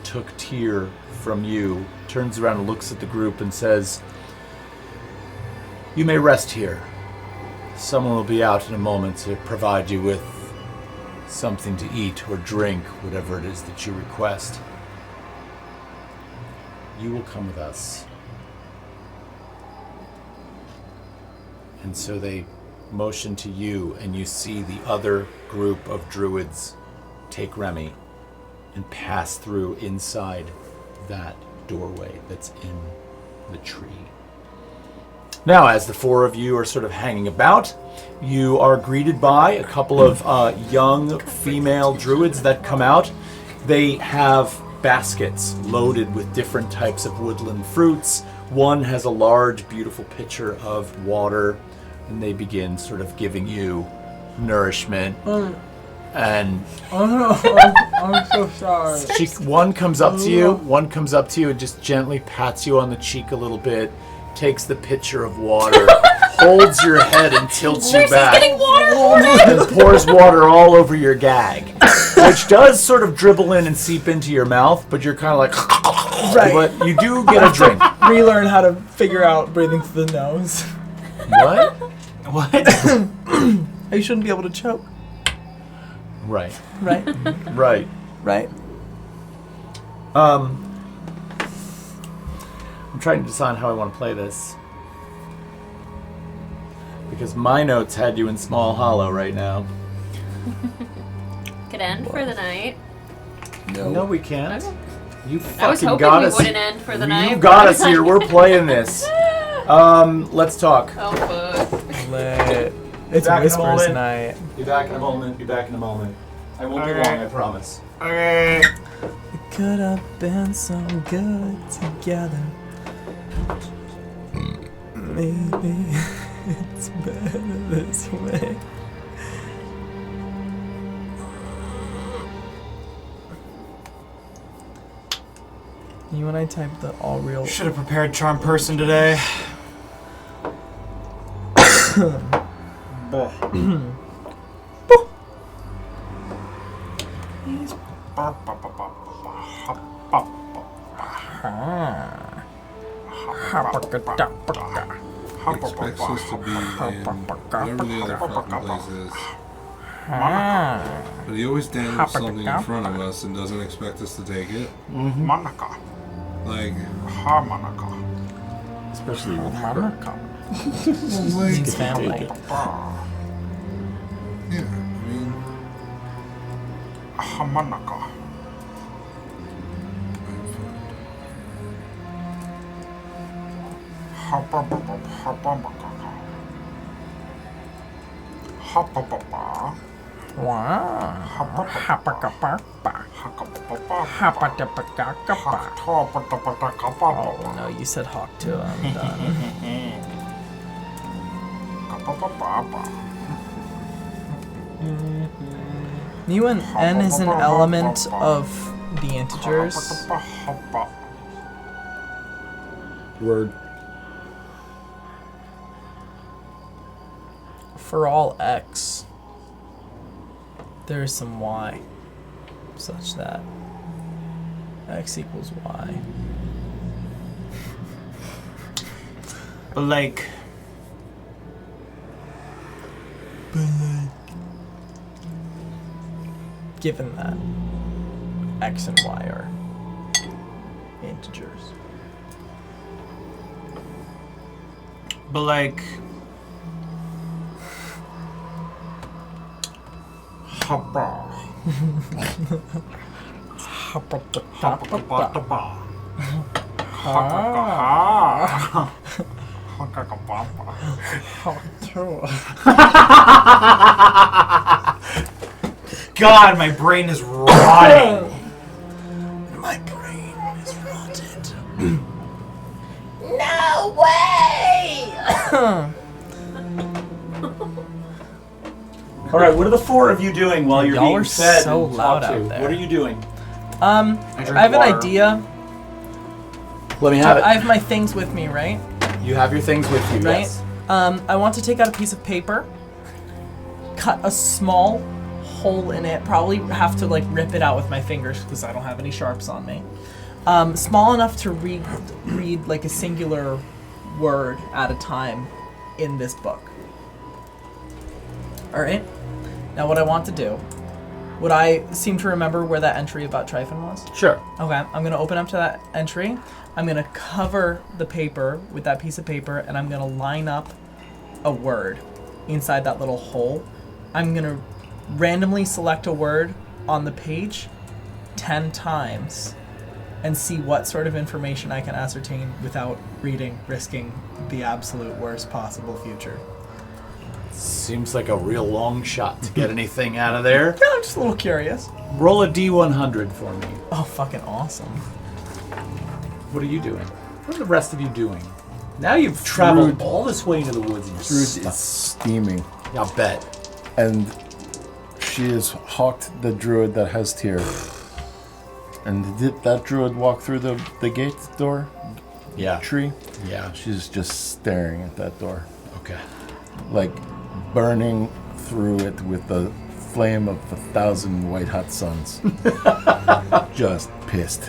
took Tyr from you turns around and looks at the group and says, "You may rest here. Someone will be out in a moment to provide you with something to eat or drink, whatever it is that you request. You will come with us." And so they motion to you, and you see the other group of druids take Remy and pass through inside that doorway that's in the tree. Now, as the 4 of you are sort of hanging about, you are greeted by a couple of young female druids that come out. They have baskets loaded with different types of woodland fruits. One has a large, beautiful pitcher of water, and they begin sort of giving you nourishment. And I'm so sorry. one comes up to you and just gently pats you on the cheek a little bit, takes the pitcher of water, holds your head and tilts you back, and pours water all over your gag, which does sort of dribble in and seep into your mouth, but you're kind of like, right. But you do get a drink. Relearn how to figure out breathing through the nose. What? You shouldn't be able to choke. Right. Right? Right. Right? I'm trying to decide how I want to play this. Because my notes had you in Small Hollow right now. Could end for the night. No, we can't. Okay. You I was fucking hoping got we us. wouldn't end for the night. You got us here. We're playing this. Let's talk. Oh, fuck. Lit. It's Back in a Whispers moment. night. Be back in a moment. I won't be Okay. long, I promise. Okay. We could have been so good together. Maybe it's better this way. You and I typed the all real. Should have prepared charm person today. He expects us to be in whatever the other fucking place is. But he always dangles something in front of us and doesn't expect us to take it. Manaka. Like, Harmonica. Especially with He's family. yeah, I mean, Harmonica. Oh no, you said hawk too. I'm done. You and N is an element of the integers. Word. For all x, there is some y, such that x equals y. But like, given that x and y are integers. but like, God, my brain is rotting. My brain is rotted. No way! All right, what are the four of you doing while you're Y'all being are fed so and loud talked to? out there. What are you doing? I have an water. idea. Let me have it. I have my things with me, right? You have your things with you, Right. yes. I want to take out a piece of paper, cut a small hole in it. Probably have to like rip it out with my fingers because I don't have any sharps on me. Small enough to read like a singular word at a time in this book. All right. Now, what I want to do. Would I seem to remember where that entry about Tryphon was? Sure. Okay, I'm gonna open up to that entry. I'm gonna cover the paper with that piece of paper, and I'm gonna line up a word inside that little hole. I'm gonna randomly select a word on the page 10 times and see what sort of information I can ascertain without risking the absolute worst possible future. Seems like a real long shot to get anything out of there. Yeah, I'm just a little curious. Roll a D100 for me. Oh, fucking awesome. What are you doing? What are the rest of you doing? Now you've traveled Druid. all this way into the woods and you're Druid stuck. is steaming, I'll bet. and she has hawked the druid that has Tyr. And did that druid walk through the gate door Yeah. tree? Yeah. She's just staring at that door, Okay. like burning through it with the flame of 1,000 white hot suns. Just pissed.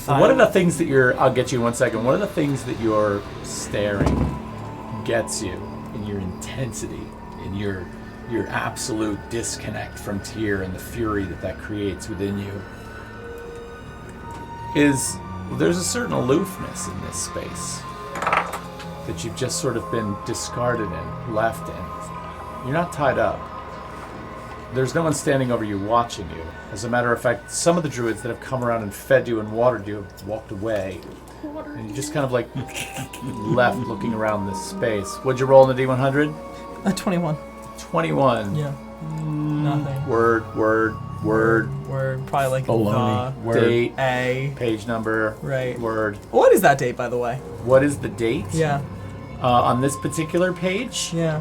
What are the things that I'll get you in 1 second. What are the things that your staring gets you in your intensity, in your absolute disconnect from Tyr and the fury that creates within you? There's a certain aloofness in this space that you've just sort of been discarded in, left in. You're not tied up. There's no one standing over you watching you. As a matter of fact, some of the druids that have come around and fed you and watered you have walked away. And you just kind of like left looking around this space. What'd you roll in the D100? 21. 21. Yeah. Nothing. Word. Word. Probably like Baloney. the Word. Date. A. Page number. Right. Word. What is that date, by the way? What is the date? Yeah. On this particular page, Yeah.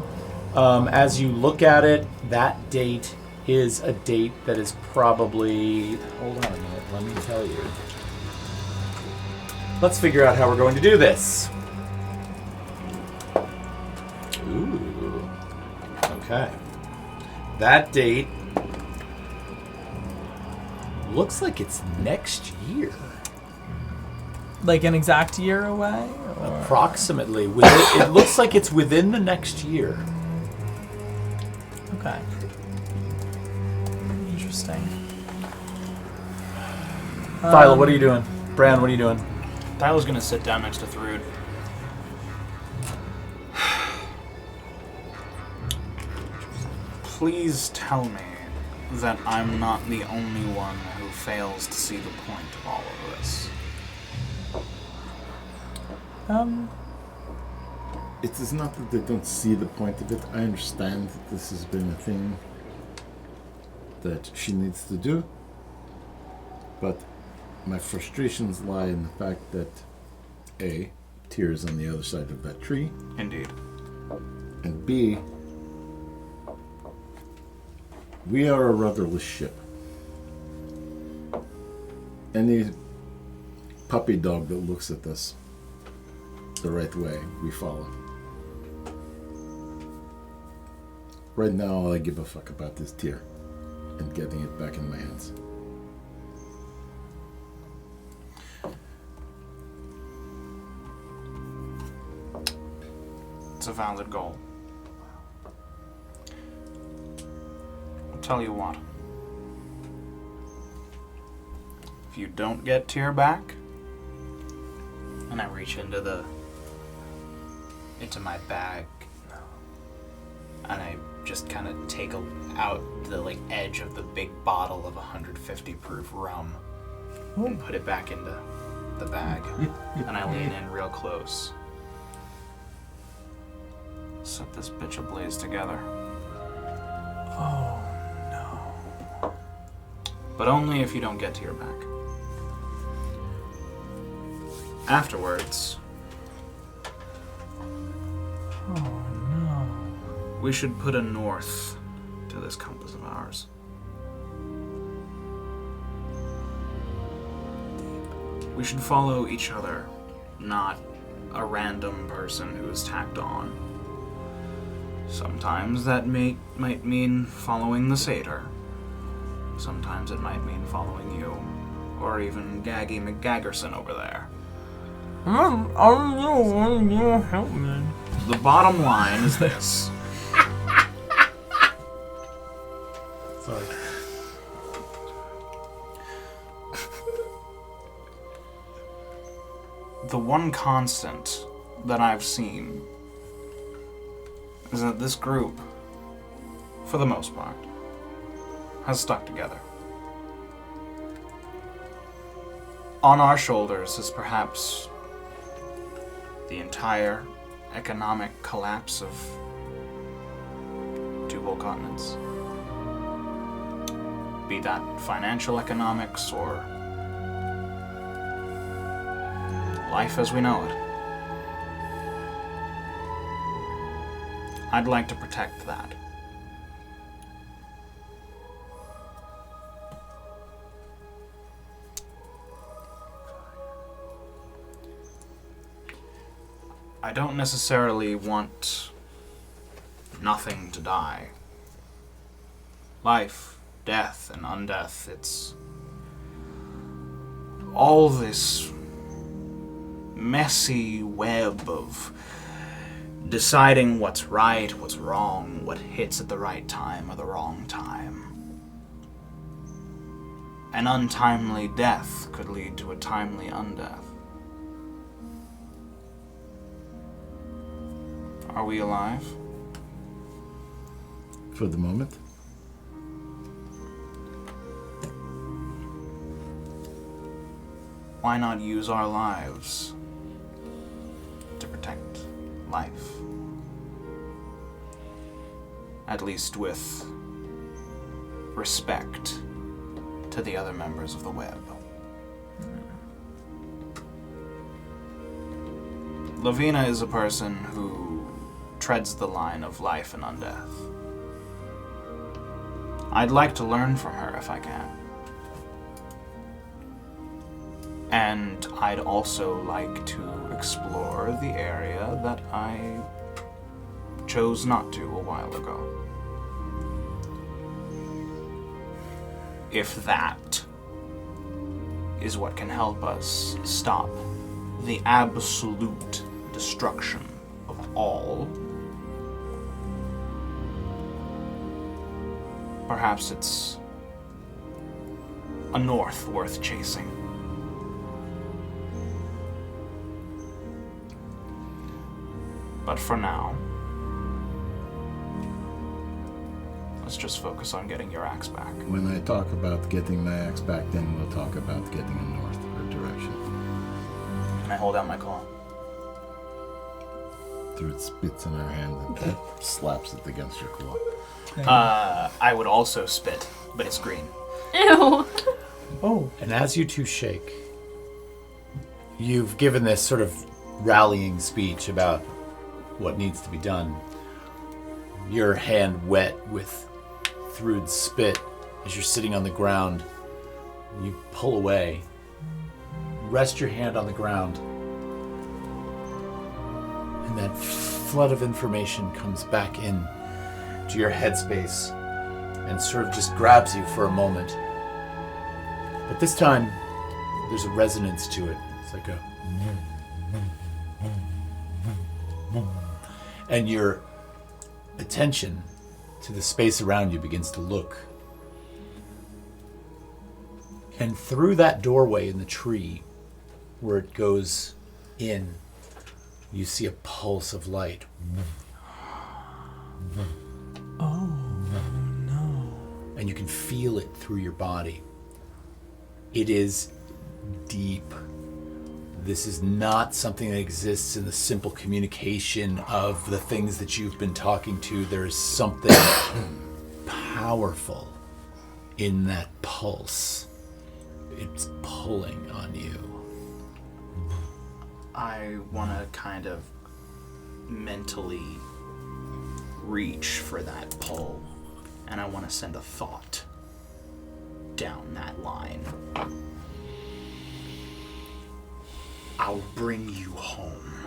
as you look at it, that date is a date that is probably... Hold on a minute, let me tell you. Let's figure out how we're going to do this. Ooh. Okay. That date looks like it's next year. Like an exact year away? Or? Approximately. It looks like it's within the next year. Okay. Interesting. Thyla, what are you doing? Bran, what are you doing? Tyler's gonna sit down next to Thrud. Please tell me that I'm not the only one who fails to see the point of all of this. It is not that they don't see the point of it. I understand that this has been a thing that she needs to do. But my frustrations lie in the fact that A, Tyr is on the other side of that tree, Indeed. and B, we are a rudderless ship. Any puppy dog that looks at us the right way, we follow. Right now, all I give a fuck about is Tyr and getting it back in my hands. It's a valid goal. I'll tell you what. If you don't get Tyr back, and I reach into my bag, and I just kind of take out the edge of the big bottle of 150 proof rum and put it back into the bag, and I lean in real close. Set this bitch ablaze together. Oh, no. But only if you don't get Tyr back. Afterwards, Oh, no. we should put a north to this compass of ours. We should follow each other, not a random person who is tacked on. Sometimes that might mean following the satyr. Sometimes it might mean following you, or even Gaggy McGaggerson over there. The bottom line is this. Sorry. The one constant that I've seen is that this group, for the most part, has stuck together. On our shoulders is perhaps the entire economic collapse of 2 whole continents. Be that financial economics or life as we know it. I'd like to protect that. I don't necessarily want nothing to die. Life, death, and undeath, it's all this messy web of deciding what's right, what's wrong, what hits at the right time or the wrong time. An untimely death could lead to a timely undeath. Are we alive? For the moment. Why not use our lives to protect life? At least with respect to the other members of the web. Lavina is a person who treads the line of life and undeath. I'd like to learn from her if I can. And I'd also like to explore the area that I chose not to a while ago. If that is what can help us stop the absolute destruction of all, perhaps it's a north worth chasing. But for now, let's just focus on getting your axe back. When I talk about getting my axe back, then we'll talk about getting a northward direction. Can I hold out my claw? Druid spits in her hand and slaps it against your claw. I would also spit, but it's green. Ew. Oh, And as you two shake, you've given this sort of rallying speech about what needs to be done. Your hand wet with Thrud's spit as you're sitting on the ground. You pull away rest your hand on the ground. And that flood of information comes back in to your headspace and sort of just grabs you for a moment. But this time, there's a resonance to it. It's like a... And your attention to the space around you begins to look. And through that doorway in the tree, where it goes in, you see a pulse of light. Oh, no. And you can feel it through your body. It is deep. This is not something that exists in the simple communication of the things that you've been talking to. There is something powerful in that pulse. It's pulling on you. I want to kind of mentally reach for that pull, and I want to send a thought down that line. I'll bring you home.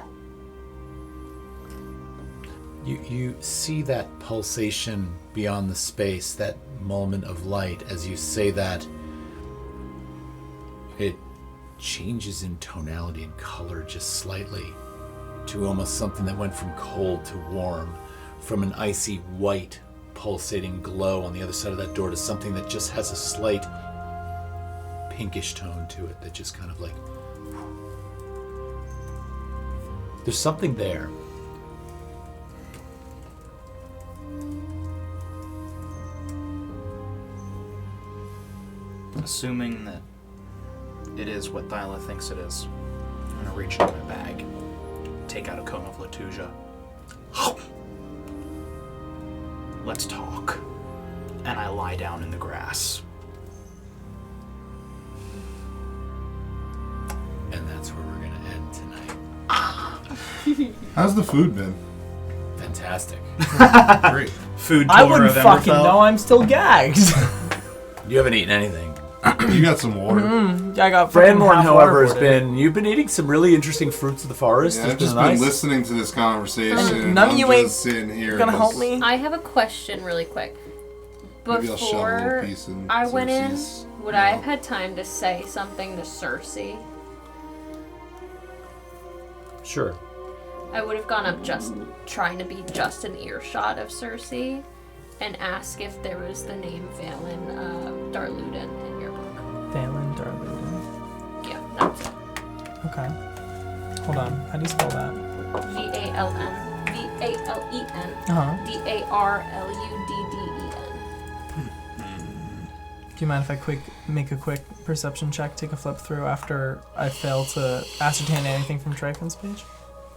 You see that pulsation beyond the space, that moment of light. As you say that, it changes in tonality and color just slightly to almost something that went from cold to warm, from an icy white pulsating glow on the other side of that door to something that just has a slight pinkish tone to it that just kind of like... There's something there. Assuming that it is what Thyla thinks it is, I'm going to reach into my bag, take out a cone of Latuja. Let's talk. And I lie down in the grass. And that's where we're going to end tonight. How's the food been? Fantastic. Great. Food I tour wouldn't of fucking Emberfell. know. I'm still gagged. You haven't eaten anything. You got some water. I got Branmorn, half however, has waterboarded. you've been eating some really interesting fruits of the forest. Yeah, It's I've just nice. been listening to this conversation. and None of I'm you just ain't sitting here. gonna help just- me. I have a question really quick. Maybe I'll shove a little Before piece in I went in, Cersei's would I have mouth. had time to say something to Cersei? Sure. I would have gone up just trying to be just an earshot of Cersei and ask if there was the name Valen Darluden in your book. Valen Darluden. Yeah, that's it. Okay. Hold on. How do you spell that? Valen. Valen. Uh-huh. Darludden. Do you mind if I make a quick perception check, take a flip through after I fail to ascertain anything from Tryphon's page?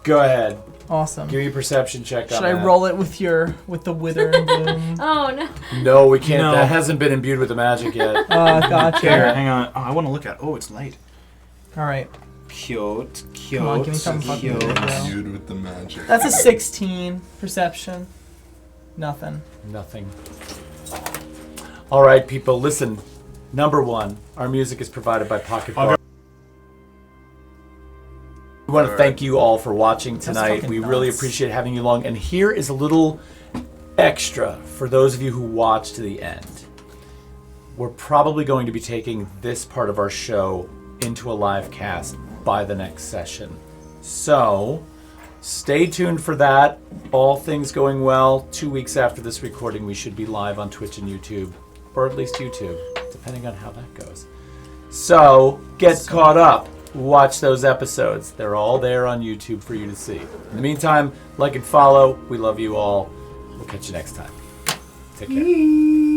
Go ahead. Awesome. Give me a perception check on Should I that. roll it with the wither and bloom? Oh no. No, we can't. No. That hasn't been imbued with the magic yet. Gotcha. Here, hang on. Oh, I want to look at. Oh, it's light. All right. Cute. Come on, give me something fucking cute. good, bro. Imbued with the magic. That's a 16 perception. Nothing. Nothing. All right, people, listen. Number one, our music is provided by Pocket Bar. We want to thank you all for watching tonight. fucking We really nuts. appreciate having you along. And here is a little extra for those of you who watch to the end. We're probably going to be taking this part of our show into a live cast by the next session. So, stay tuned for that. All things going well, 2 weeks after this recording, we should be live on Twitch and YouTube, or at least YouTube, depending on how that goes. So, get caught up. Watch those episodes. They're all there on YouTube for you to see. In the meantime, like and follow. We love you all. We'll catch you next time. Take care.